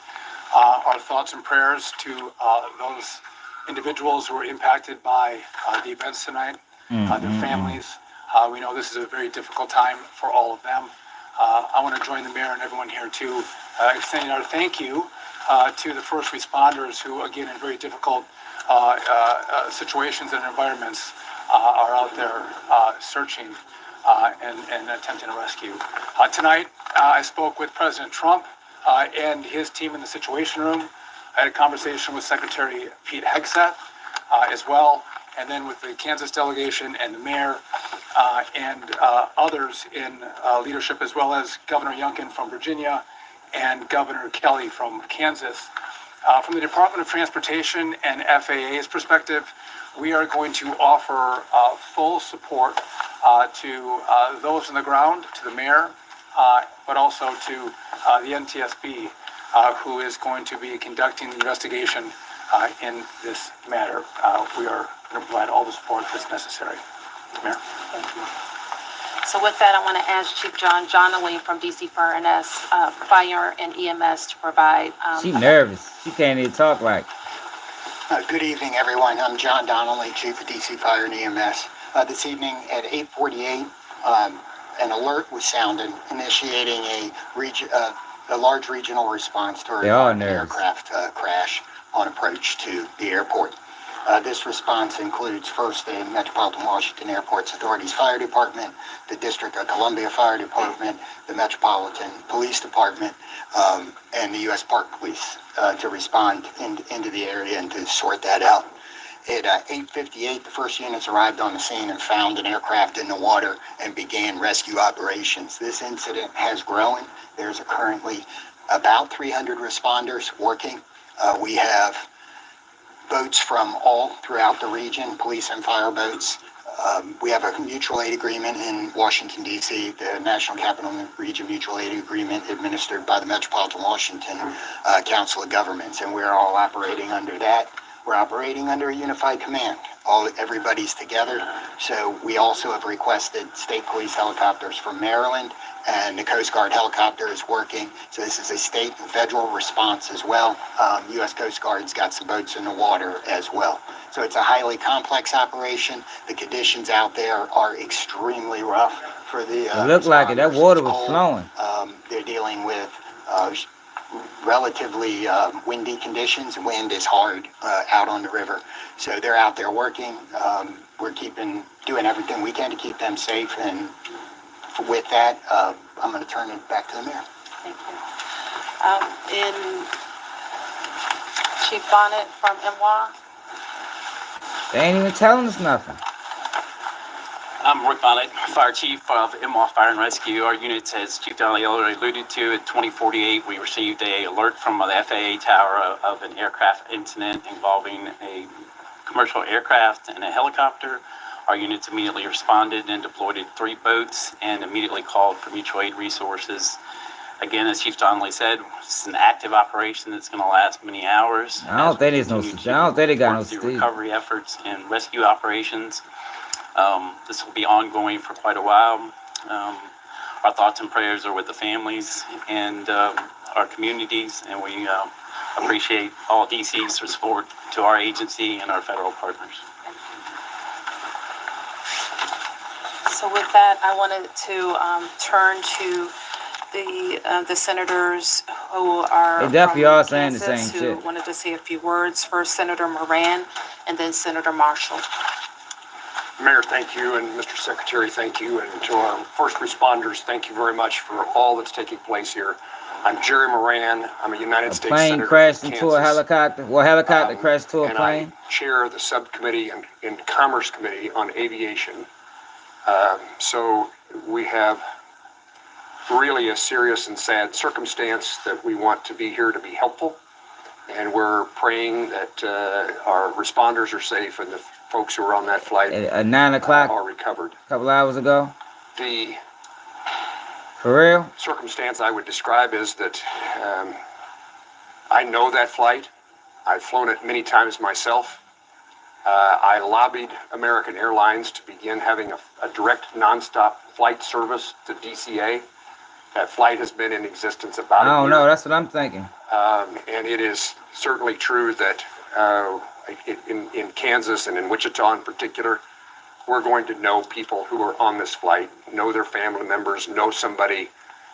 our thoughts and prayers to those individuals who were impacted by the events tonight, their families. We know this is a very difficult time for all of them. I want to join the mayor and everyone here to extend our thank you to the first responders who, again, in very difficult situations and environments, are out there searching and attempting to rescue. Tonight, I spoke with President Trump and his team in the Situation Room. I had a conversation with Secretary Pete Hegseth as well, and then with the Kansas delegation and the mayor and others in leadership, as well as Governor Youngkin from Virginia and Governor Kelly from Kansas. From the Department of Transportation and FAA's perspective, we are going to offer full support to those on the ground, to the mayor, but also to the NTSB, who is going to be conducting the investigation in this matter. We are going to provide all the support that's necessary. Mayor. Thank you. So with that, I want to ask Chief John Donnelly from DC Fire and EMS to provide. She's nervous. She can't even talk right. Good evening, everyone. I'm John Donnelly, Chief of DC Fire and EMS. This evening at 8:48, an alert was sounded, initiating a large regional response to an aircraft crash on approach to the airport. This response includes first the Metropolitan Washington Airports Authority's Fire Department, the District of Columbia Fire Department, the Metropolitan Police Department, and the U.S. Park Police to respond into the area and to sort that out. At 8:58, the first units arrived on the scene and found an aircraft in the water and began rescue operations. This incident has grown. There's currently about 300 responders working. We have boats from all throughout the region, police and fire boats. We have a mutual aid agreement in Washington, D.C., the National Capital Region Mutual Aid Agreement administered by the Metropolitan Washington Council of Governments, and we're all operating under that. We're operating under a unified command. Everybody's together. So we also have requested state police helicopters from Maryland, and the Coast Guard helicopter is working. So this is a state and federal response as well. U.S. Coast Guard's got some boats in the water as well. So it's a highly complex operation. The conditions out there are extremely rough for the it looked like it. That water was flowing. They're dealing with relatively windy conditions. Wind is hard out on the river. So they're out there working. We're doing everything we can to keep them safe. And with that, I'm going to turn it back to the mayor. Thank you. In Chief Bonnet from MWA. They ain't even telling us nothing. I'm Rick Bonnet, Fire Chief of MWA Fire and Rescue. Our units, as Chief Donnelly already alluded to, at 2048, we received an alert from the FAA tower of an aircraft incident involving a commercial aircraft and a helicopter. Our units immediately responded and deployed 3 boats and immediately called for mutual aid resources. Again, as Chief Donnelly said, it's an active operation that's going to last many hours. I don't think they got no steam. Recovery efforts and rescue operations. This will be ongoing for quite a while. Our thoughts and prayers are with the families and our communities, and we appreciate all DC's support to our agency and our federal partners. So with that, I wanted to turn to the senators who are definitely all saying Kansas, the same who shit. wanted to say a few words. First, Senator Moran, and then Senator Marshall. Mayor, thank you, and Mr. Secretary, thank you, and to our first responders, thank you very much for all that's taking place here. I'm Jerry Moran. I'm a United States Plane Senator crashed from into a Kansas. helicopter. Well, helicopter crashed to a And plane. I chair the subcommittee and Commerce Committee on Aviation. So we have really a serious and sad circumstance that we want to be here to be helpful. And we're praying that our responders are safe and the folks who are on that flight At 9 o'clock are recovered. a couple hours ago. The For real? circumstance I would describe is that I know that flight. I've flown it many times myself. I lobbied American Airlines to begin having a direct nonstop flight service to DCA. That flight has been in existence about a year. I don't know. That's what I'm thinking. And it is certainly true that in Kansas and in Wichita in particular, we're going to know people who are on this flight, know their family members, know somebody.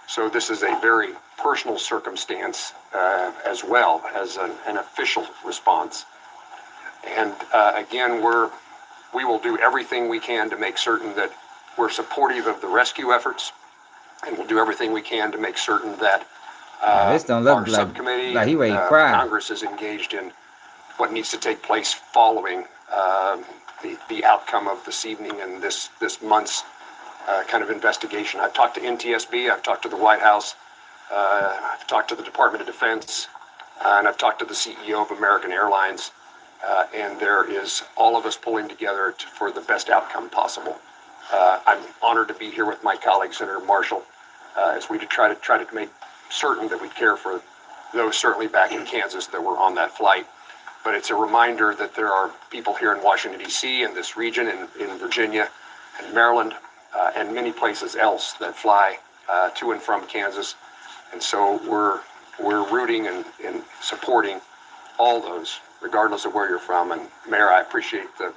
So this is a very personal circumstance as well as an official response. And again, we will do everything we can to make certain that we're supportive of the rescue efforts, and we'll do everything we can to make certain that this don't look our subcommittee like he ready to and cry. Congress is engaged in what needs to take place following the outcome of this evening and this month's kind of investigation. I've talked to NTSB, I've talked to the White House, I've talked to the Department of Defense, and I've talked to the CEO of American Airlines, and there is all of us pulling together for the best outcome possible. I'm honored to be here with my colleague, Senator Marshall, as we try to make certain that we care for those certainly back in Kansas that were on that flight. But it's a reminder that there are people here in Washington, D.C., in this region, in Virginia and Maryland, and many places else that fly to and from Kansas. And so we're rooting and supporting all those, regardless of where you're from. And Mayor, I appreciate the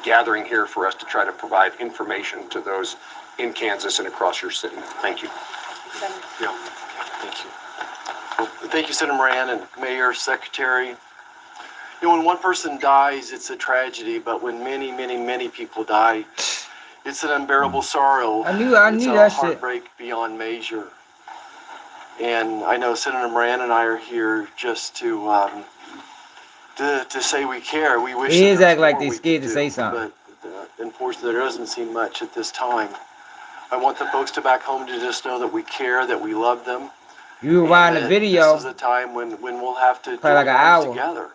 gathering here for us to try to provide information to those in Kansas and across your city. Thank you. Yeah. Thank you. Well, thank you, Senator Moran and Mayor, Secretary. You know, when one person dies, it's a tragedy, but when many, many, many people die, it's an unbearable sorrow. I knew that shit. Heartbreak beyond measure. And I know Senator Moran and I are here just to say we care. We wish He is there was acting like more they we scared could to do, say something. But unfortunately, there doesn't seem much at this time. I want the folks back home to just know that we care, that we love them. You were watching the video. This is a time when we'll have to probably like an hour together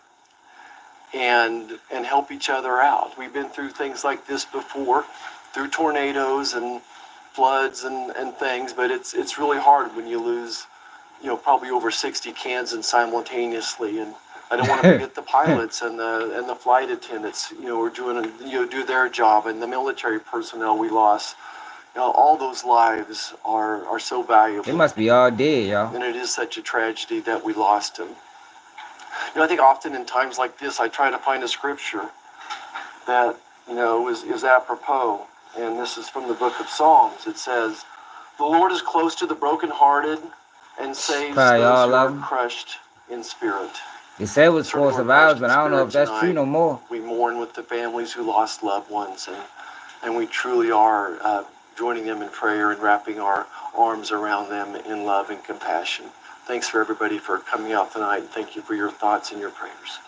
and help each other out. We've been through things like this before, through tornadoes and floods and things, but it's really hard when you lose, you know, probably over 60 Kansans simultaneously. And I don't want to forget the pilots and the flight attendants, you know, who are doing, you know, do their job, and the military personnel we lost. You know, all those lives are so valuable. They must be all dead, y'all. And it is such a tragedy that we lost them. You know, I think often in times like this, I try to find a scripture that, you know, is apropos. And this is from the book of Psalms. It says, "The Lord is close to the brokenhearted and saves those who are crushed in spirit." They said it was for survivors, but I don't know if that's true no more. We mourn with the families who lost loved ones, and we truly are joining them in prayer and wrapping our arms around them in love and compassion. Thanks for everybody for coming out tonight, and thank you for your thoughts and your prayers.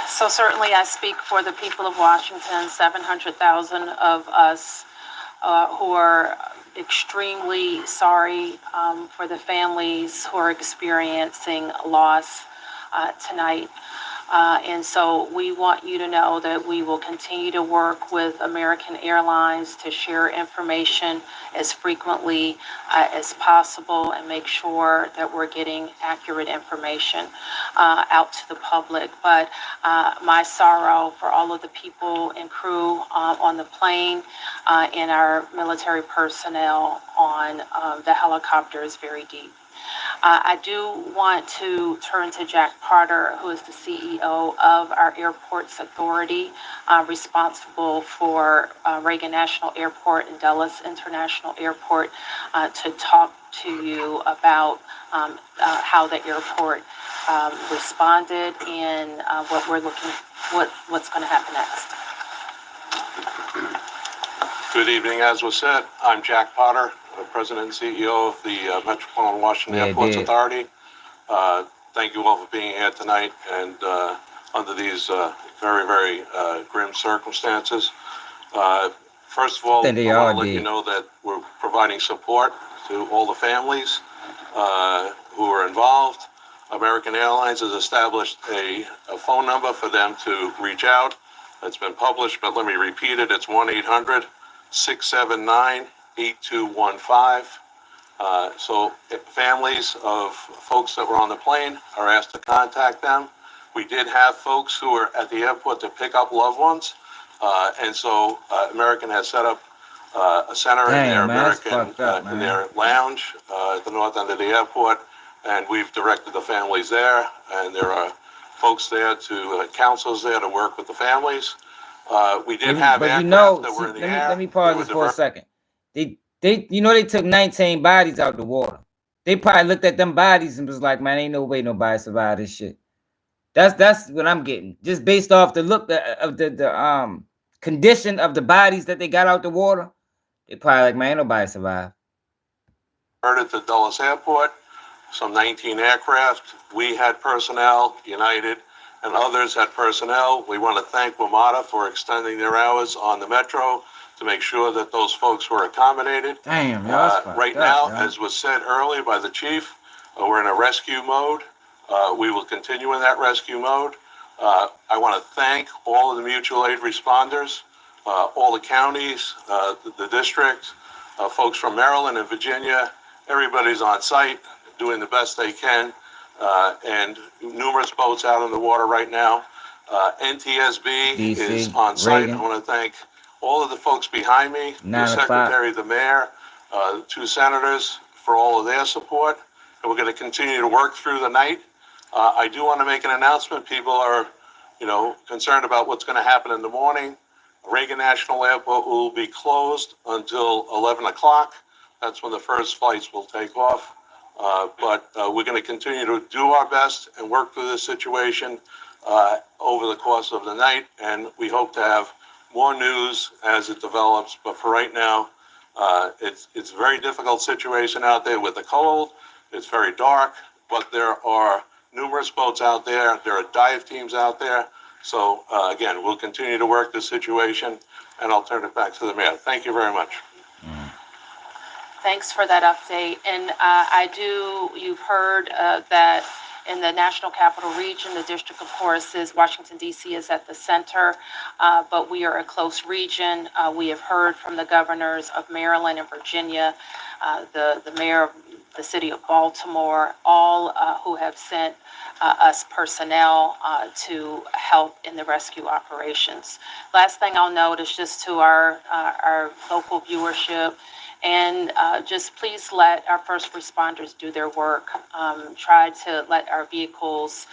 So certainly I speak for the people of Washington, 700,000 of us who are extremely sorry for the families who are experiencing loss tonight. And so we want you to know that we will continue to work with American Airlines to share information as frequently as possible and make sure that we're getting accurate information out to the public. But my sorrow for all of the people and crew on the plane and our military personnel on the helicopter is very deep. I do want to turn to Jack Potter, who is the CEO of our Airports Authority, responsible for Reagan National Airport and Dulles International Airport, to talk to you about how the airport responded and what we're what's going to happen next. Good evening. As was said, I'm Jack Potter, President and CEO of the Metropolitan Washington Airports Authority. Thank you all for being here tonight and under these very, very grim circumstances. First of all, I want to let you know that we're providing support to all the families who are involved. American Airlines has established a phone number for them to reach out. It's been published, but let me repeat it. It's 1-800-679-8215. So families of folks that were on the plane are asked to contact them. We did have folks who were at the airport to pick up loved ones. And so American has set up a center in their in their lounge at the north end of the airport. And we've directed the families there. And there are folks there counselors there to work with the families. We did have aircraft that were in the air. Let me pause this for a second. They took 19 bodies out the water. They probably looked at them bodies and was like, man, ain't no way nobody survived this shit. That's what I'm getting. Just based off the look of the condition of the bodies that they got out the water, they probably like, man, ain't nobody survived. Heard at the Dulles Airport, some 19 aircraft. We had personnel, United, and others had personnel. We want to thank WMATA for extending their hours on the Metro to make sure that those folks were accommodated. Damn, right now, as was said earlier by the chief, we're in a rescue mode. We will continue in that rescue mode. I want to thank all of the mutual aid responders, all the counties, the district, folks from Maryland and Virginia. Everybody's on site doing the best they can, and numerous boats out in the water right now. NTSB is on site. I want to thank all of the folks behind me, the secretary, the mayor, 2 senators for all of their support. And we're going to continue to work through the night. I do want to make an announcement. People are, concerned about what's going to happen in the morning. Reagan National Airport will be closed until 11 o'clock. That's when the first flights will take off. But we're going to continue to do our best and work through this situation over the course of the night. And we hope to have more news as it develops. But for right now, it's a very difficult situation out there with the cold. It's very dark, but there are numerous boats out there. There are dive teams out there. So again, we'll continue to work the situation, and I'll turn it back to the mayor. Thank you very much. Thanks for that update. And you've heard that in the National Capital Region, the District, of course, is Washington, D.C. is at the center, but we are a close region. We have heard from the governors of Maryland and Virginia, the mayor of the city of Baltimore, all who have sent us personnel to help in the rescue operations. Last thing I'll note is just to our local viewership, and just please let our first responders do their work. Try to let our vehicles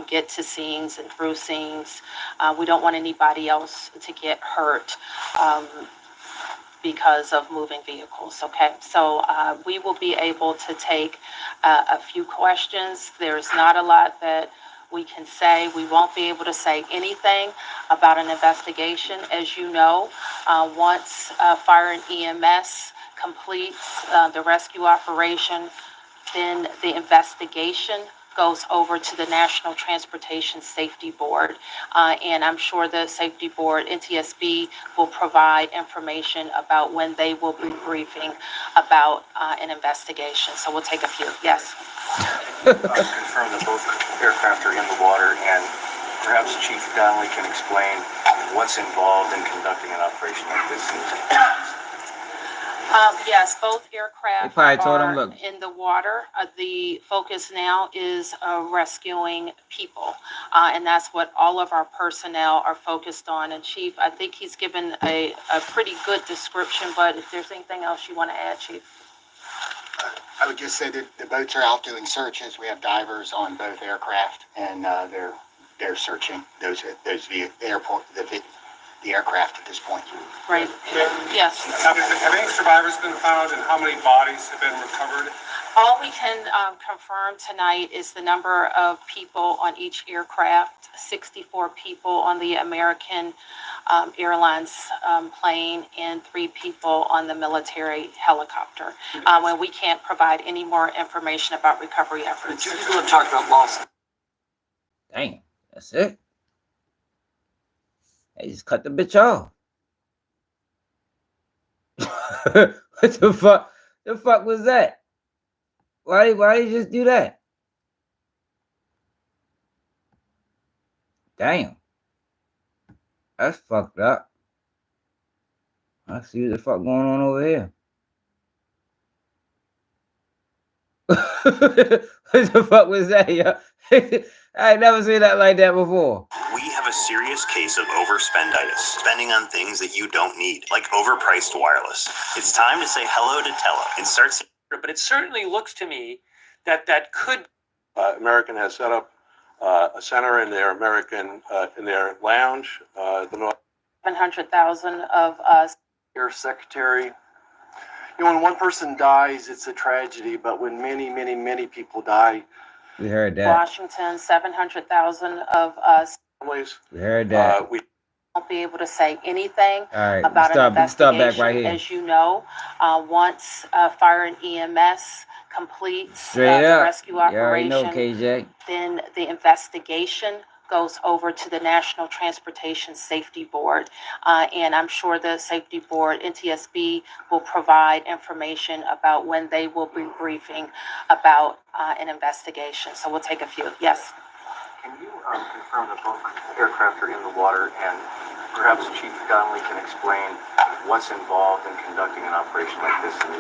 get to scenes and through scenes. We don't want anybody else to get hurt because of moving vehicles, okay? So we will be able to take a few questions. There's not a lot that we can say. We won't be able to say anything about an investigation. As you know, once fire and EMS completes the rescue operation, then the investigation goes over to the National Transportation Safety Board. And I'm sure the Safety Board, NTSB, will provide information about when they will be briefing about an investigation. So we'll take a few. Yes. Confirm that both aircraft are in the water, and perhaps Chief Donnelly can explain what's involved in conducting an operation like this. Yes, both aircraft are in the water. The focus now is rescuing people, and that's what all of our personnel are focused on. And Chief, I think he's given a pretty good description, but if there's anything else you want to add, Chief? I would just say that the boats are out doing searches. We have divers on both aircraft, and they're searching the aircraft at this point. Right. Yes. Have any survivors been found, and how many bodies have been recovered? All we can confirm tonight is the number of people on each aircraft, 64 people on the American Airlines plane and 3 people on the military helicopter. When we can't provide any more information about recovery efforts. You want to talk about loss? Damn, that's it. They just cut the bitch off. What the fuck? The fuck was that? Why you just do that? Damn. That's fucked up. I see what the fuck going on over here. What the fuck was that, yo? I ain't never seen that like that before. We have a serious case of overspenditis, spending on things that you don't need, like overpriced wireless. It's time to say hello to Tello and start. But it certainly looks to me that could. American has set up a center in their in their lounge. The North. 700,000 of us. Your Secretary, You know, when one person dies, it's a tragedy, but when many people die, We heard that. Washington, 700,000 of us. We heard that. We won't be able to say anything All right, about an we start back investigation. right here. As you know, once fire and EMS completes Straight the up. rescue You already know, operation, KJ. then the investigation goes over to the National Transportation Safety Board. And I'm sure the Safety Board, NTSB, will provide information about when they will be briefing about an investigation. So we'll take a few. Yes. Can you confirm that both aircraft are in the water, and perhaps Chief Donnelly can explain what's involved in conducting an operation like this in the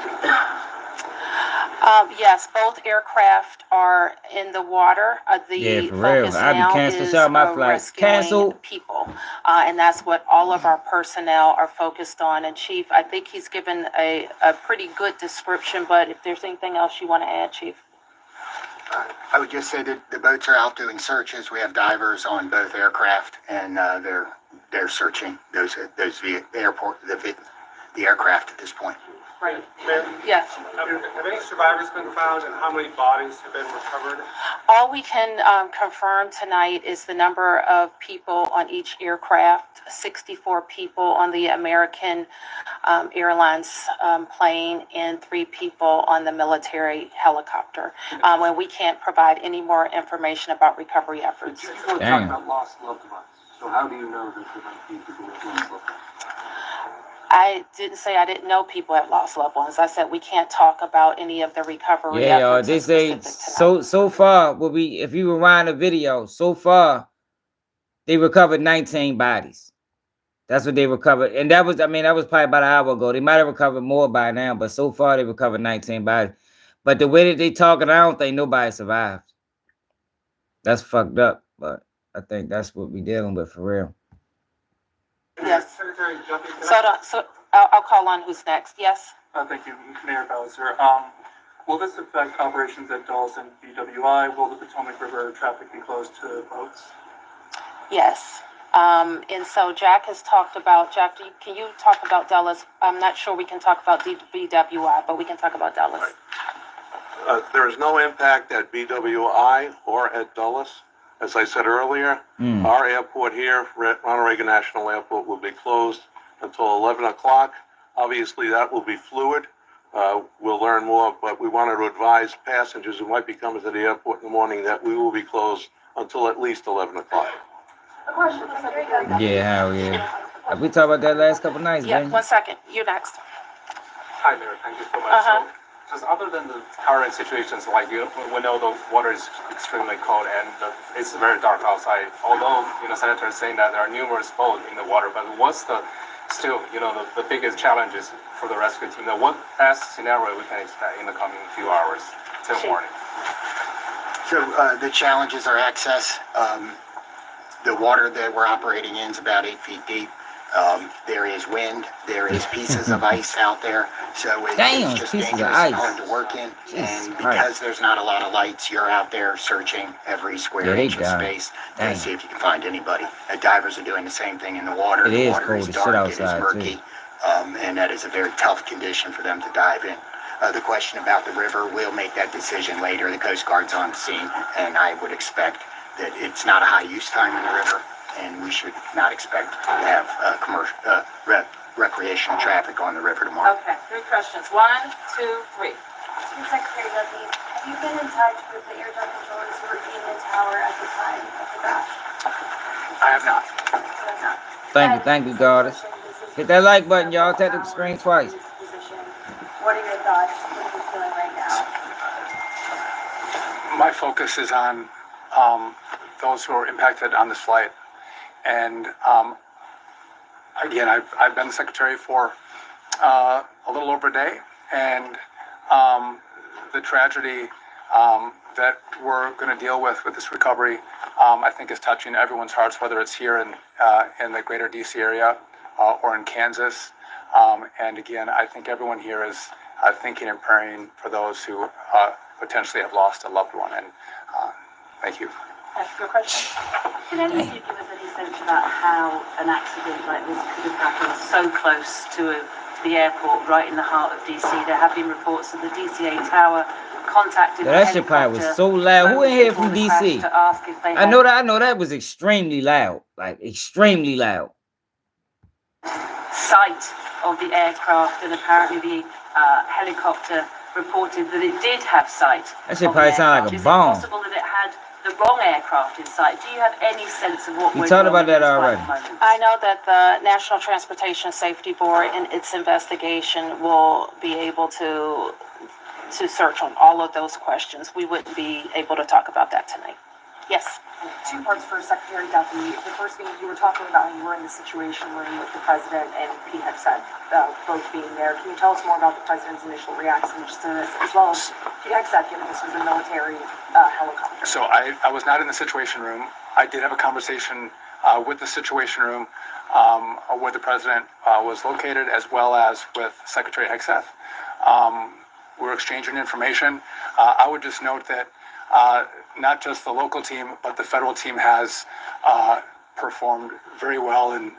Yes, both aircraft are in the water. The for real. focus I be now canceling is some of my flights. rescuing Canceled. people, and that's what all of our personnel are focused on. And Chief, I think he's given a pretty good description, but if there's anything else you want to add, Chief? I would just say that the boats are out doing searches. We have divers on both aircraft, and they're searching the aircraft at this point. Right. Yes. Have any survivors been found, and how many bodies have been recovered? All we can confirm tonight is the number of people on each aircraft, 64 people on the American Airlines plane and 3 people on the military helicopter. And we can't provide any more information about recovery efforts. You don't talk about lost loved ones, so how do you know that there might be people with lost loved ones? I didn't say I didn't know people have lost loved ones. I said we can't talk about any of the recovery efforts. They say so far. If you rewind the video, so far they recovered 19 bodies. That's what they recovered, and that was probably about an hour ago. They might have recovered more by now, but so far they recovered 19 bodies. But the way that they talking, I don't think nobody survived. That's fucked up, but I think that's what we dealing with for real. Yes. So I'll call on who's next. Yes. Thank you, Mayor Bowser. Will this affect operations at Dulles and BWI? Will the Potomac River traffic be closed to boats? Yes. And so Jack has talked about, can you talk about Dulles? I'm not sure we can talk about BWI, but we can talk about Dulles. There is no impact at BWI or at Dulles. As I said earlier, our airport here, Ronald Reagan National Airport, will be closed until 11 o'clock. Obviously, that will be fluid. We'll learn more, but we wanted to advise passengers who might be coming to the airport in the morning that we will be closed until at least 11 o'clock. Yeah, Have we talked about that last couple nights, Yeah, man? 1 second. You're next. Hi, Mayor. Thank you so much. So, just other than the current situations, like we know the water is extremely cold and it's very dark outside. Although Senator is saying that there are numerous boats in the water, but what's the biggest challenges for the rescue team? What best scenario we can expect in the coming few hours till morning? So the challenges are access. The water that we're operating in is about 8 feet deep. There is wind. There is pieces of ice out there. So it's just dangerous and hard to work in. And because there's not a lot of lights, you're out there searching every square inch of space to see if you can find anybody. Divers are doing the same thing in the water. The water is dark. It is murky. And that is a very tough condition for them to dive in. The question about the river, we'll make that decision later. The Coast Guard's on the scene, and I would expect that it's not a high use time in the river, and we should not expect to have recreational traffic on the river tomorrow. Okay, 3 questions. 1, 2, 3. Secretary Levy, have you been in touch with the air traffic controllers who were in the tower at the time of the crash? I have not. Thank you, goddess. Hit that like button, y'all. Tap the screen twice. What are your thoughts? What are you feeling right now? My focus is on those who are impacted on this flight. And again, I've been secretary for a little over a day, and the tragedy that we're going to deal with this recovery, I think is touching everyone's hearts, whether it's here in the greater DC area or in Kansas. And again, I think everyone here is thinking and praying for those who potentially have lost a loved one. And thank you. Ask your question. Can any of you give us any sense about how an accident like this could have happened so close to the airport right in the heart of DC. There have been reports that the DCA tower contacted Yeah, that shit probably was so loud. Who in here from DC? To ask if they I know that was extremely loud, like extremely loud. Sight of the aircraft, and apparently the helicopter reported that it did have sight. That shit probably sound like a bomb. Is it possible that it had the wrong aircraft in sight? Do you have any sense of what we talked about that already? I know that the National Transportation Safety Board in its investigation will be able to search on all of those questions. We wouldn't be able to talk about that tonight. Yes. Two parts for Secretary Duffy. The first thing, you were talking about when you were in the Situation Room with the president and Pete Hegseth both being there. Can you tell us more about the president's initial reactions to this, as well as Pete Hegseth, given this was a military helicopter? So I was not in the Situation Room. I did have a conversation with the Situation Room where the president was located, as well as with Secretary Hegseth. We're exchanging information. I would just note that not just the local team, but the federal team has performed very well in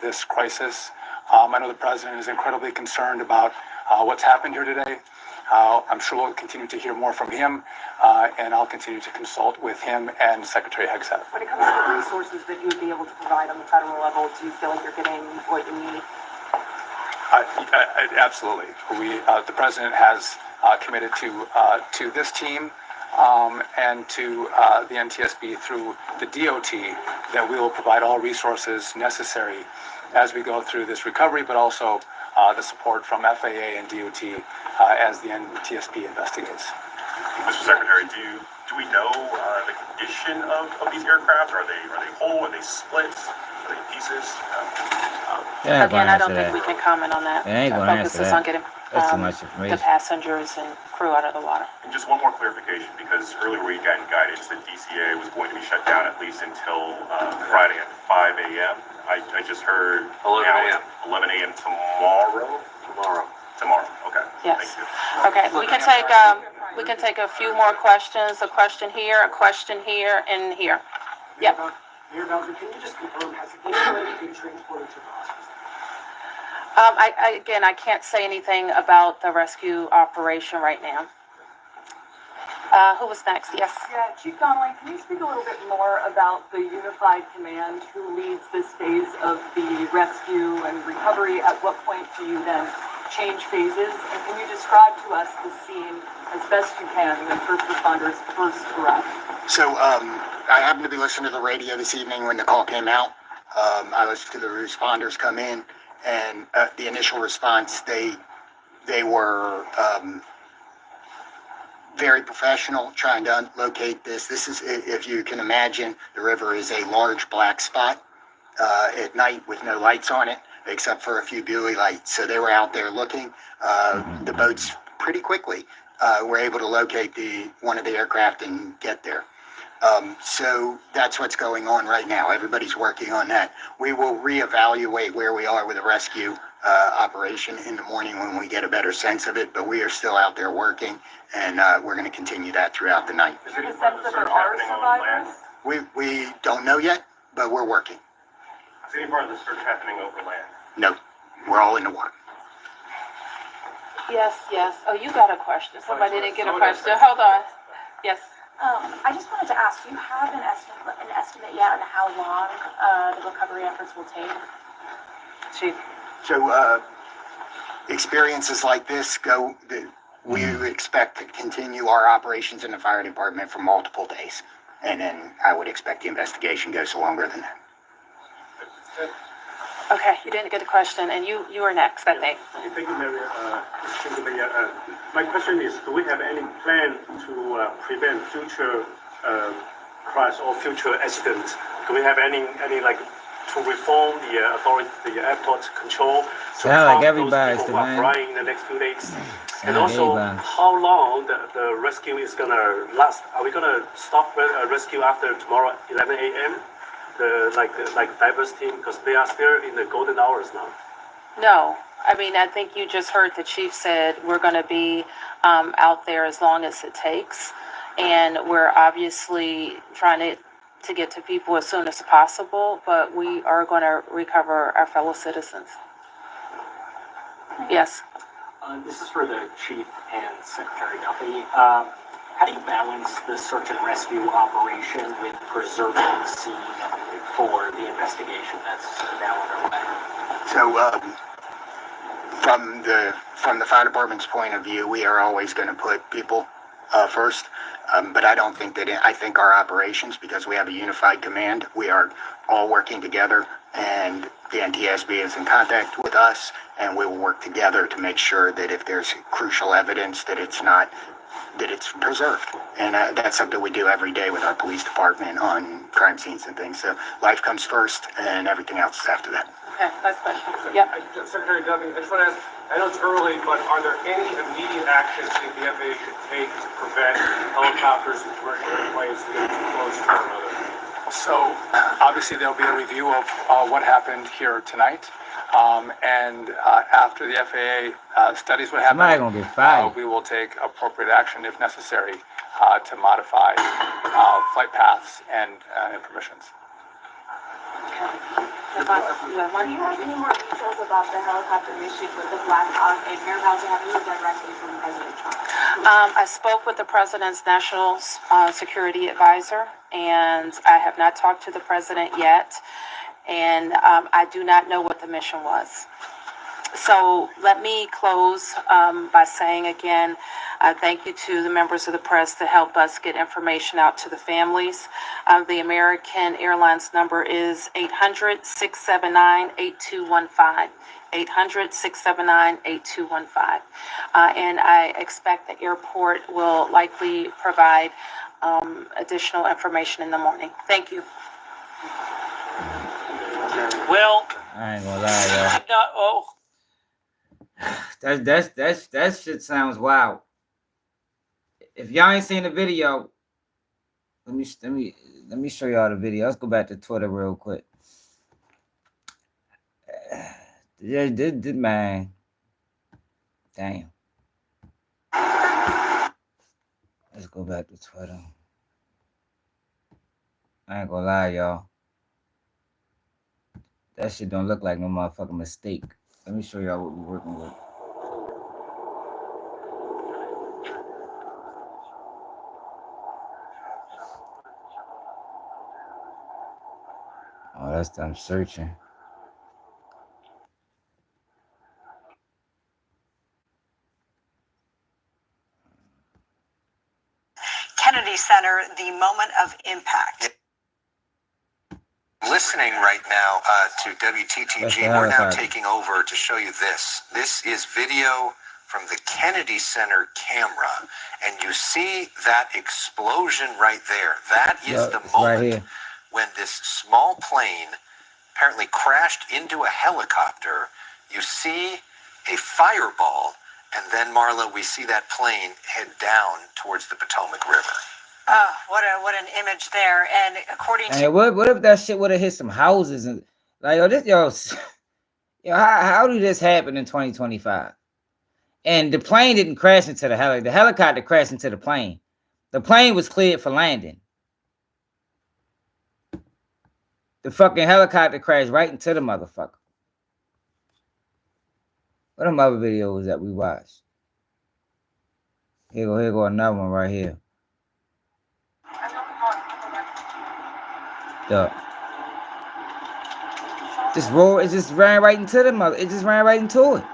this crisis. I know the president is incredibly concerned about what's happened here today. I'm sure we'll continue to hear more from him, and I'll continue to consult with him and Secretary Hegseth. When it comes to the resources that you would be able to provide on the federal level, do you feel like you're getting what you need? Absolutely. The president has committed to this team and to the NTSB through the DOT that we will provide all resources necessary as we go through this recovery, but also the support from FAA and DOT as the NTSB investigates. Mr. Secretary, do we know the condition of these aircraft? Are they whole? Are they split? Are they pieces? Again, I don't think we can comment on that. It ain't gonna answer that. On getting that's too much information. The passengers and crew out of the water. And just one more clarification, because earlier we got guidance that DCA was going to be shut down at least until Friday at 5 a.m. I just heard 11 a.m. 11 a.m. tomorrow. Okay. Yes. Thank you. Okay. We can take a few more questions. A question here, a question here, and here. Yep. Mayor Bowser, can you just confirm, has anybody been transported to the hospital? I can't say anything about the rescue operation right now. Who was next? Yes. Yeah, Chief Donnelly, can you speak a little bit more about the unified command who leads this phase of the rescue and recovery? At what point do you then change phases? And can you describe to us the scene as best you can when first responders first arrive? So I happened to be listening to the radio this evening when the call came out. I listened to the responders come in, and the initial response, they were very professional, trying to locate this. This is, if you can imagine, the river is a large black spot at night with no lights on it, except for a few buoy lights. So they were out there looking. The boats pretty quickly were able to locate one of the aircraft and get there. So that's what's going on right now. Everybody's working on that. We will reevaluate where we are with the rescue operation in the morning when we get a better sense of it, but we are still out there working, and we're going to continue that throughout the night. Is there a sense that there are survivors? We don't know yet, but we're working. Is any part of the search happening over land? No, we're all in the water. Yes. Oh, you got a question. Somebody didn't get a question. Hold on. Yes. I just wanted to ask, do you have an estimate yet on how long the recovery efforts will take? Chief. So experiences like this we expect to continue our operations in the fire department for multiple days. And then I would expect the investigation goes longer than that. Okay, you didn't get a question, and you were next, I think. Thank you, Maria. My question is, do we have any plan to prevent future crash or future accidents? Do we have any to reform the airport control? Sound like everybody's who are flying in the next few days? And also, how long the rescue is gonna last? Are we gonna stop rescue after tomorrow 11 a.m.? Like divers team, because they are still in the golden hours now. No, I mean, I think you just heard the chief said we're going to be out there as long as it takes, and we're obviously trying to get to people as soon as possible, but we are going to recover our fellow citizens. Yes. This is for the chief and Secretary Duffy. How do you balance the search and rescue operation with preserving the scene for the investigation that's now underway? So, from the fire department's point of view, we are always going to put people first. But I don't think that I think our operations, because we have a unified command, we are all working together, and the NTSB is in contact with us, and we will work together to make sure that if there's crucial evidence that it's preserved. And that's something we do every day with our police department on crime scenes and things. So life comes first, and everything else is after that. Okay, last question. Yep. Secretary Duffy, I just want to ask, I know it's early, but are there any immediate actions that the FAA should take to prevent helicopters and commercial airplanes from getting too close to one another? So obviously there'll be a review of what happened here tonight. And after the FAA studies what happened, gonna get fired. we will take appropriate action if necessary to modify flight paths and permissions. Do you have any more details about the helicopter mission with the Black Hawk and whereabouts you have you directly from President Trump? I spoke with the president's national security advisor, and I have not talked to the president yet, and I do not know what the mission was. So let me close by saying again, thank you to the members of the press to help us get information out to the families. The American Airlines number is 800-679-8215. 800-679-8215. And I expect the airport will likely provide additional information in the morning. Thank you. Well, I ain't gonna lie, y'all. That shit sounds wild. If y'all ain't seen the video, let me show y'all the video. Let's go back to Twitter real quick. Yeah, man. Damn. Let's go back to Twitter. I ain't gonna lie, y'all. That shit don't look like no motherfucking mistake. Let me show y'all what we're working with. Oh, that's them searching. Kennedy Center, the moment of impact. Listening right now to WTTG, we're now taking over to show you this. This is video from the Kennedy Center camera, and you see that explosion right there. That is the moment when this small plane apparently crashed into a helicopter. You see a fireball, and then, Marla, we see that plane head down towards the Potomac River. Oh, what an image there. And according to... Hey, what if that shit would have hit some houses? And like, how did this happen in 2025? And the plane didn't crash into the helicopter. The helicopter crashed into the plane. The plane was cleared for landing. The fucking helicopter crashed right into the motherfucker. What them other videos that we watched? Here go another one right here. Duh. It just ran right into the mother. It just ran right into it.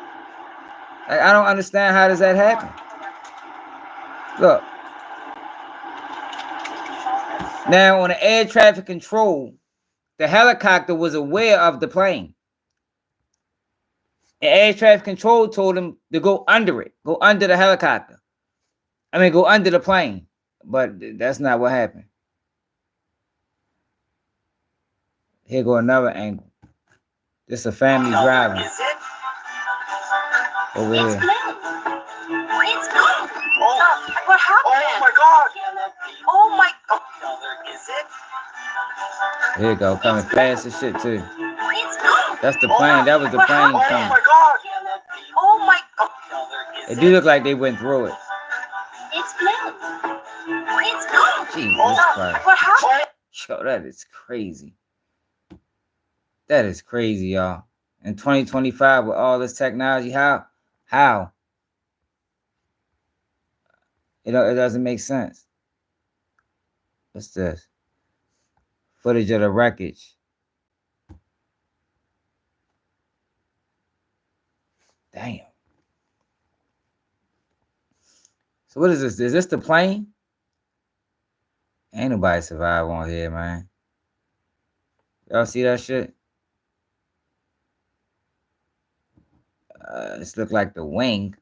I don't understand how does that happen. Look. Now on the air traffic control, the helicopter was aware of the plane. And air traffic control told him to go under it. Go under the helicopter. I mean, go under the plane. But that's not what happened. Here go another angle. This a family driving. Over here. What happened? Oh my God! Oh my... Is it? Here you go, coming fast as shit too. That's the plane. That was the plane coming. Oh my God! Oh my... It do look like they went through it. It's blue. It's blue. Jesus Christ. What happened? Yo, that is crazy. That is crazy, y'all. In 2025, with all this technology, how How? It doesn't make sense. What's this? Footage of the wreckage. Damn. So what is this? Is this the plane? Ain't nobody survive on here, man. Y'all see that shit? This look like the wing.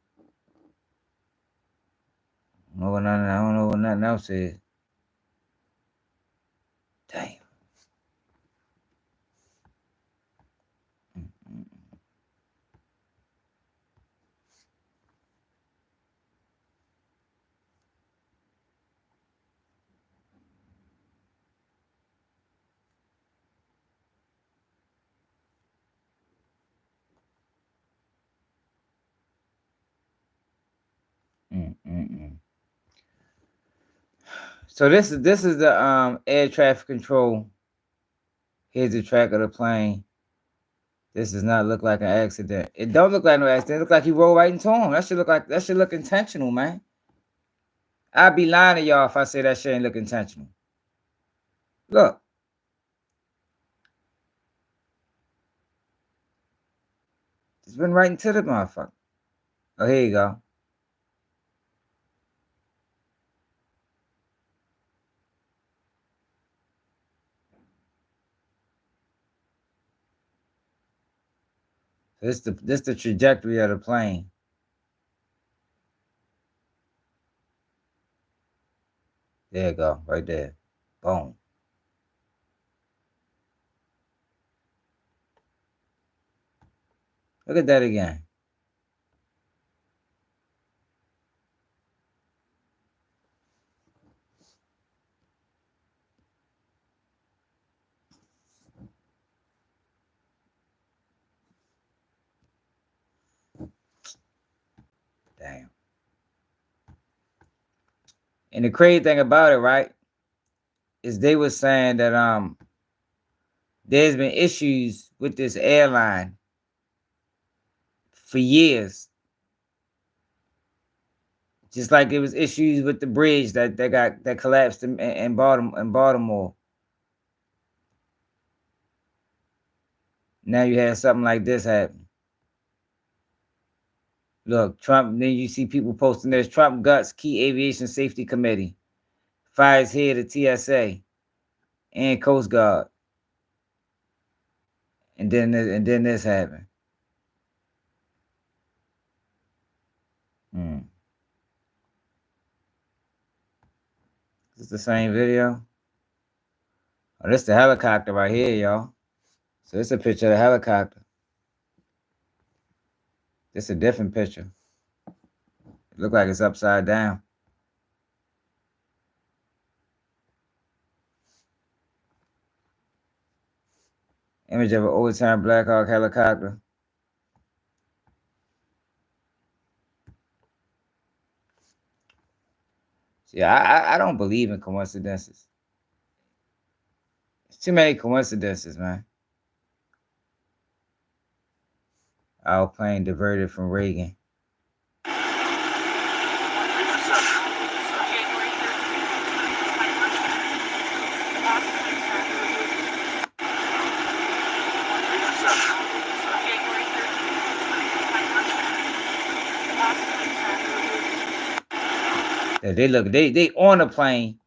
I don't know what nothing else is. Damn. So this is the air traffic control. Here's the track of the plane. This does not look like an accident. It don't look like no accident. It look like he rolled right into him. That should look intentional, man. I'd be lying to y'all if I say that shit ain't look intentional. Look. Just went right into the motherfucker. Oh, here you go. This the trajectory of the plane. There you go, right there. Boom. Look at that again. Damn. And the crazy thing about it, right, is they were saying that there's been issues with this airline for years. Just like there was issues with the bridge that collapsed in Baltimore. Now you have something like this happen. Look, Trump, then you see people posting this. Trump guts key aviation safety committee. Fires head of TSA and Coast Guard. And then this happened. Is this the same video? Oh, this the helicopter right here, y'all. So it's a picture of the helicopter. This a different picture. It look like it's upside down. Image of an old-time Black Hawk helicopter. See, I don't believe in coincidences. There's too many coincidences, man. Our plane diverted from Reagan. Yeah, they on the plane.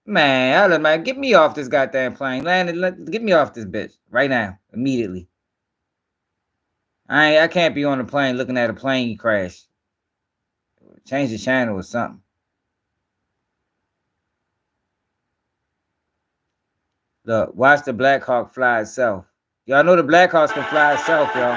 Man, get me off this goddamn plane. Get me off this bitch right now, immediately. I can't be on the plane looking at a plane crash. Change the channel or something. Look, watch the Black Hawk fly itself. Y'all know the Black Hawks can fly itself, y'all.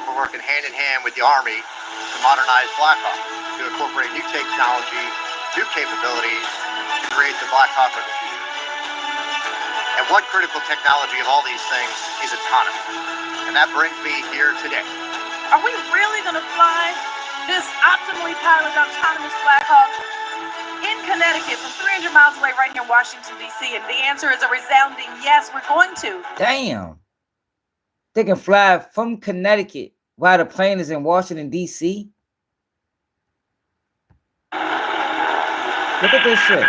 We're working hand in hand with the Army to modernize Black Hawk, to incorporate new technology, new capabilities, to create the Black Hawk of the future. And one critical technology of all these things is autonomy. And that brings me here today. Are we really going to fly this optimally piloted autonomous Black Hawk? in Connecticut from 300 miles away right here in Washington, D.C.? And the answer is a resounding yes, we're going to. Damn. They can fly from Connecticut while the plane is in Washington, D.C.? Look at this shit.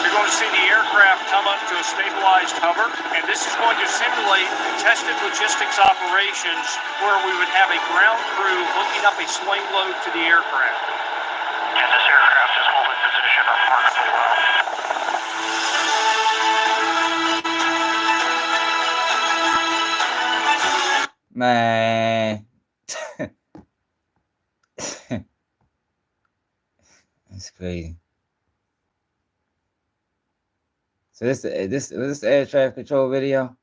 You're going to see the aircraft come up to a stabilized hover, and this is going to simulate tested logistics operations where we would have a ground crew hooking up a sling load to the aircraft. And this aircraft is holding position remarkably well. Man. That's crazy. So this air traffic control video.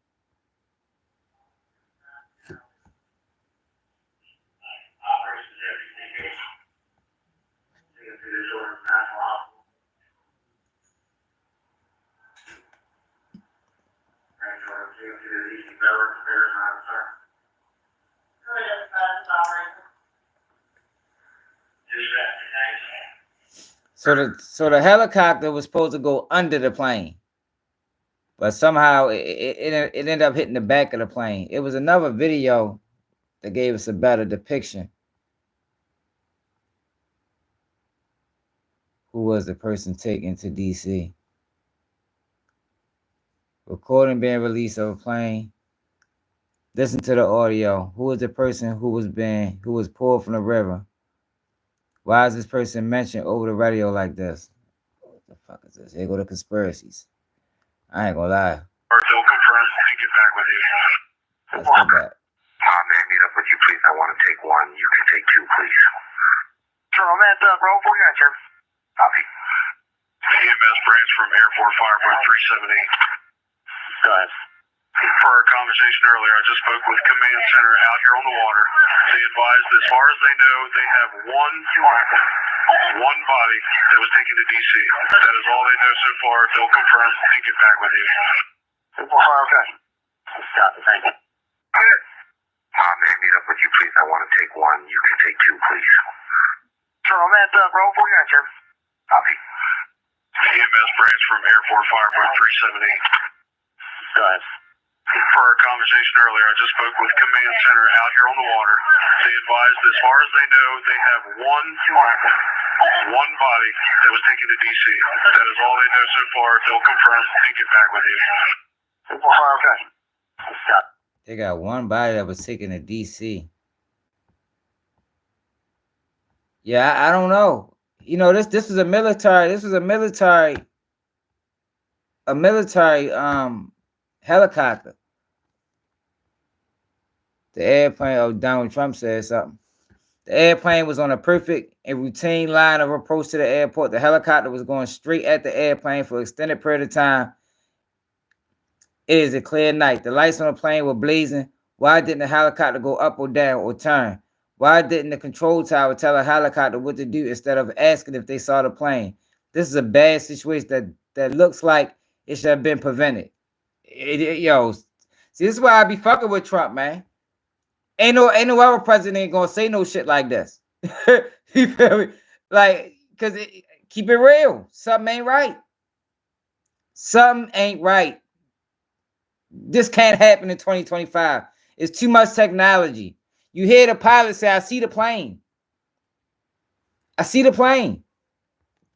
So the helicopter was supposed to go under the plane, but somehow it ended up hitting the back of the plane. It was another video that gave us a better depiction. Who was the person taken to DC? Recording being released of a plane. Listen to the audio. Who is the person who was pulled from the river? Why is this person mentioned over the radio like this? What the fuck is this? Here go the conspiracies. I ain't gonna lie. Don't confirm. Take it back with you. Let's go back. May I meet up with you, please? I want to take one. You can take two, please. Sure, I'm at row 4, you answer. Copy. EMS branch from Airport Firefighter 378. Go ahead. For our conversation earlier, I just spoke with Command Center out here on the water. They advised, as far as they know, they have one body that was taken to DC. That is all they know so far. They'll confirm and get back with you. Okay. Copy. Thank you. May I meet up with you, please? I want to take one. You can take two, please. Sure, I'm at row 4, you answer. Copy. EMS branch from Airport Firefighter 378. Go ahead. For our conversation earlier, I just spoke with Command Center out here on the water. They advised, as far as they know, they have one body that was taken to DC. That is all they know so far. They'll confirm and get back with you. Okay. They got one body that was taken to DC. Yeah, I don't know. You know, this was a military helicopter. The airplane, Donald Trump said something. The airplane was on a perfect and routine line of approach to the airport. The helicopter was going straight at the airplane for an extended period of time. It is a clear night. The lights on the plane were blazing. Why didn't the helicopter go up or down or turn? Why didn't the control tower tell a helicopter what to do instead of asking if they saw the plane? This is a bad situation that looks like it should have been prevented. Yo, see, this is why I be fucking with Trump, man. Ain't no other president gonna say no shit like this. You feel me? Like, cause keep it real. Something ain't right. Something ain't right. This can't happen in 2025. It's too much technology. You hear the pilot say, I see the plane. I see the plane.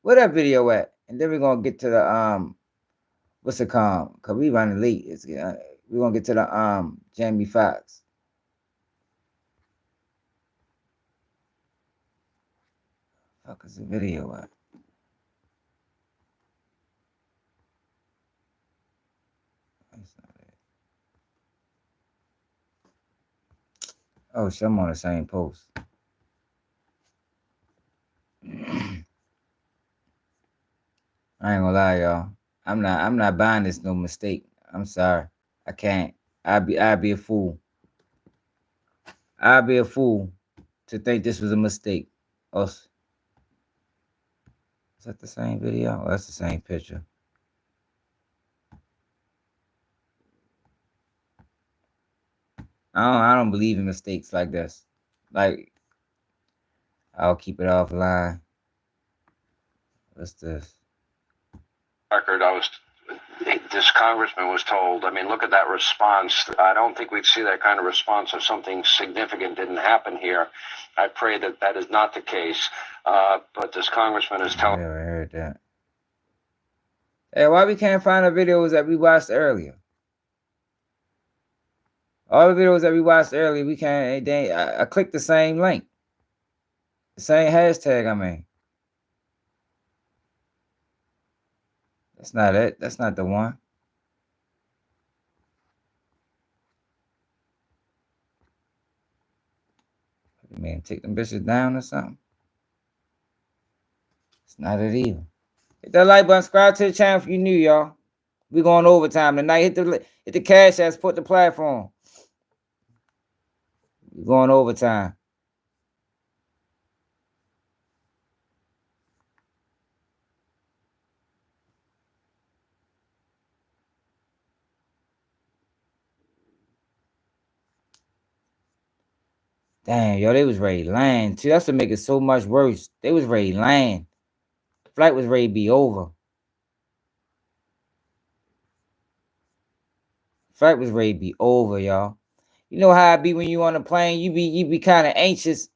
Where that video at? And then we're gonna get to the what's it called? Cause we running late. We're gonna get to the Jamie Foxx. Fuck is the video at? Oh, shit, I'm on the same post. I ain't gonna lie, y'all. I'm not buying this no mistake. I'm sorry. I can't. I'd be a fool. I'd be a fool to think this was a mistake. Oh, is that the same video? Oh, that's the same picture. I don't believe in mistakes like this. Like, I'll keep it offline. What's this? Record, this congressman was told, I mean, look at that response. I don't think we'd see that kind of response if something significant didn't happen here. I pray that that is not the case. But this congressman is telling. I never heard that. Hey, why we can't find the videos that we watched earlier? All the videos that we watched earlier, we can't. I clicked the same link. The same hashtag, I mean. That's not it. That's not the one. Man, take them bitches down or something. It's not it either. Hit that like button, subscribe to the channel if you new, y'all. We going overtime tonight. Hit the cash app, support the platform. We going overtime. Damn, yo, they was ready to land too. That's to make it so much worse. They was ready to land. Flight was ready to be over. Flight was ready to be over, y'all. You know how it be when you on a plane? You be kind of anxious.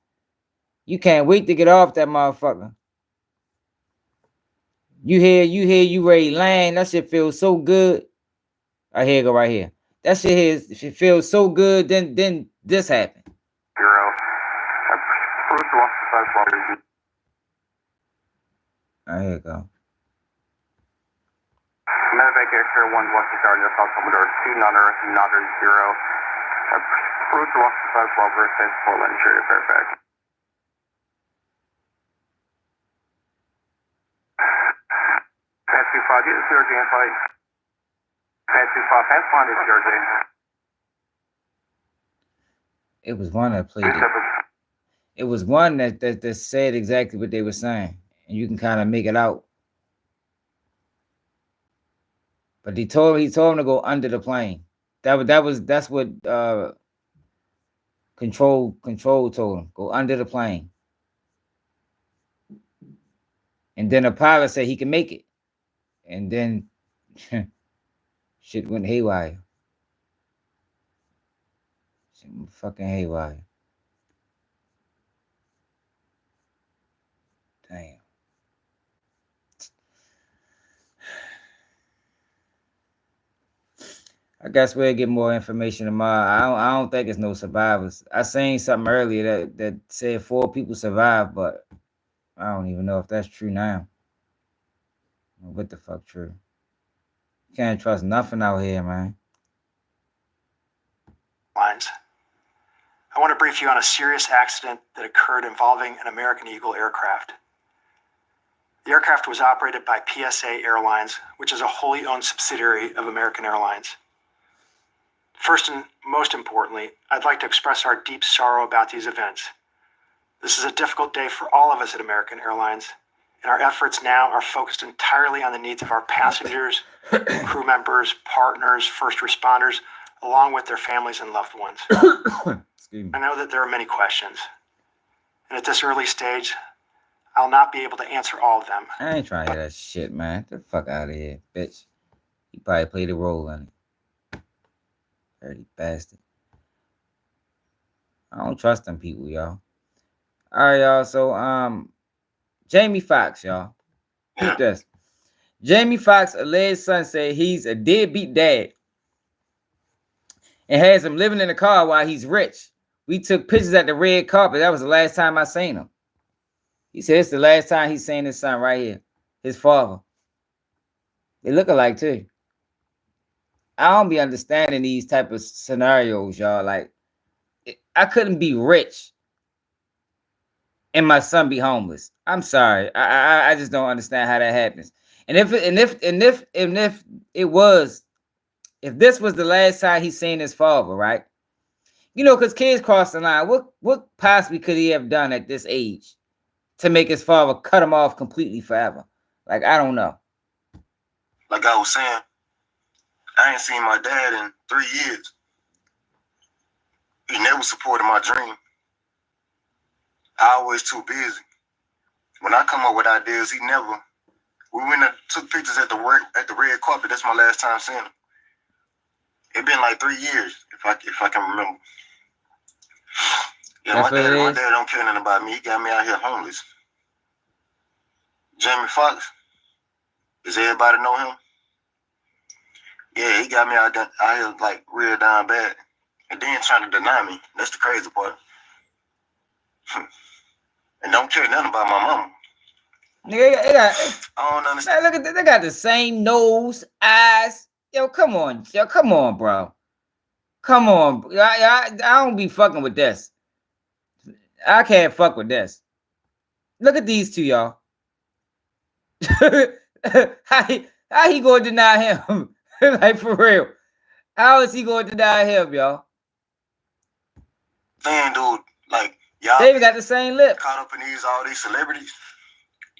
You can't wait to get off that motherfucker. You hear you ready to land. That shit feels so good. Right here, go right here. That shit is, if it feels so good, then this happened. Right here, go. Medevac Air 1 West Guardian, South Commodore 2 Nutter 0. Route to Washington 5 Walker, St. Portland, Interior Fairfax. Pad 25, get the CRJ in flight. Pad 25, pass find the CRJ. It was one that played it. It was one that said exactly what they were saying. And you can kind of make it out. But he told him to go under the plane. That's what control told him. Go under the plane. And then the pilot said he can make it. And then shit went haywire. Shit went fucking haywire. Damn. I guess we'll get more information tomorrow. I don't think it's no survivors. I seen something earlier that said 4 people survived, but I don't even know if that's true now. What the fuck true? Can't trust nothing out here, man. Lines. I want to brief you on a serious accident that occurred involving an American Eagle aircraft. The aircraft was operated by PSA Airlines, which is a wholly owned subsidiary of American Airlines. First and most importantly, I'd like to express our deep sorrow about these events. This is a difficult day for all of us at American Airlines, and our efforts now are focused entirely on the needs of our passengers, crew members, partners, first responders, along with their families and loved ones. I know that there are many questions, and at this early stage, I'll not be able to answer all of them. I ain't trying to hear that shit, man. Get the fuck out of here, bitch. You probably played a role in it. Dirty bastard. I don't trust them people, y'all. All right, y'all. So, Jamie Foxx, y'all. Keep this. Jamie Foxx alleged son said he's a deadbeat dad and has him living in the car while he's rich. We took pictures at the red carpet. That was the last time I seen him. He said it's the last time he's seen his son right here. His father. They look alike too. I don't be understanding these type of scenarios, y'all. Like, I couldn't be rich and my son be homeless. I'm sorry. I just don't understand how that happens. And if this was the last time he's seen his father, right? You know, because kids cross the line. What possibly could he have done at this age to make his father cut him off completely forever? Like, I don't know. Like I was saying, I ain't seen my dad in 3 years. He never supported my dream. I always too busy. When I come up with ideas, he never. We went and took pictures at the red carpet. That's my last time seeing him. It been like 3 years, if I can remember. Yeah, my dad don't care nothing about me. He got me out here homeless. Jamie Foxx, does everybody know him? Yeah, he got me out here like real down bad. And then trying to deny me. That's the crazy part. And don't care nothing about my mama. Nigga, I don't understand. Man, look at that. They got the same nose, eyes. Yo, come on, bro. Come on. I don't be fucking with this. I can't fuck with this. Look at these two, y'all. how he gonna deny him? Like, for real. How is he gonna deny him, y'all? Man, dude, like, y'all they even got the same lips. Caught up in all these celebrities.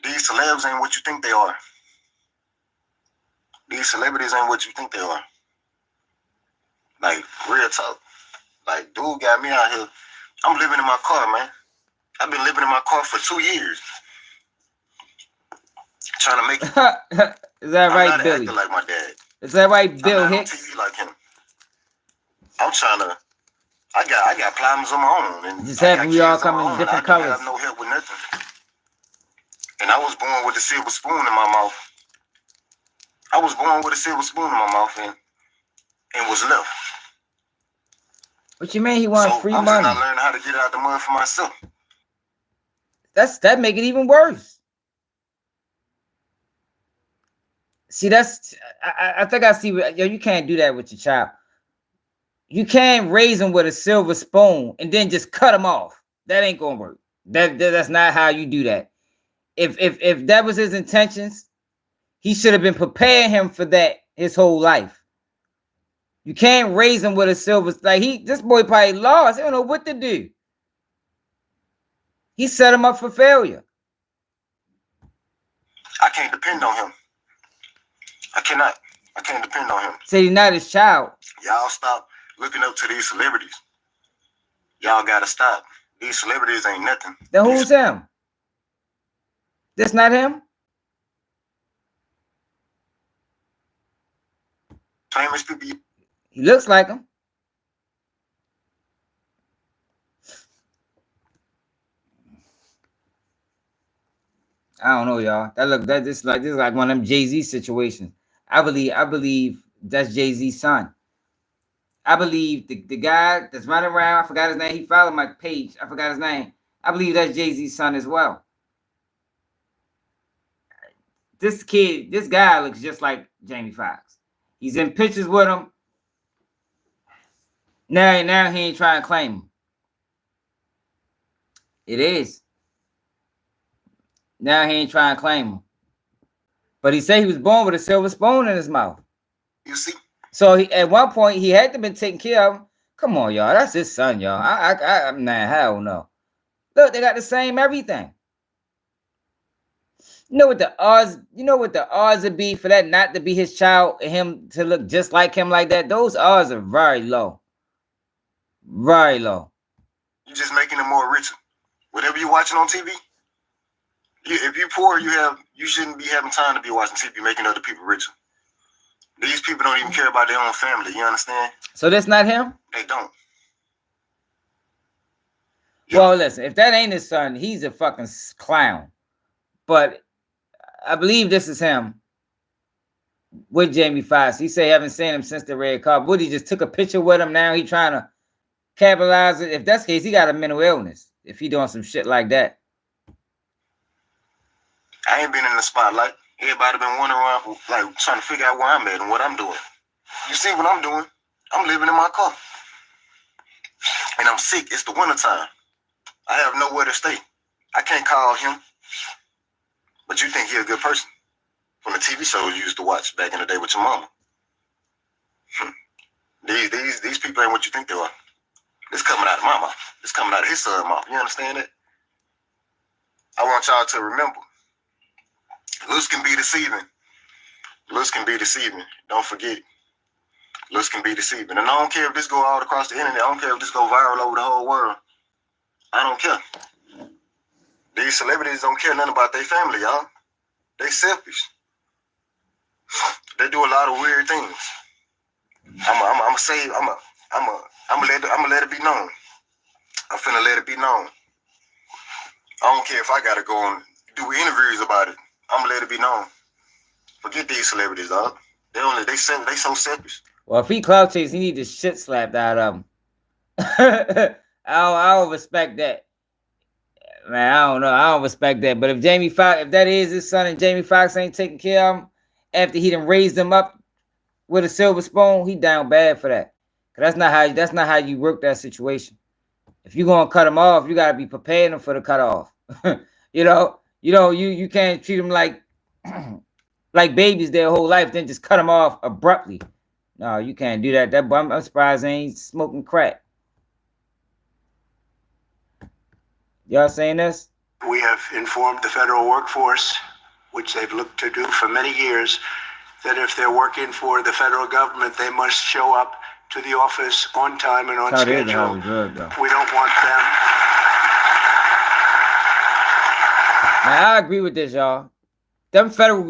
These celebs ain't what you think they are. These celebrities ain't what you think they are. Like, real talk. Like, dude got me out here. I'm living in my car, man. I've been living in my car for 2 years. Trying to make it. Is that right, Billy? Like my dad. Is that right, Bill Hicks? On TV like him. I'm trying to. I got problems of my own, and just happen we all come in different colors. I have no help with nothing. And I was born with a silver spoon in my mouth. I was born with a silver spoon in my mouth and was left. What you mean he wants free money? I'm just not learning how to get out the mud for myself. That make it even worse. See, I think I see. Yo, you can't do that with your child. You can't raise him with a silver spoon and then just cut him off. That ain't gonna work. That's not how you do that. If that was his intentions, he should have been preparing him for that his whole life. You can't raise him with a silver. Like this boy probably lost. He don't know what to do. He set him up for failure. I can't depend on him. I can't depend on him. Say he's not his child. Y'all stop looking up to these celebrities. Y'all gotta stop. These celebrities ain't nothing. Then who's him? This not him? Famous people. He looks like him. I don't know, y'all. This is like one of them Jay-Z situations. I believe that's Jay-Z's son. I believe the guy that's running around, I forgot his name. He followed my page. I forgot his name. I believe that's Jay-Z's son as well. This guy looks just like Jamie Foxx. He's in pictures with him. Now he ain't trying to claim him. It is. Now he ain't trying to claim him. But he said he was born with a silver spoon in his mouth. You see? So at one point he had to been taken care of. Come on, y'all. That's his son, y'all. Nah, hell no. Look, they got the same everything. You know what the odds would be for that not to be his child and him to look just like him like that? Those odds are very low. Very low. You're just making them more richer. Whatever you're watching on TV, if you're poor, you shouldn't be having time to be watching TV making other people richer. These people don't even care about their own family. You understand? So that's not him? They don't. Well, listen, if that ain't his son, he's a fucking clown. But I believe this is him with Jamie Foxx. He say haven't seen him since the red carpet. Woody just took a picture with him. Now he trying to capitalize it. If that's the case, he got a mental illness. If he doing some shit like that. I ain't been in the spotlight. Everybody been wandering around, like trying to figure out where I'm at and what I'm doing. You see what I'm doing? I'm living in my car. And I'm sick. It's the wintertime. I have nowhere to stay. I can't call him. But you think he a good person? From the TV shows you used to watch back in the day with your mama. These people ain't what you think they are. It's coming out of my mouth. It's coming out of his son's mouth. You understand that? I want y'all to remember. Looks can be deceiving. Looks can be deceiving. Don't forget it. Looks can be deceiving. And I don't care if this go all across the internet. I don't care if this go viral over the whole world. I don't care. These celebrities don't care nothing about their family, y'all. They selfish. They do a lot of weird things. I'm gonna let it be known. I'm finna let it be known. I don't care if I gotta go and do interviews about it. I'm gonna let it be known. Forget these celebrities, dog. They so selfish. Well, if he clout chase, he need the shit slapped out of him. I don't respect that. Man, I don't know. I don't respect that. But if Jamie Foxx, if that is his son and Jamie Foxx ain't taking care of him after he done raised him up with a silver spoon, he down bad for that. Cause that's not how you work that situation. If you're gonna cut him off, you gotta be preparing him for the cut off. You can't treat them like like babies their whole life, then just cut them off abruptly. No, you can't do that. I'm surprised they ain't smoking crack. Y'all saying this? We have informed the federal workforce, which they've looked to do for many years, that if they're working for the federal government, they must show up to the office on time and on schedule. We don't want them. Man, I agree with this, y'all. Them federal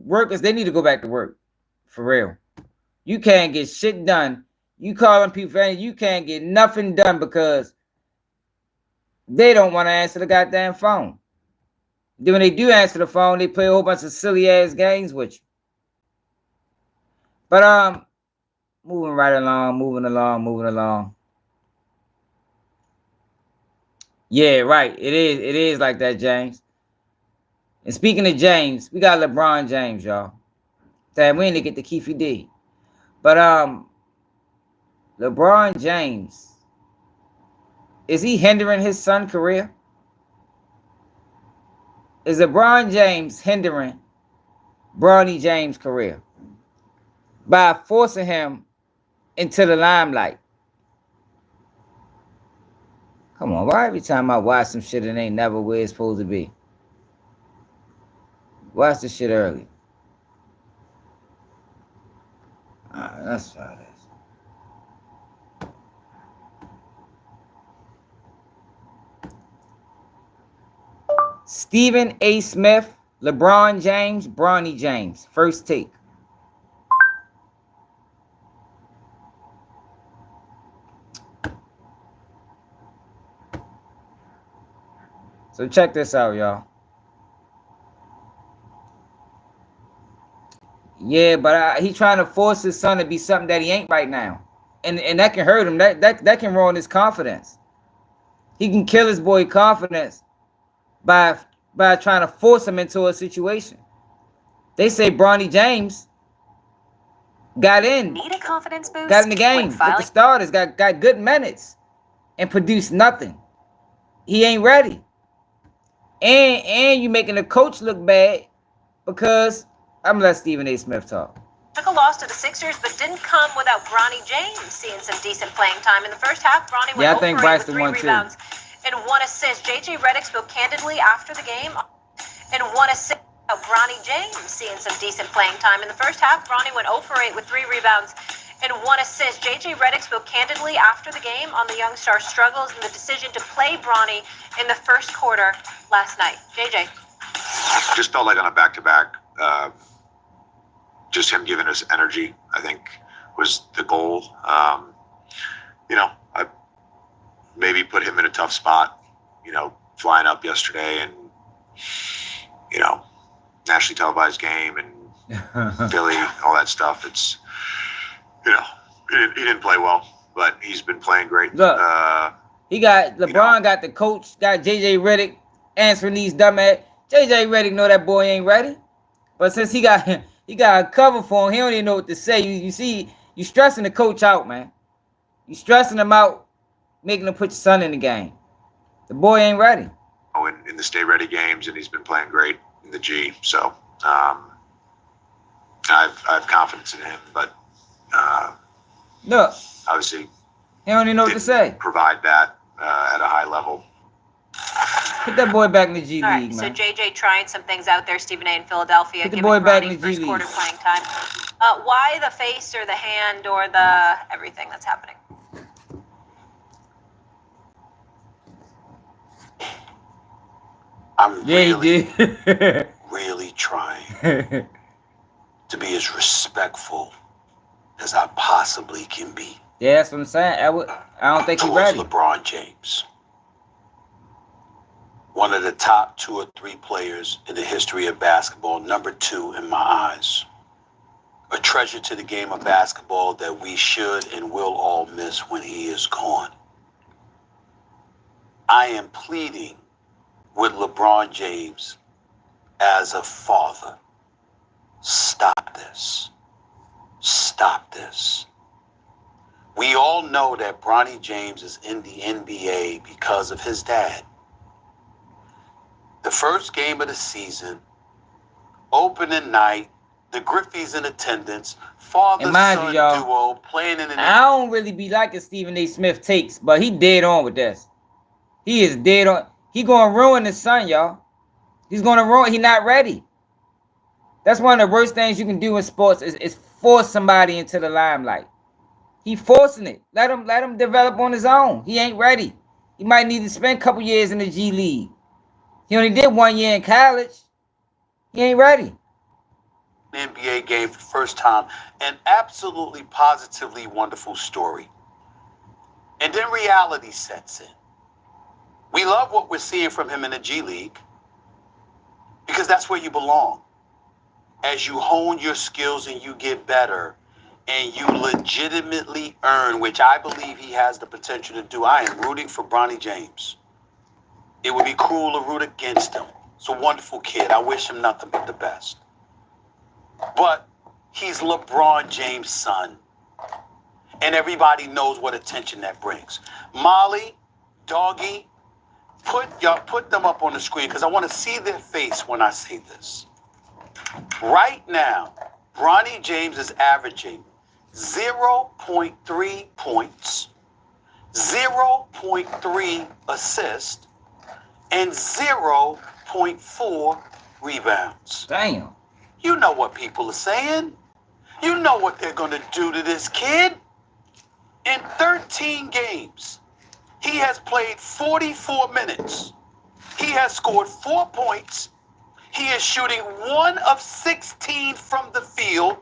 workers, they need to go back to work. For real. You can't get shit done. You calling people, you can't get nothing done because they don't want to answer the goddamn phone. Then when they do answer the phone, they play a whole bunch of silly ass games with you. But moving along. Yeah, right. It is like that, James. And speaking of James, we got LeBron James, y'all. Damn, we ain't get the Keffe D. But LeBron James, is he hindering his son's career? Is LeBron James hindering Bronny James' career by forcing him into the limelight? Come on, why every time I watch some shit it ain't never where it's supposed to be? Watch the shit early. Alright, that's how it is. Stephen A. Smith, LeBron James, Bronny James. First take. So check this out, y'all. Yeah, but he trying to force his son to be something that he ain't right now. And that can hurt him. That can ruin his confidence. He can kill his boy confidence by trying to force him into a situation. They say Bronny James got in. Need a confidence boost? Got in the game with the starters, got good minutes and produced nothing. He ain't ready. And you making the coach look bad because I'm gonna let Stephen A. Smith talk. Took a loss to the Sixers, but didn't come without Bronny James seeing some decent playing time. In the first half, Bronny went over with 3 rebounds and 1 assist. JJ Redick spoke candidly after the game and 1 assist. Bronny James seeing some decent playing time. In the first half, Bronny went 0 for 8 with 3 rebounds and 1 assist. JJ Redick spoke candidly after the game on the young star's struggles and the decision to play Bronny in the first quarter last night. JJ. Just felt like on a back-to-back, just him giving us energy, I think, was the goal. I maybe put him in a tough spot, flying up yesterday and, nationally televised game and Philly, all that stuff. It's, he didn't play well, but he's been playing great. Look, he got LeBron, got the coach, got JJ Redick answering these dumbass. JJ Redick know that boy ain't ready, but since he got a cover for him, he don't even know what to say. You see, you stressing the coach out, man. You stressing him out, making him put your son in the game. The boy ain't ready. In the stay ready games, and he's been playing great in the G. So I have confidence in him, but look, obviously he don't even know what to say. Provide that at a high level. Put that boy back in the G All League, right, man. so JJ trying some things out there. Stephen A. in Philadelphia. Put the boy back in the G first League. quarter playing time. Why the face or the hand or the everything that's happening? I'm really, really trying to be as respectful as I possibly can be. Yeah, that's what I'm saying. I don't think he's ready. LeBron James, one of the top 2 or 3 players in the history of basketball, number 2 in my eyes. A treasure to the game of basketball that we should and will all miss when he is gone. I am pleading with LeBron James as a father. Stop this. Stop this. We all know that Bronny James is in the NBA because of his dad. The first game of the season, opening night, the Griffies in attendance, father-son duo playing in the... I don't really be liking Stephen A. Smith takes, but he dead on with this. He is dead on. He gonna ruin his son, y'all. He's gonna ruin. He not ready. That's one of the worst things you can do in sports is force somebody into the limelight. He forcing it. Let him develop on his own. He ain't ready. He might need to spend a couple years in the G League. He only did 1 year in college. He ain't ready. NBA game for the first time, an absolutely positively wonderful story. And then reality sets in. We love what we're seeing from him in the G League because that's where you belong. As you hone your skills and you get better and you legitimately earn, which I believe he has the potential to do. I am rooting for Bronny James. It would be cruel to root against him. He's a wonderful kid. I wish him nothing but the best. But he's LeBron James' son. And everybody knows what attention that brings. Molly, Doggy, put them up on the screen because I want to see their face when I say this. Right now, Bronny James is averaging 0.3 points, 0.3 assists, and 0.4 rebounds. Damn. You know what people are saying. You know what they're going to do to this kid. In 13 games, he has played 44 minutes. He has scored 4 points. He is shooting 1 of 16 from the field,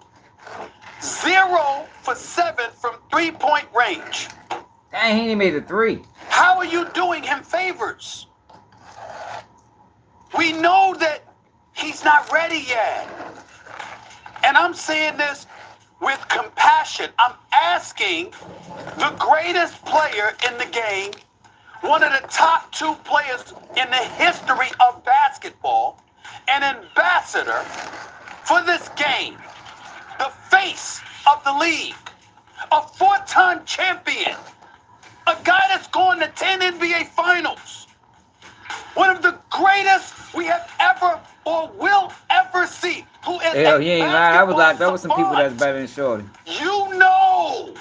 0 for 7 from 3-point range. Dang, he only made a 3. How are you doing him favors? We know that he's not ready yet. And I'm saying this with compassion. I'm asking the greatest player in the game, one of the top 2 players in the history of basketball, an ambassador for this game, the face of the league, a 4-time champion, a guy that's gone to 10 NBA finals, one of the greatest we have ever or will ever see. Who is Hell, he ain't lying. I was locked up with some people that's better than Shorty. You know,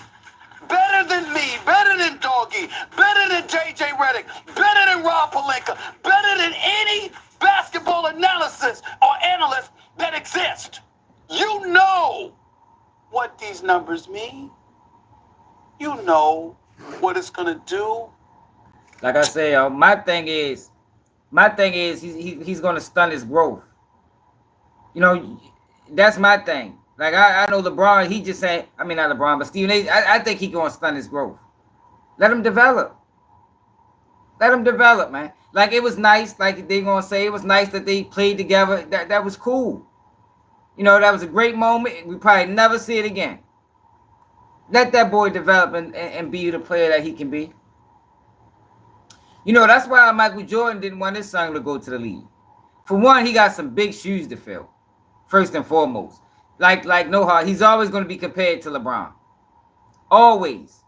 better than me, better than Doggy, better than JJ Redick, better than Rob Pelinka, better than any basketball analysis or analyst that exists. You know what these numbers mean. You know what it's gonna do. Like I say, my thing is he's gonna stun his growth. You know, that's my thing. Like I know LeBron, he just saying, I mean not LeBron, but Stephen A. I think he's gonna stun his growth. Let him develop. Let him develop, man. Like it was nice, like they gonna say it was nice that they played together. That was cool. You know, that was a great moment. We probably never see it again. Let that boy develop and be the player that he can be. You know, that's why Michael Jordan didn't want his son to go to the league. For one, he got some big shoes to fill. First and foremost. Like no hard. He's always going to be compared to LeBron. Always.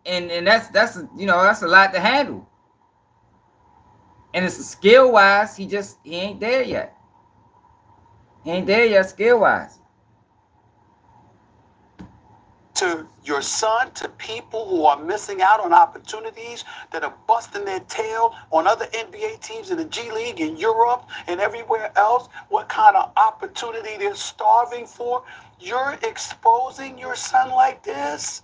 And that's you know, that's a lot to handle. And it's skill-wise, he ain't there yet. He ain't there yet skill-wise. To your son, to people who are missing out on opportunities, that are busting their tail on other NBA teams in the G League in Europe and everywhere else, what kind of opportunity they're starving for, you're exposing your son like this?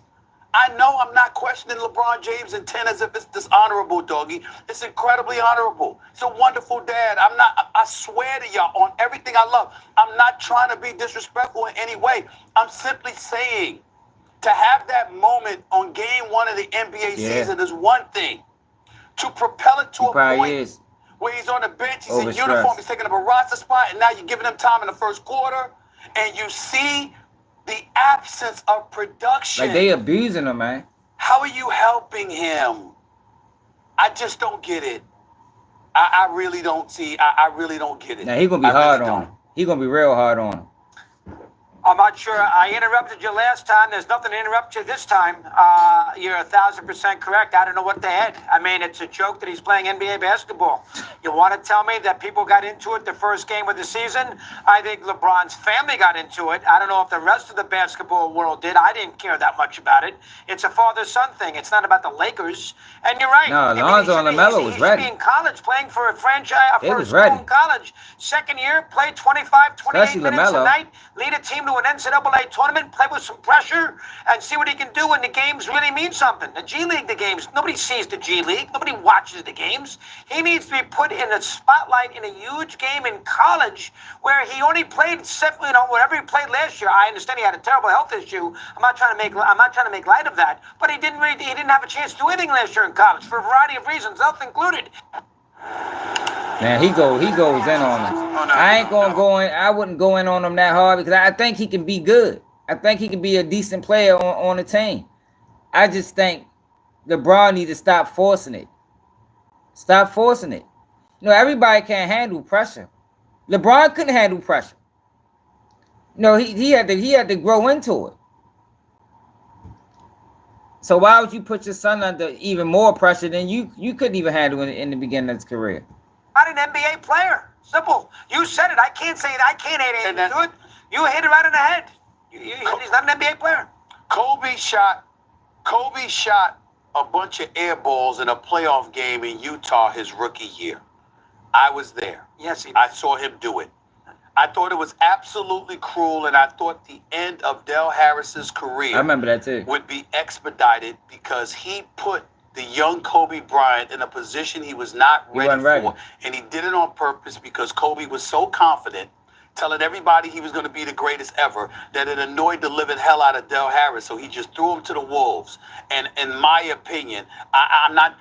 I know I'm not questioning LeBron James' intent as if it's dishonorable, doggy. It's incredibly honorable. It's a wonderful dad. I swear to y'all on everything I love, I'm not trying to be disrespectful in any way. I'm simply saying to have that moment on game 1 of the NBA season is one thing. To propel it to a point where he's on the bench, he's in uniform, he's taking up a roster spot, and now you're giving him time in the first quarter, and you see the absence of production. Like they abusing him, man. How are you helping him? I just don't get it. I really don't see. I really don't get it. Now he's gonna be hard on him. He's gonna be real hard on him. I'm not sure. I interrupted you last time. There's nothing to interrupt you this time. You're 1,000% correct. I don't know what the heck. I mean, it's a joke that he's playing NBA basketball. You want to tell me that people got into it the first game of the season? I think LeBron's family got into it. I don't know if the rest of the basketball world did. I didn't care that much about it. It's a father-son thing. It's not about the Lakers. And you're right. No, Lonzo and LaMelo was ready. He should be in college playing for a franchise, for a school in college. Second year, played 25, 28 minutes a night, lead a team to an NCAA tournament, play with some pressure, and see what he can do when the games really mean something. The G League, the games, nobody sees the G League. Nobody watches the games. He needs to be put in the spotlight in a huge game in college where he only played, whatever he played last year. I understand he had a terrible health issue. I'm not trying to make light of that, but he didn't have a chance to do anything last year in college for a variety of reasons, health included. Man, he goes in on him. I wouldn't go in on him that hard because I think he can be good. I think he can be a decent player on the team. I just think LeBron needs to stop forcing it. Stop forcing it. Everybody can't handle pressure. LeBron couldn't handle pressure. He had to grow into it. So why would you put your son under even more pressure than you couldn't even handle in the beginning of his career? Not an NBA player. Simple. You said it. I can't say it. I can't hate anything to it. You hit it right in the head. He's not an NBA player. Kobe shot a bunch of air balls in a playoff game in Utah his rookie year. I was there. Yes, I saw him do it. I thought it was absolutely cruel, and I thought the end of Del Harris's career I remember that too. would be expedited because he put the young Kobe Bryant in a position he was not ready for. And he did it on purpose because Kobe was so confident, telling everybody he was going to be the greatest ever, that it annoyed the living hell out of Del Harris. So he just threw him to the wolves. And in my opinion, I'm not...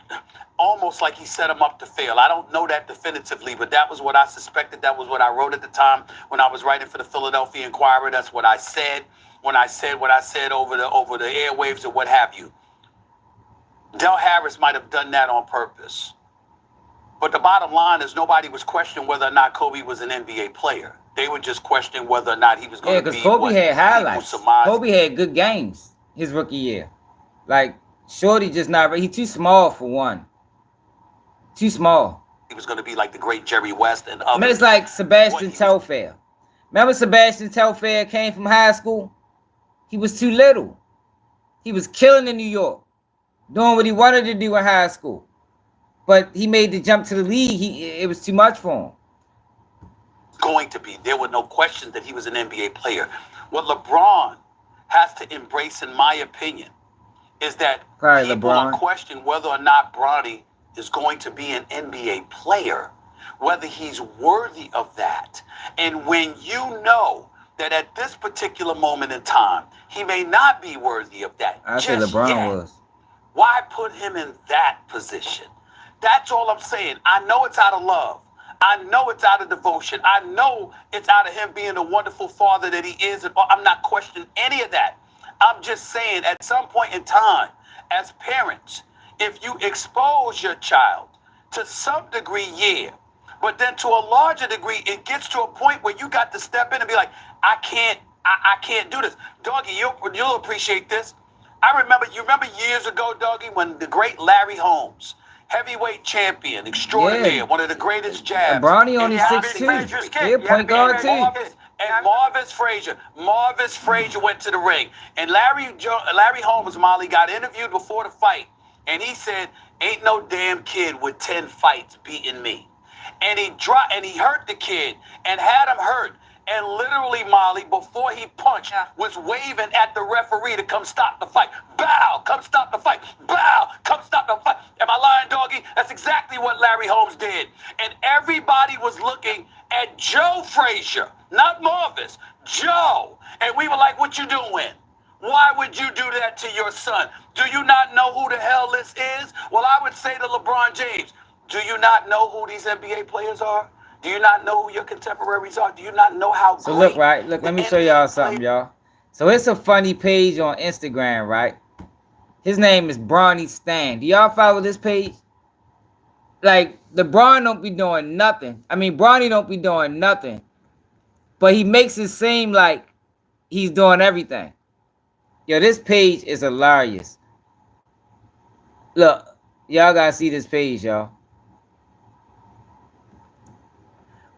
almost like he set him up to fail. I don't know that definitively, but that was what I suspected. That was what I wrote at the time when I was writing for the Philadelphia Inquirer. That's what I said when I said what I said over the airwaves or what have you. Del Harris might have done that on purpose. But the bottom line is nobody was questioning whether or not Kobe was an NBA player. They were just questioning whether or not he was going to be. Yeah, because Kobe had highlights. Kobe had good games his rookie year. Like, Shorty just not... He's too small for one. Too small. He was going to be like the great Jerry West and others. I mean, it's like Sebastian Telfair. Remember Sebastian Telfair came from high school? He was too little. He was killing in New York, doing what he wanted to do in high school. But he made the jump to the league. It was too much for him. Going to be. There were no questions that he was an NBA player. What LeBron has to embrace, in my opinion, is that people are questioning whether or not Bronny is going to be an NBA player, whether he's worthy of that. And when you know that at this particular moment in time, he may not be worthy of that. I said LeBron was. Why put him in that position? That's all I'm saying. I know it's out of love. I know it's out of devotion. I know it's out of him being the wonderful father that he is. I'm not questioning any of that. I'm just saying at some point in time, as parents, if you expose your child to some degree, yeah, but then to a larger degree, it gets to a point where you got to step in and be like, I can't do this. Doggy, you'll appreciate this. You remember years ago, Doggy, when the great Larry Holmes, heavyweight champion, extraordinaire, one of the greatest jabs. And Bronny only 6'2". Yeah, point guard too. And Marvis Frazier went to the ring. And Larry Holmes, Molly, got interviewed before the fight. And he said, ain't no damn kid with 10 fights beating me. And he hurt the kid and had him hurt. and literally, Molly, before he punched, was waving at the referee to come stop the fight. Bow, come stop the fight. Bow, come stop the fight. Am I lying, doggy? That's exactly what Larry Holmes did. And everybody was looking at Joe Frazier, not Marvis, Joe. And we were like, what you doing? Why would you do that to your son? Do you not know who the hell this is? Well, I would say to LeBron James, do you not know who these NBA players are? Do you not know who your contemporaries are? Do you not know how so great? Look, let me show y'all something, y'all. So it's a funny page on Instagram, right? His name is Bronny Stan. Do y'all follow this page? Like, LeBron don't be doing nothing. I mean, Bronny don't be doing nothing. But he makes it seem like he's doing everything. Yo, this page is hilarious. Look, y'all gotta see this page, y'all.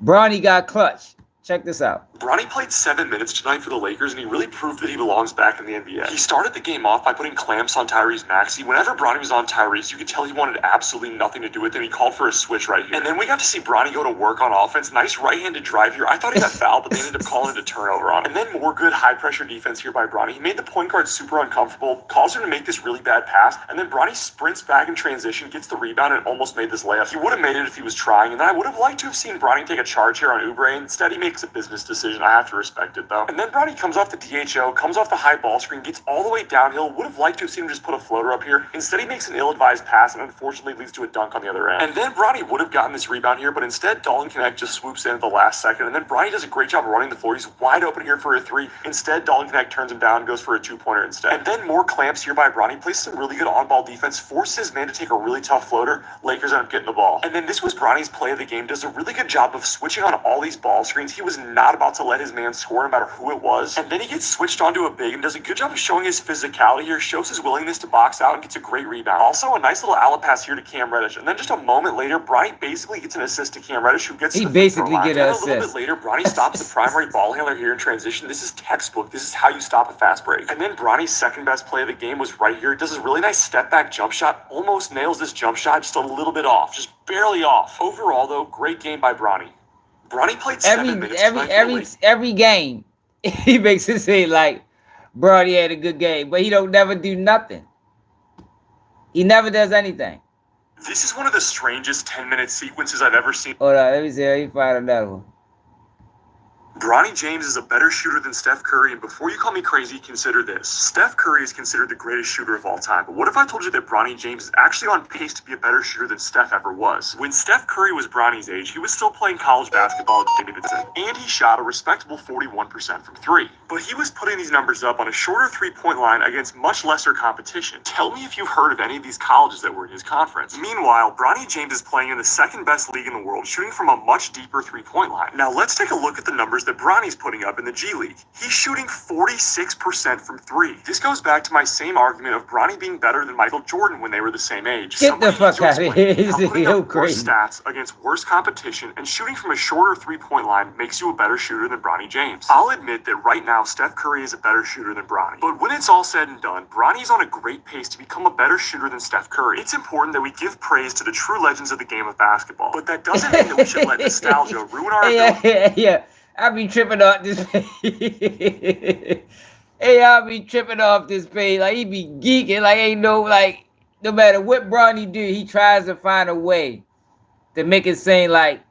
Bronny got clutch. Check this out. Bronny played 7 minutes tonight for the Lakers, and he really proved that he belongs back in the NBA. He started the game off by putting clamps on Tyrese Maxey. Whenever Bronny was on Tyrese, you could tell he wanted absolutely nothing to do with him. He called for a switch right here. And then we got to see Bronny go to work on offense. Nice right-handed drive here. I thought he got fouled, but they ended up calling it a turnover on him. And then more good high-pressure defense here by Bronny. He made the point guard super uncomfortable, calls him to make this really bad pass, and then Bronny sprints back in transition, gets the rebound, and almost made this layup. He would have made it if he was trying, and then I would have liked to have seen Bronny take a charge here on Oubre. Instead, he makes a business decision. I have to respect it, though. And then Bronny comes off the DHO, comes off the high ball screen, gets all the way downhill. Would have liked to have seen him just put a floater up here. Instead, he makes an ill-advised pass and unfortunately leads to a dunk on the other end. And then Bronny would have gotten this rebound here, but instead, Dalton Knecht just swoops in at the last second. And then Bronny does a great job running the floor. He's wide open here for a three. Instead, Dalton Knecht turns him down and goes for a two-pointer instead. And then more clamps here by Bronny. Plays some really good on-ball defense. Forces his man to take a really tough floater. Lakers end up getting the ball. And then this was Bronny's play of the game. Does a really good job of switching on all these ball screens. He was not about to let his man score no matter who it was. And then he gets switched onto a big and does a good job of showing his physicality here, shows his willingness to box out and gets a great rebound. Also a nice little alley pass here to Cam Reddish. And then just a moment later, Bronny basically gets an assist to Cam Reddish, who gets he basically get an assist. A little bit later, Bronny stops the primary ball handler here in transition. This is textbook. This is how you stop a fast break. And then Bronny's second best play of the game was right here. He does a really nice step back jump shot. Almost nails this jump shot, just a little bit off, just barely off. Overall though, great game by Bronny. Bronny played 7 minutes every game. He makes it seem like Bronny had a good game, but he don't never do nothing. He never does anything. This is one of the strangest 10-minute sequences I've ever seen. Hold on, let me see. Let me find another one. Bronny James is a better shooter than Steph Curry, and before you call me crazy, consider this. Steph Curry is considered the greatest shooter of all time, but what if I told you that Bronny James is actually on pace to be a better shooter than Steph ever was? When Steph Curry was Bronny's age, he was still playing college basketball at Davidson, and he shot a respectable 41% from three. But he was putting these numbers up on a shorter three-point line against much lesser competition. Tell me if you've heard of any of these colleges that were in his conference. Meanwhile, Bronny James is playing in the second best league in the world, shooting from a much deeper three-point line. Now let's take a look at the numbers that Bronny's putting up in the G League. He's shooting 46% from three. This goes back to my same argument of Bronny being better than Michael Jordan when they were the same age. Get the fuck out of here. This is so crazy. Worse stats against worse competition and shooting from a shorter three-point line makes you a better shooter than Bronny James. I'll admit that right now Steph Curry is a better shooter than Bronny. But when it's all said and done, Bronny's on a great pace to become a better shooter than Steph Curry. It's important that we give praise to the true legends of the game of basketball, but that doesn't mean that we should let nostalgia ruin our ability. Yeah. I be tripping off this page. Hey, I be tripping off this page. Like, he be geeking. Like, ain't no, like, no matter what Bronny do, he tries to find a way to make it seem like,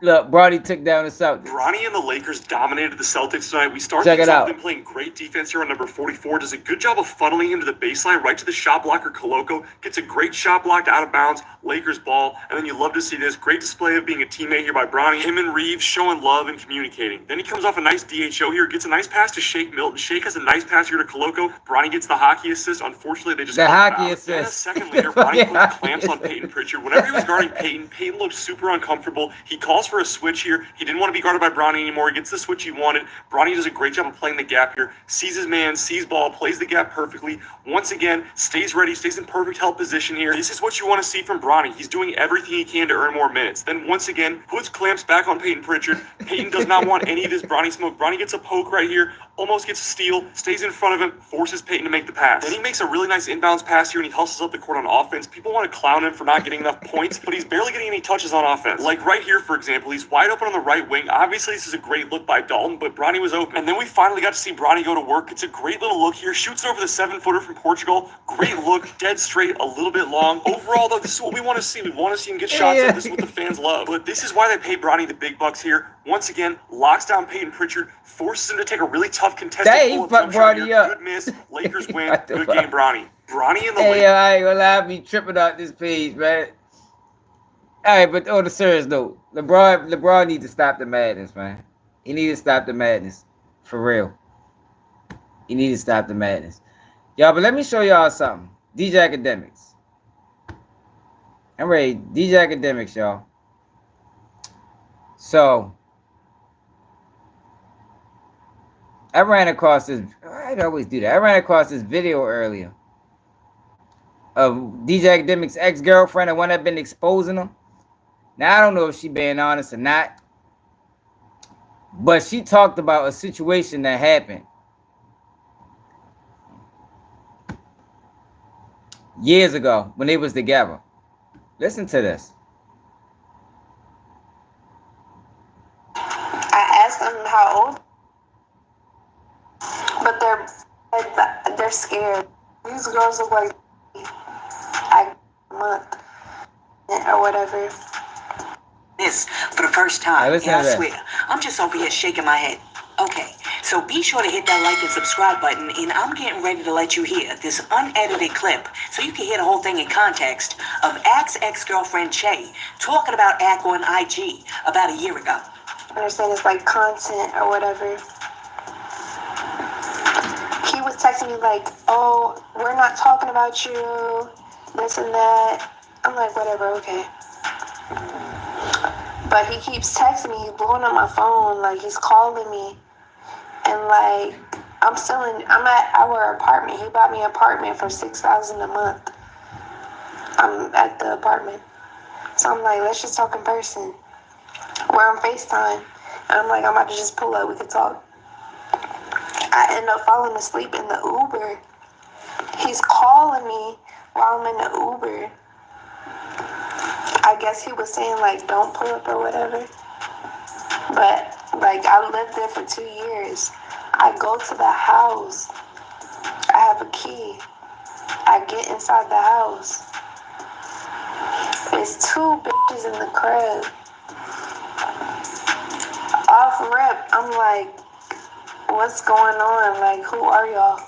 look, Bronny took down the Celtics. Bronny and the Lakers dominated the Celtics tonight. We start things off them playing great defense here on number 44. Does a good job of funneling him to the baseline, right to the shot blocker, Koloko. Gets a great shot blocked out of bounds. Lakers ball. And then you love to see this great display of being a teammate here by Bronny. Him and Reeves showing love and communicating. Then he comes off a nice DHO here. Gets a nice pass to Shake Milton. Shake has a nice pass here to Koloko. Bronny gets the hockey assist. Unfortunately, they just the hockey assist. Then a second later, Bronny puts clamps on Peyton Pritchard. Whenever he was guarding Peyton looked super uncomfortable. He calls for a switch here. He didn't want to be guarded by Bronny anymore. He gets the switch he wanted. Bronny does a great job of playing the gap here. Sees his man, sees ball, plays the gap perfectly. Once again, stays ready, stays in perfect help position here. This is what you want to see from Bronny. He's doing everything he can to earn more minutes. Then once again, puts clamps back on Peyton Pritchard. Peyton does not want any of this Bronny smoke. Bronny gets a poke right here. Almost gets a steal. Stays in front of him. Forces Peyton to make the pass. Then he makes a really nice inbounds pass here and he hustles up the court on offense. People want to clown him for not getting enough points, but he's barely getting any touches on offense. Like right here, for example, example. He's wide open on the right wing. Obviously, this is a great look by Dalton, but Bronny was open. And then we finally got to see Bronny go to work. It's a great little look here. Shoots over the 7-footer from Portugal. Great look, dead straight, a little bit long. Overall, though, this is what we want to see. We want to see him get shots up. This is what the fans love. But this is why they pay Bronny the big bucks here. Once again, locks down Peyton Pritchard, forces him to take a really tough contested pull-up jump shot here. Good miss. Lakers win. Good game, Bronny. Bronny in the Lakers. I ain't gonna lie, I be tripping out this page, man. All right, but on a serious note, LeBron needs to stop the madness, man. He needs to stop the madness. For real. He needs to stop the madness. Y'all, but let me show y'all something. DJ Akademiks. I'm ready. DJ Akademiks, y'all. So, I ran across this. I always do that. I ran across this video earlier of DJ Akademiks' ex-girlfriend, the one that been exposing him. Now, I don't know if she being honest or not, but she talked about a situation that happened years ago when they was together. Listen to this. I asked them how old, but they're scared. These girls look like a month or whatever. This for the first time. Right, I swear, I'm just over here shaking my head. Okay, so be sure to hit that like and subscribe button, and I'm getting ready to let you hear this unedited clip so you can hear the whole thing in context of Ak's ex-girlfriend Che talking about Ak on IG about a year ago. I understand it's like content or whatever. He was texting me like, oh, we're not talking about you, this and that. I'm like, whatever, okay. But he keeps texting me, he's blowing up my phone, like he's calling me. And like, I'm at our apartment. He bought me an apartment for $6,000 a month. I'm at the apartment. So I'm like, let's just talk in person. We're on FaceTime. And I'm like, I'm about to just pull up, we could talk. I end up falling asleep in the Uber. He's calling me while I'm in the Uber. I guess he was saying like, don't pull up or whatever. But like, I lived there for 2 years. I go to the house. I have a key. I get inside the house. There's 2 bitches in the crib. Off rip, I'm like, what's going on? Like, who are y'all?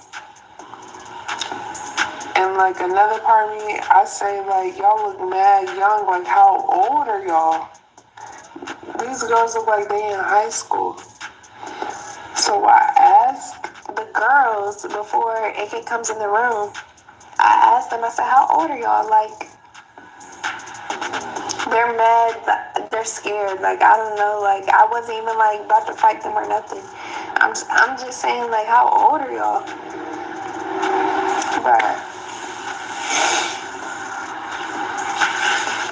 And like another part of me, I say like, y'all look mad young. Like, how old are y'all? These girls look like they in high school. So I asked the girls before AK comes in the room, I asked them, I said, how old are y'all? Like, they're mad, they're scared. Like, I don't know, like, I wasn't even like about to fight them or nothing. I'm just saying, like, how old are y'all? But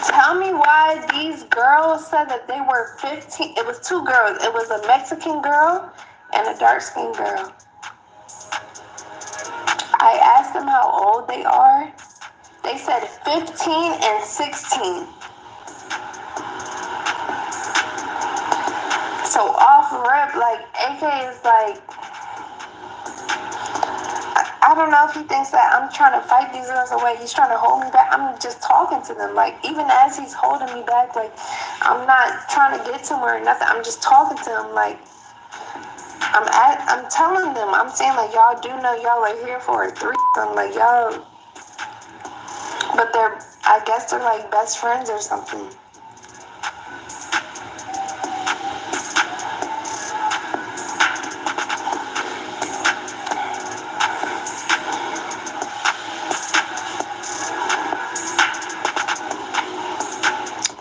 tell me why these girls said that they were 15. It was 2 girls. It was a Mexican girl and a dark-skinned girl. I asked them how old they are. They said 15 and 16. So off rip, like, AK is like, I don't know if he thinks that I'm trying to fight these girls away. He's trying to hold me back. I'm just talking to them. Like, even as he's holding me back, like, I'm not trying to get to him or nothing. I'm just talking to him. Like, I'm telling them. I'm saying, like, y'all do know y'all are here for a threesome. Like, y'all. But I guess they're like best friends or something.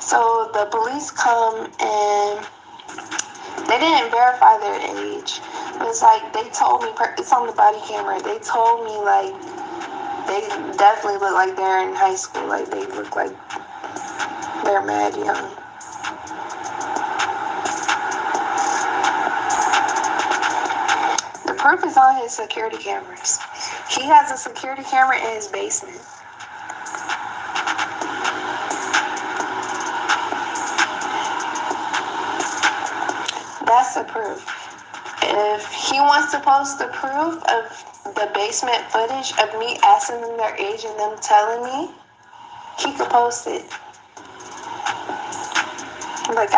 So the police come and they didn't verify their age. It's like they told me, it's on the body camera, they told me like they definitely look like they're in high school. Like they look like they're mad young. The proof is on his security cameras. He has a security camera in his basement. the proof. If he wants to post the proof of the basement footage of me asking them their age and them telling me, he could post it. Like,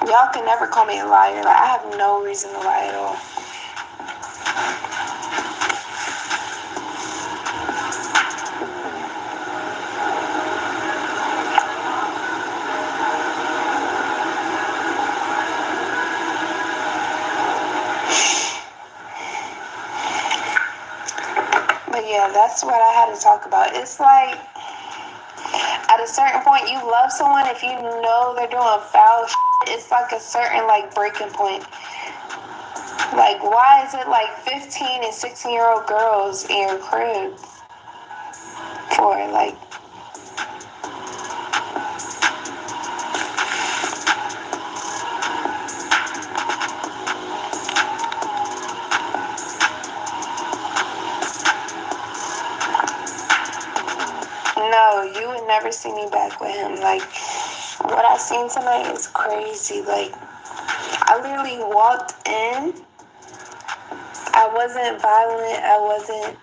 y'all can never call me a liar. Like, I have no reason to lie at all. But yeah, that's what I had to talk about. It's like, at a certain point, you love someone, if you know they're doing foul shit, it's like a certain, like, breaking point. Like, why is it, like, 15 and 16-year-old girls in your crib for, like... No, you would never see me back with him. Like, what I seen tonight is crazy. Like, I literally walked in. I wasn't violent. I wasn't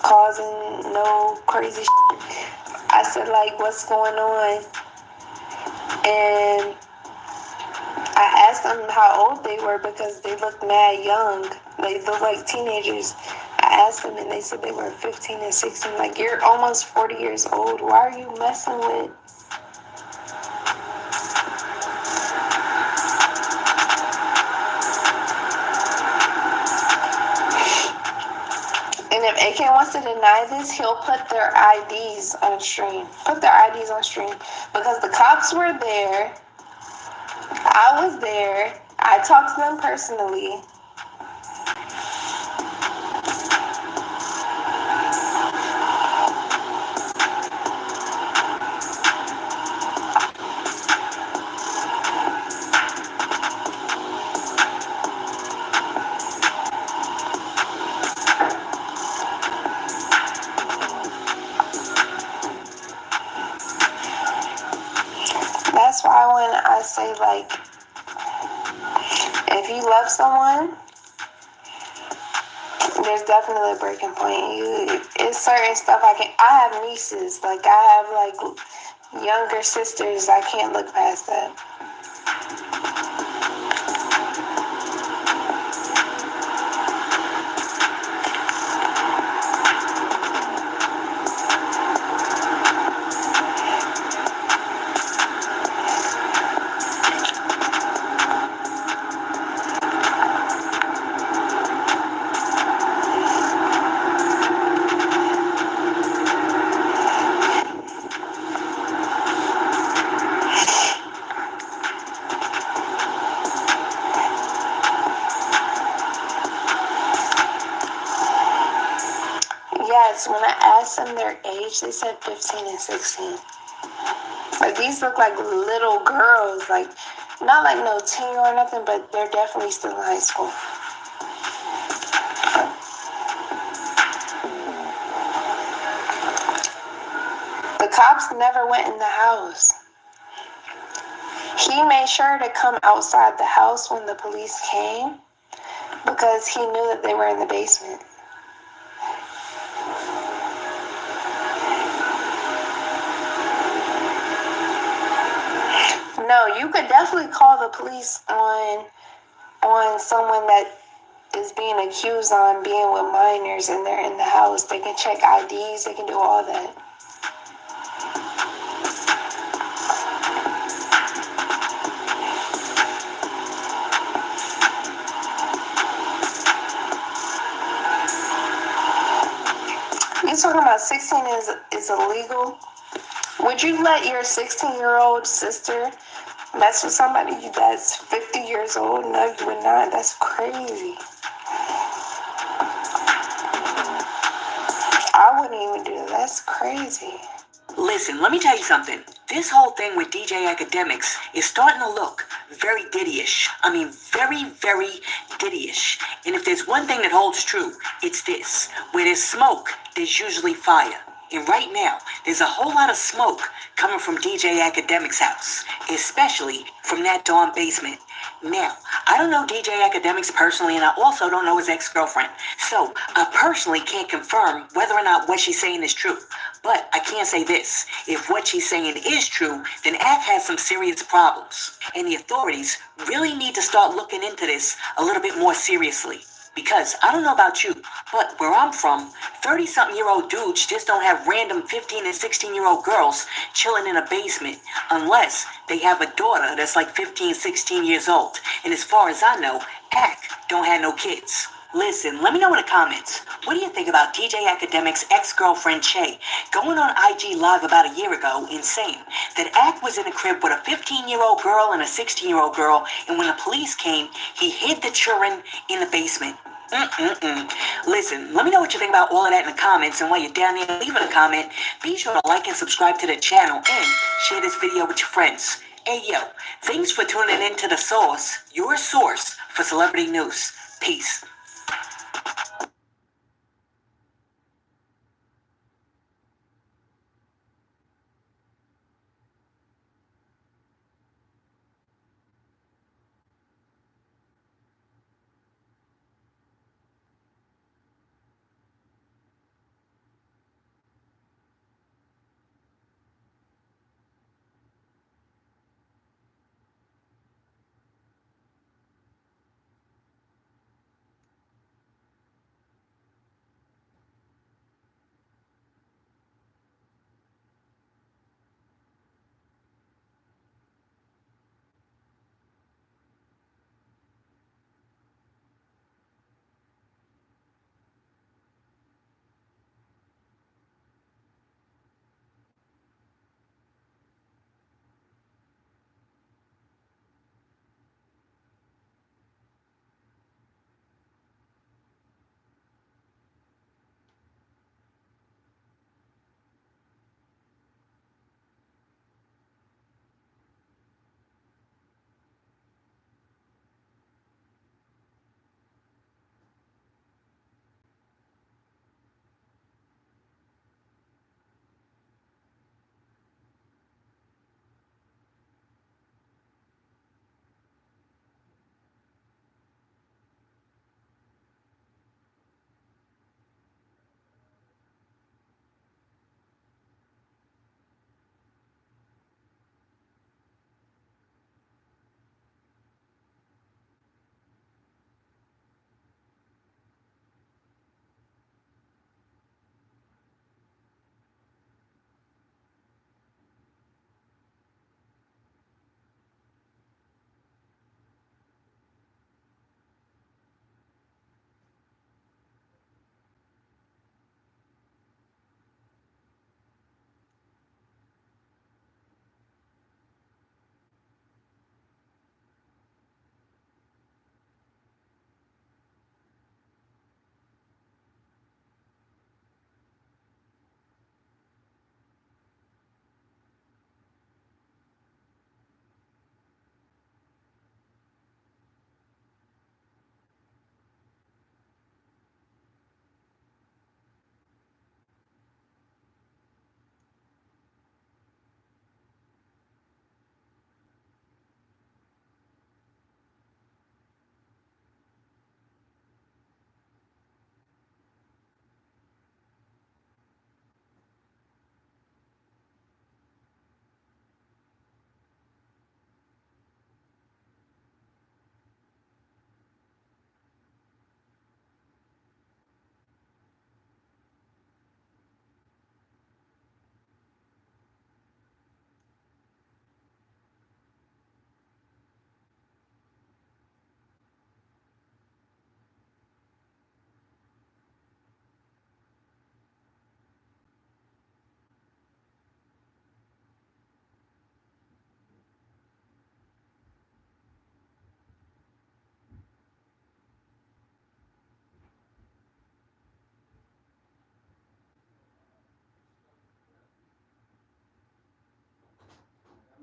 causing no crazy shit. I said, like, what's going on? And I asked them how old they were because they looked mad young. They looked like teenagers. I asked them and they said they were 15 and 16. Like, you're almost 40 years old. Why are you messing with? And if AK wants to deny this, he'll put their IDs on stream. Put their IDs on stream. Because the cops were there. I was there. I talked to them personally. That's why when I say, like, if you love someone, there's definitely a breaking point. It's certain stuff I have nieces. Like, I have, like, younger sisters. I can't look past that. Yes, when I asked them their age, they said 15 and 16. Like, these look like little girls. Like, not like no teen or nothing, but they're definitely still in high school. The cops never went in the house. He made sure to come outside the house when the police came because he knew that they were in the basement. No, you could definitely call the police on someone that is being accused on being with minors and they're in the house. They can check IDs. They can do all that. You talking about 16 is illegal? Would you let your 16-year-old sister mess with somebody that's 50 years old? No, you would not. That's crazy. I wouldn't even do that. That's crazy. Listen, let me tell you something. This whole thing with DJ Akademiks is starting to look very Diddy-ish. I mean, very, very Diddy-ish. And if there's one thing that holds true, it's this. Where there's smoke, there's usually fire. And right now, there's a whole lot of smoke coming from DJ Akademiks' house, especially from that dorm basement. Now, I don't know DJ Akademiks personally, and I also don't know his ex-girlfriend. So, I personally can't confirm whether or not what she's saying is true. But I can say this. If what she's saying is true, then Ak has some serious problems. And the authorities really need to start looking into this a little bit more seriously. Because, I don't know about you, but where I'm from, 30-something-year-old dudes just don't have random 15 and 16-year-old girls chilling in a basement unless they have a daughter that's like 15, 16 years old. And as far as I know, Ak don't have no kids. Listen, let me know in the comments. What do you think about DJ Akademiks' ex-girlfriend Che going on IG Live about a year ago and saying that Ak was in a crib with a 15-year-old girl and a 16-year-old girl, and when the police came, he hid the children in the basement? Listen, let me know what you think about all of that in the comments, and while you're down there leaving a comment, be sure to like and subscribe to the channel and share this video with your friends. Hey yo, thanks for tuning in to The Source, your source for celebrity news. Peace.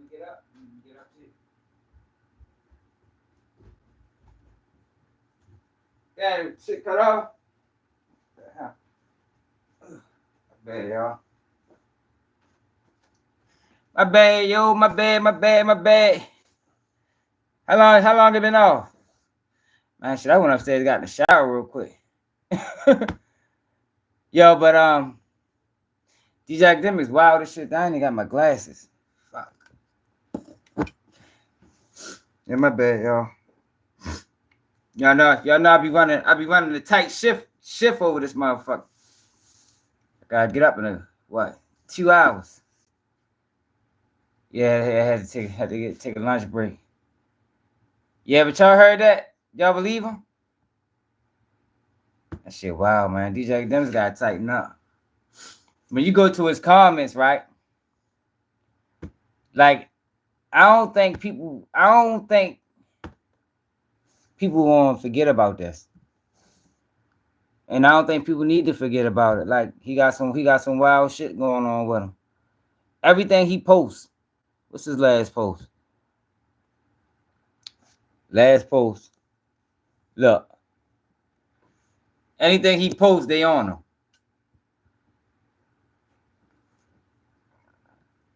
Get up too. Yeah, shit cut off. Bad, y'all. My bad, yo. My bad. How long it been off? Man, shit, I went upstairs, got in the shower real quick. Yo, but these Akademiks wild as shit. I ain't even got my glasses. Fuck. Yeah, my bad, y'all. Y'all know I be running the tight shift over this motherfucker. I gotta get up in 2 hours. Yeah, I had to take a lunch break. Yeah, but y'all heard that? Y'all believe him? That shit wild, man. DJ Akademiks gotta tighten up. When you go to his comments, right? Like, I don't think people won't forget about this. And I don't think people need to forget about it. Like, he got some wild shit going on with him. Everything he posts. What's his last post? Look. Anything he posts, they on him.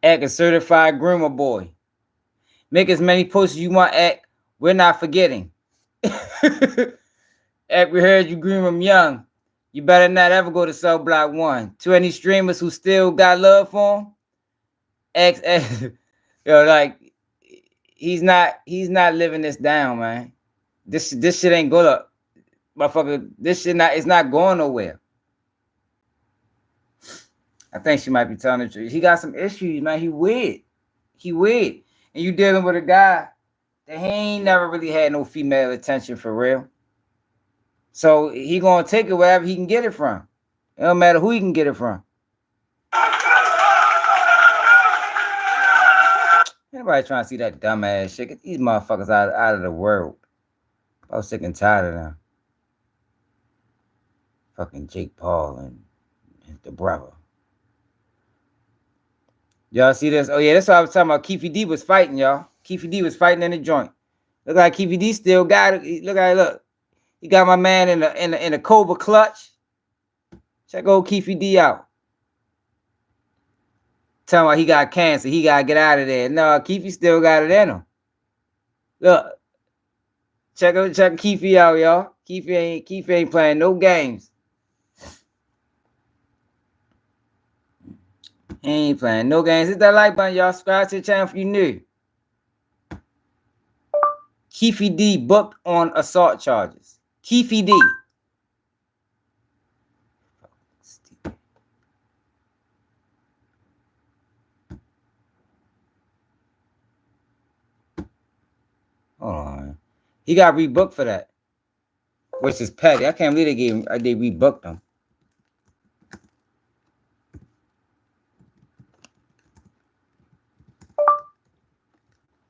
Act a certified groomer boy. Make as many posts as you want, Act. We're not forgetting. Act, we heard you groom him young. You better not ever go to Cell Block 1. To any streamers who still got love for him, Act, yo, like, he's not living this down, man. This shit ain't good up. Motherfucker, this shit it's not going nowhere. I think she might be telling the truth. He got some issues, man. He weird. And you dealing with a guy that he ain't never really had no female attention for real. So he gonna take it wherever he can get it from. It don't matter who he can get it from. Everybody trying to see that dumbass shit. Get these motherfuckers out of the world. I was sick and tired of them. Fucking Jake Paul and the brother. Y'all see this? Oh yeah, that's what I was talking about. Keffe D was fighting, y'all. Keffe D was fighting in the joint. Look like Keffe D still got it. Look. He got my man in a Cobra clutch. Check old Keffe D out. Tell him he got cancer. He gotta get out of there. No, Keffe still got it in him. Look. Check Keffe out, y'all. Keffe ain't playing no games. He ain't playing no games. Hit that like button, y'all. Subscribe to the channel if you new. Keffe D booked on assault charges. Keffe D. Hold on. He got rebooked for that. Which is petty. I can't believe they rebooked him.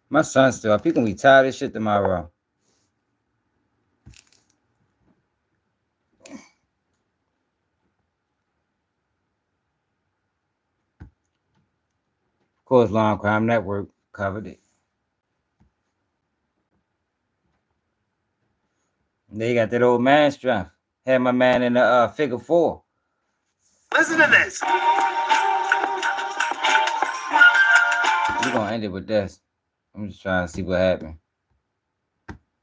My son's still up. He gonna be tired of shit tomorrow. Of course, Long Crime Network covered it. They got that old man strength. Had my man in the figure 4. Listen to this. We're gonna end it with this. I'm just trying to see what happened.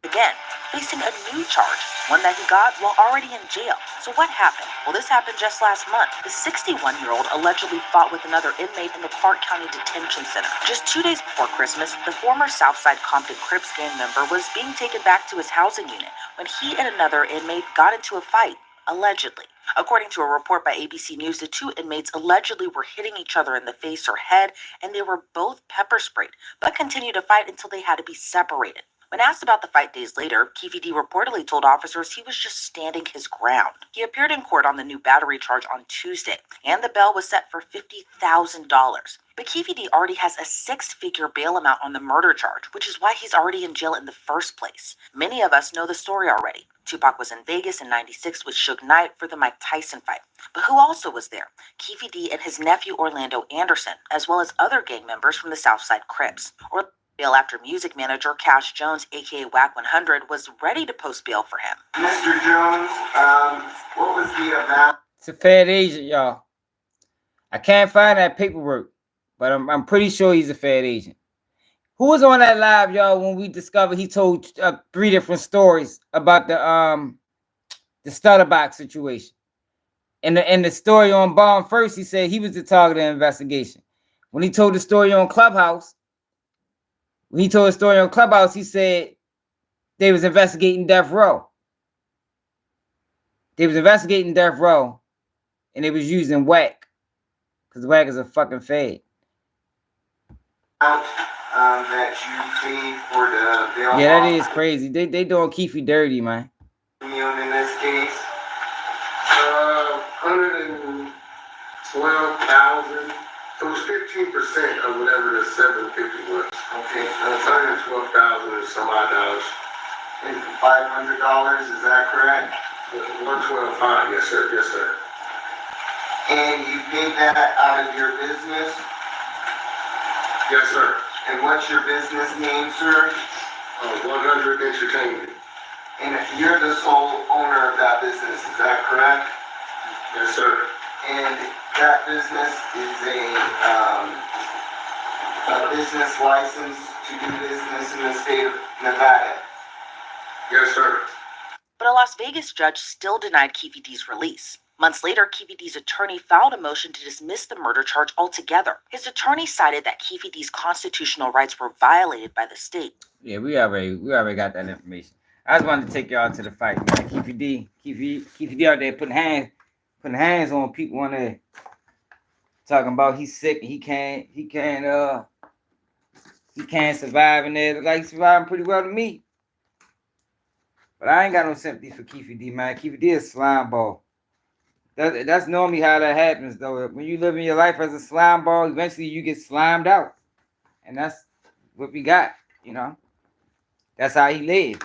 Again, facing a new charge, one that he got while already in jail. So what happened? Well, this happened just last month. The 61-year-old allegedly fought with another inmate in the Clark County Detention Center. Just 2 days before Christmas, the former Southside Compton Crips gang member was being taken back to his housing unit when he and another inmate got into a fight, allegedly. According to a report by ABC News, the 2 inmates allegedly were hitting each other in the face or head, and they were both pepper sprayed, but continued to fight until they had to be separated. When asked about the fight days later, Keffe D reportedly told officers he was just standing his ground. He appeared in court on the new battery charge on Tuesday, and the bail was set for $50,000. But Keffe D already has a 6-figure bail amount on the murder charge, which is why he's already in jail in the first place. Many of us know the story already. Tupac was in Vegas in '96 with Suge Knight for the Mike Tyson fight. But who also was there? Keffe D and his nephew Orlando Anderson, as well as other gang members from the Southside Crips. Bail after music manager Cash Jones, aka Whack 100, was ready to post bail for him. Mr. Jones, what was the amount? It's a Fed agent, y'all. I can't find that paperwork. but I'm pretty sure he's a Fed agent. Who was on that live, y'all, when we discovered he told 3 different stories about the stutter box situation? In the story on Bomb First, he said he was the target of the investigation. When he told the story on Clubhouse, he said they was investigating Death Row. They was investigating Death Row, and they was using WAC, because WAC is a fucking Fed. That you paid for the bail. Yeah, that is crazy. They doing Keffe dirty, man. In this case, 112,000. So it was 15% of whatever the 750 was. Okay, that's 112,000 and some odd dollars. And $500, is that correct? 112.5, yes sir, yes sir. And you paid that out of your business? Yes sir. And what's your business name, sir? 100 Entertainment. And you're the sole owner of that business, is that correct? Yes, sir. And that business is a business license to do business in the state of Nevada? Yes, sir. But a Las Vegas judge still denied Keffe D's release. Months later, Keffe D's attorney filed a motion to dismiss the murder charge altogether. His attorney cited that Keffe D's constitutional rights were violated by the state. Yeah, we already got that information. I just wanted to take y'all to the fight, man. Keffe D out there putting hands on people on there, talking about he's sick and he can't survive in there. Look like he's surviving pretty well to me. But I ain't got no sympathy for Keffe D, man. Keffe D is slime ball. That's normally how that happens, though. When you live in your life as a slime ball, eventually you get slimed out. And that's what we got, you know. That's how he lived.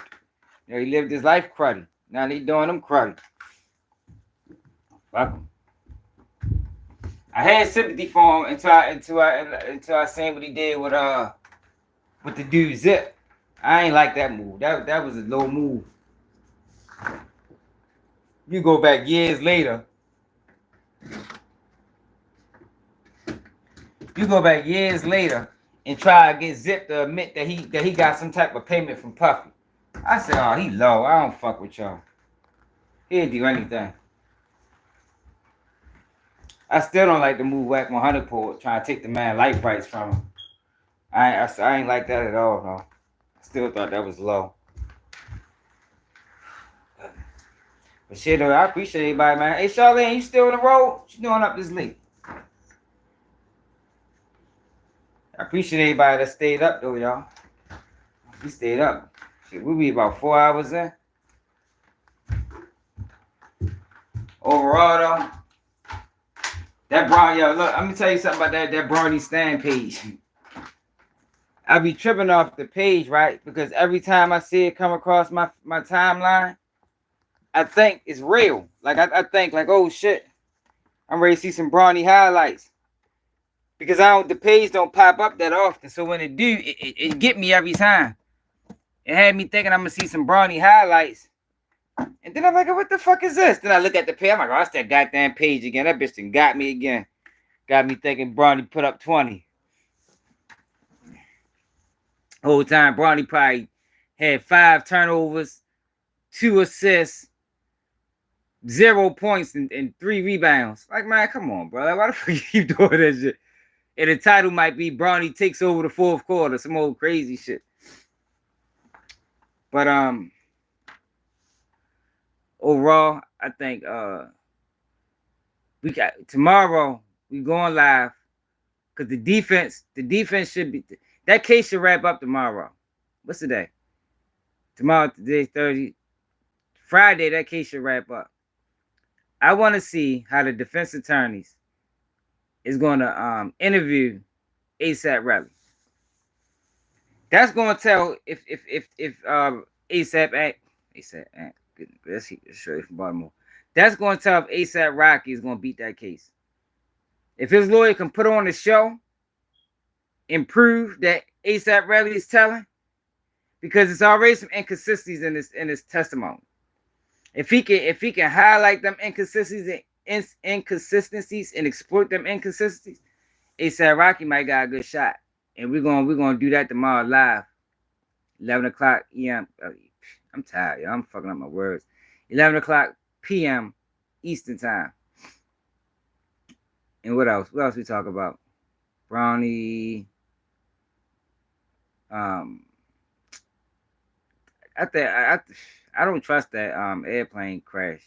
You know, he lived his life cruddy. Now they doing him cruddy. Fuck him. I had sympathy for him until I seen what he did with the dude Zip. I ain't like that move. That was a low move. You go back years later. And try to get Zip to admit that he got some type of payment from Puffy. I said, oh, he low. I don't fuck with y'all. He didn't do anything. I still don't like the move Whack 100 pulled, trying to take the man life rights from him. I ain't like that at all, no. I still thought that was low. But shit, though, I appreciate everybody, man. Hey, Charlene, you still on the road? What you doing up this late? I appreciate everybody that stayed up, though, y'all. We stayed up. Shit, we'll be about 4 hours in. Overall, though, that Bronny, yo, look, let me tell you something about that Bronny Stan page. I be tripping off the page, right? Because every time I see it come across my timeline, I think it's real. Like, I think, like, oh, shit. I'm ready to see some Bronny highlights. Because the page don't pop up that often. So when it do, it get me every time. It had me thinking I'm going to see some Bronny highlights. And then I'm like, what the fuck is this? Then I look at the page. I'm like, oh, that's that goddamn page again. That bitch done got me again. Got me thinking Bronny put up 20. Whole time, Bronny probably had 5 turnovers, 2 assists, 0 points, and 3 rebounds. Like, man, come on, bro. Like, why the fuck you keep doing that shit? And the title might be Bronny takes over the 4th quarter. Some old crazy shit. But, overall, I think we got tomorrow. We going live because the defense should be that case should wrap up tomorrow. What's the day? Tomorrow, today 30. Friday, that case should wrap up. I want to see how the defense attorneys is going to interview ASAP Rocky. That's going to tell if ASAP. Let's show you from Baltimore. That's going to tell if ASAP Rocky is going to beat that case. If his lawyer can put on the show and prove that ASAP Rocky is telling, because it's already some inconsistencies in his testimony. If he can highlight them inconsistencies and exploit them inconsistencies, ASAP Rocky might got a good shot, and we're gonna do that tomorrow live, 11 o'clock p.m. I'm tired, yo. I'm fucking up my words. 11 o'clock p.m. Eastern time. And what else? What else we talk about? Bronny. I don't trust that airplane crash.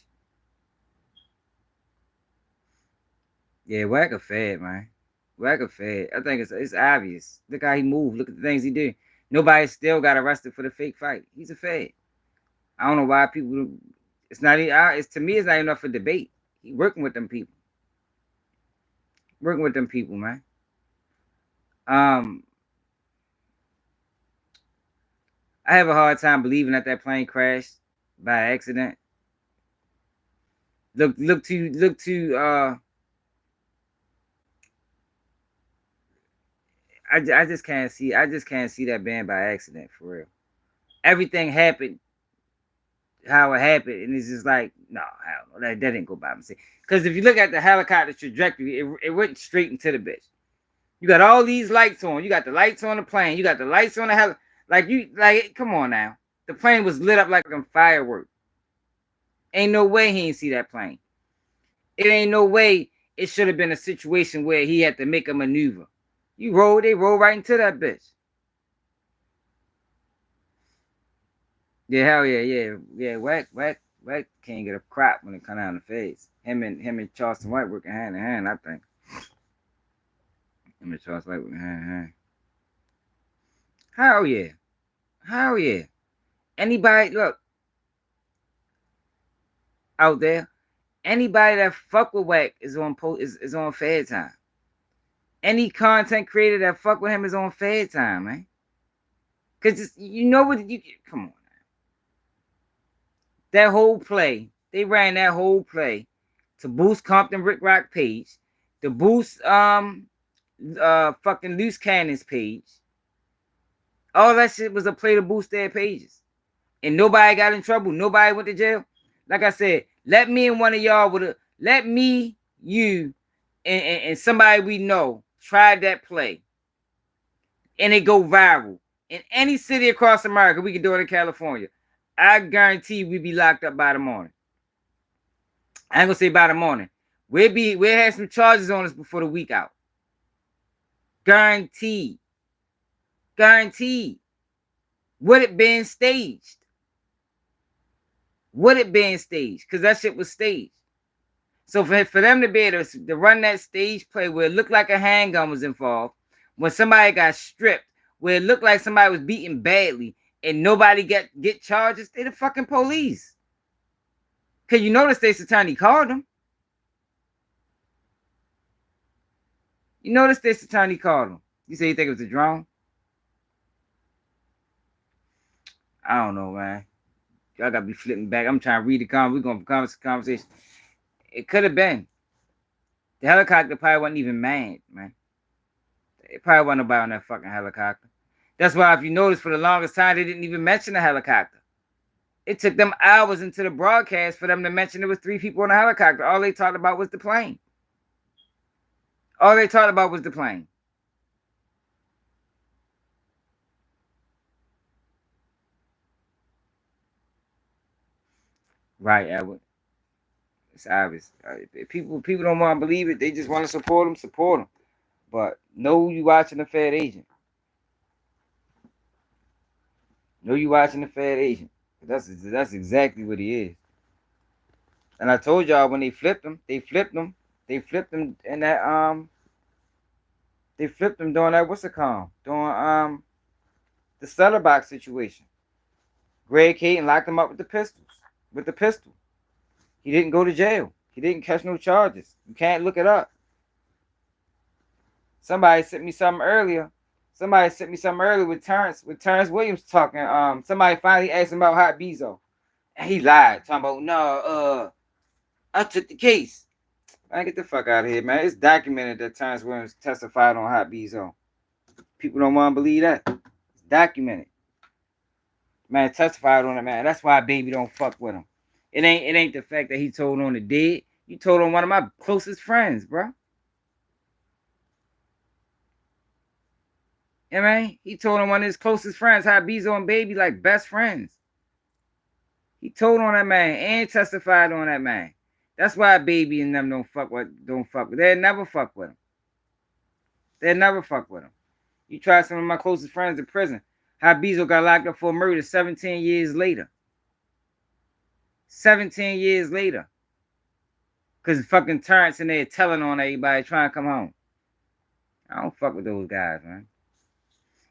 Yeah, whack a Fed, man. Whack a Fed. I think it's obvious. Look how he moved. Look at the things he did. Nobody still got arrested for the fake fight. He's a Fed. I don't know why people. It's not. It's to me. It's not enough for debate. He working with them people. Working with them people, man. I have a hard time believing that plane crashed by accident. Look to I just can't see that being by accident, for real. Everything happened how it happened, and it's just like, no, hell no, that didn't go by mistake. Because if you look at the helicopter trajectory, it went straight into the bitch. You got all these lights on. You got the lights on the plane. You got the lights on the helicopter. Come on now. The plane was lit up like a firework. Ain't no way he ain't see that plane. It ain't no way it should have been a situation where he had to make a maneuver. They roll right into that bitch. Yeah, hell yeah. Whack can't get a crap when it come out in the face. Him and Charleston White working hand in hand, I think. Him and Charleston White working hand in hand. Hell yeah. Anybody, look, out there, anybody that fuck with Wack is on Fed time. Any content creator that fuck with him is on Fed time, man. Cause you know what you come on. That whole play, they ran that whole play to boost Compton Rick Rock page, to boost fucking Loose Cannon's page. All that shit was a play to boost their pages. And nobody got in trouble. Nobody went to jail. Like I said, let me and one of y'all let me, you, and somebody we know try that play. And it go viral. In any city across America, we can do it in California. I guarantee we'd be locked up by the morning. I ain't gonna say by the morning. We'll have some charges on us before the week out. Guaranteed. Would it been staged? Because that shit was staged. So for them to be able to run that stage play where it looked like a handgun was involved, when somebody got stripped, where it looked like somebody was beaten badly, and nobody get charges, they the fucking police. Because you know the state's attorney called them. You say you think it was a drone? I don't know, man. Y'all gotta be flipping back. I'm trying to read the comment. We're going for conversation. It could have been. The helicopter probably wasn't even manned, man. It probably wasn't nobody on that fucking helicopter. That's why, if you notice, for the longest time, they didn't even mention the helicopter. It took them hours into the broadcast for them to mention there was 3 people on the helicopter. All they talked about was the plane. Right, Edward. It's obvious. People don't want to believe it. They just want to support them. But know you watching a Fed agent. That's exactly what he is. And I told y'all when they flipped him in that they flipped him during that during the Stellar Box situation. Greg Caton locked him up with the pistol. He didn't go to jail. He didn't catch no charges. You can't look it up. Somebody sent me something earlier with Terrence Williams talking. Somebody finally asked him about Hot Bezo. And he lied, talking about, no, I took the case. Man, get the fuck out of here, man. It's documented that Terrence Williams testified on Hot Bezo. People don't want to believe that. It's documented. Man, testified on it, man. That's why Baby don't fuck with him. It ain't the fact that he told on the dead. You told on one of my closest friends, bro. You know what I mean? He told on one of his closest friends how Bezo and Baby like best friends. He told on that man and testified on that man. That's why Baby and them don't fuck with. They'll never fuck with him. They'll never fuck with him. You try some of my closest friends in prison. How Bezo got locked up for murder 17 years later. 17 years later. Because fucking Terrence in there telling on everybody trying to come home. I don't fuck with those guys, man.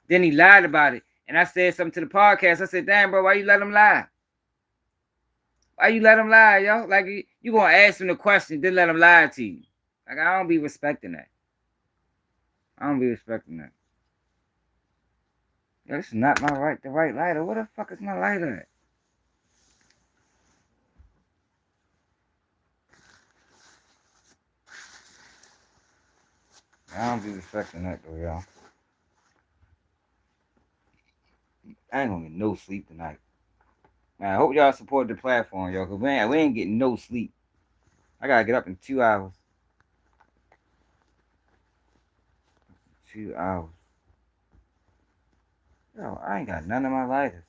Then he lied about it. And I said something to the podcast. I said, damn, bro, why you let him lie? Why you let him lie, yo? Like, you going to ask him the question, then let him lie to you. Like, I don't be respecting that. I don't be respecting that. Yo, this is not the right lighter. Where the fuck is my lighter at? I don't be respecting that, though, y'all. I ain't gonna get no sleep tonight. Man, I hope y'all support the platform, y'all, because we ain't getting no sleep. I gotta get up in 2 hours. 2 hours. Yo, I ain't got none of my lighters.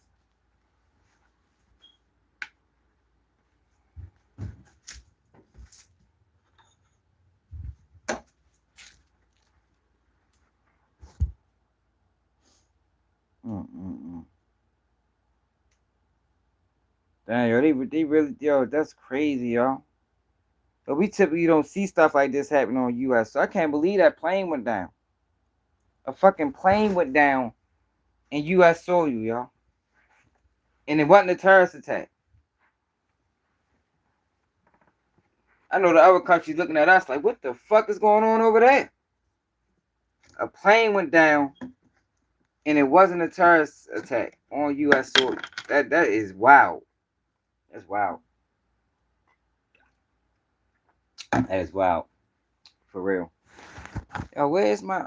Damn, yo, they really, yo, that's crazy, y'all. But we typically don't see stuff like this happen on U.S., so I can't believe that plane went down. A fucking plane went down in U.S. soil, y'all. And it wasn't a terrorist attack. I know the other countries looking at us like, what the fuck is going on over there? A plane went down and it wasn't a terrorist attack on U.S. soil. That is wild. That's wild. That is wild. For real. Yo, where's my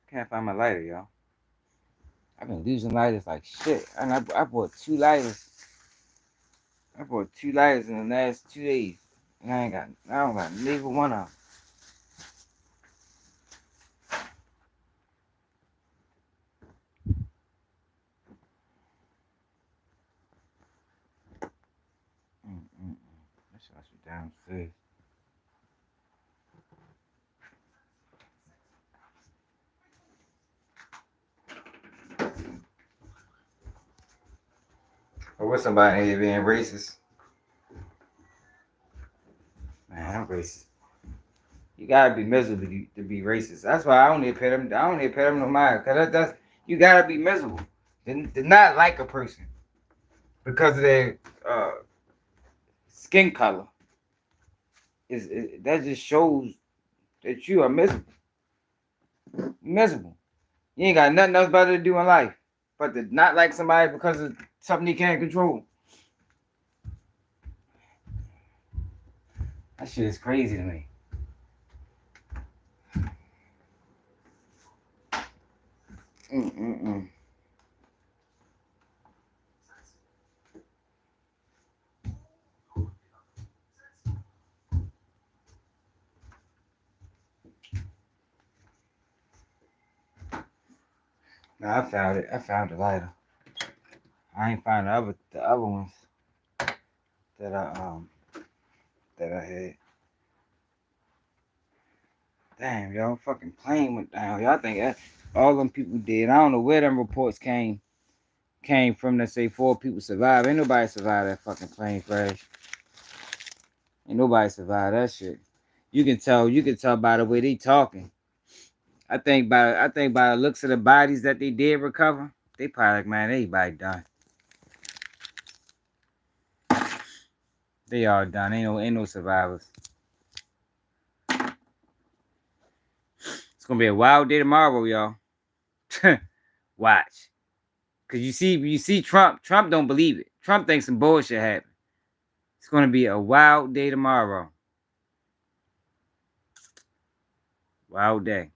can't find my lighter, y'all. I've been losing lighters like shit. And I bought 2 lighters. I bought 2 lighters in the last 2 days. And I don't got neither one of them. That shit must be downstairs. Or with somebody here being racist. Man, I'm racist. You gotta be miserable to be racist. That's why I don't even pay them. I don't even pay them no mind. Cause that's you gotta be miserable. To not like a person because of their skin color. That just shows that you are miserable. Miserable. You ain't got nothing else better to do in life but to not like somebody because of something you can't control. That shit is crazy to me. No, I found it. I found the lighter. I ain't find the other ones that I had. Damn, y'all, fucking plane went down. Y'all think all them people did. I don't know where them reports came from that say 4 people survived. Ain't nobody survived that fucking plane crash. Ain't nobody survived that shit. You can tell by the way they talking. I think by the looks of the bodies that they did recover, they probably like, man, everybody done. They all done. Ain't no survivors. It's gonna be a wild day tomorrow, y'all. Watch. Cause you see Trump. Trump don't believe it. Trump thinks some bullshit happened. It's gonna be a wild day tomorrow. Wild day.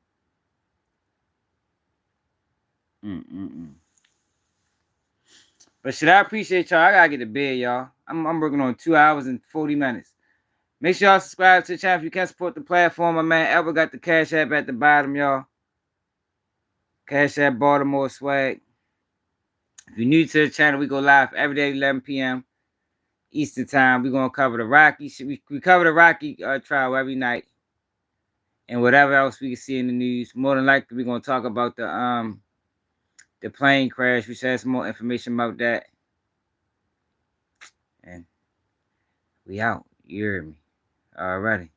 But But shit, I appreciate y'all. I gotta get to bed, y'all. I'm working on 2 hours and 40 minutes. Make sure y'all subscribe to the channel if you can support the platform. My man Albert got the Cash App at the bottom, y'all. Cash App Baltimore swag. If you're new to the channel, we go live every day at 11 p.m. Eastern time. We're gonna cover the Rocky. We cover the Rocky trial every night, and whatever else we can see in the news. More than likely, we're gonna talk about the plane crash. We should have some more information about that. And we out. You hear me? Alrighty.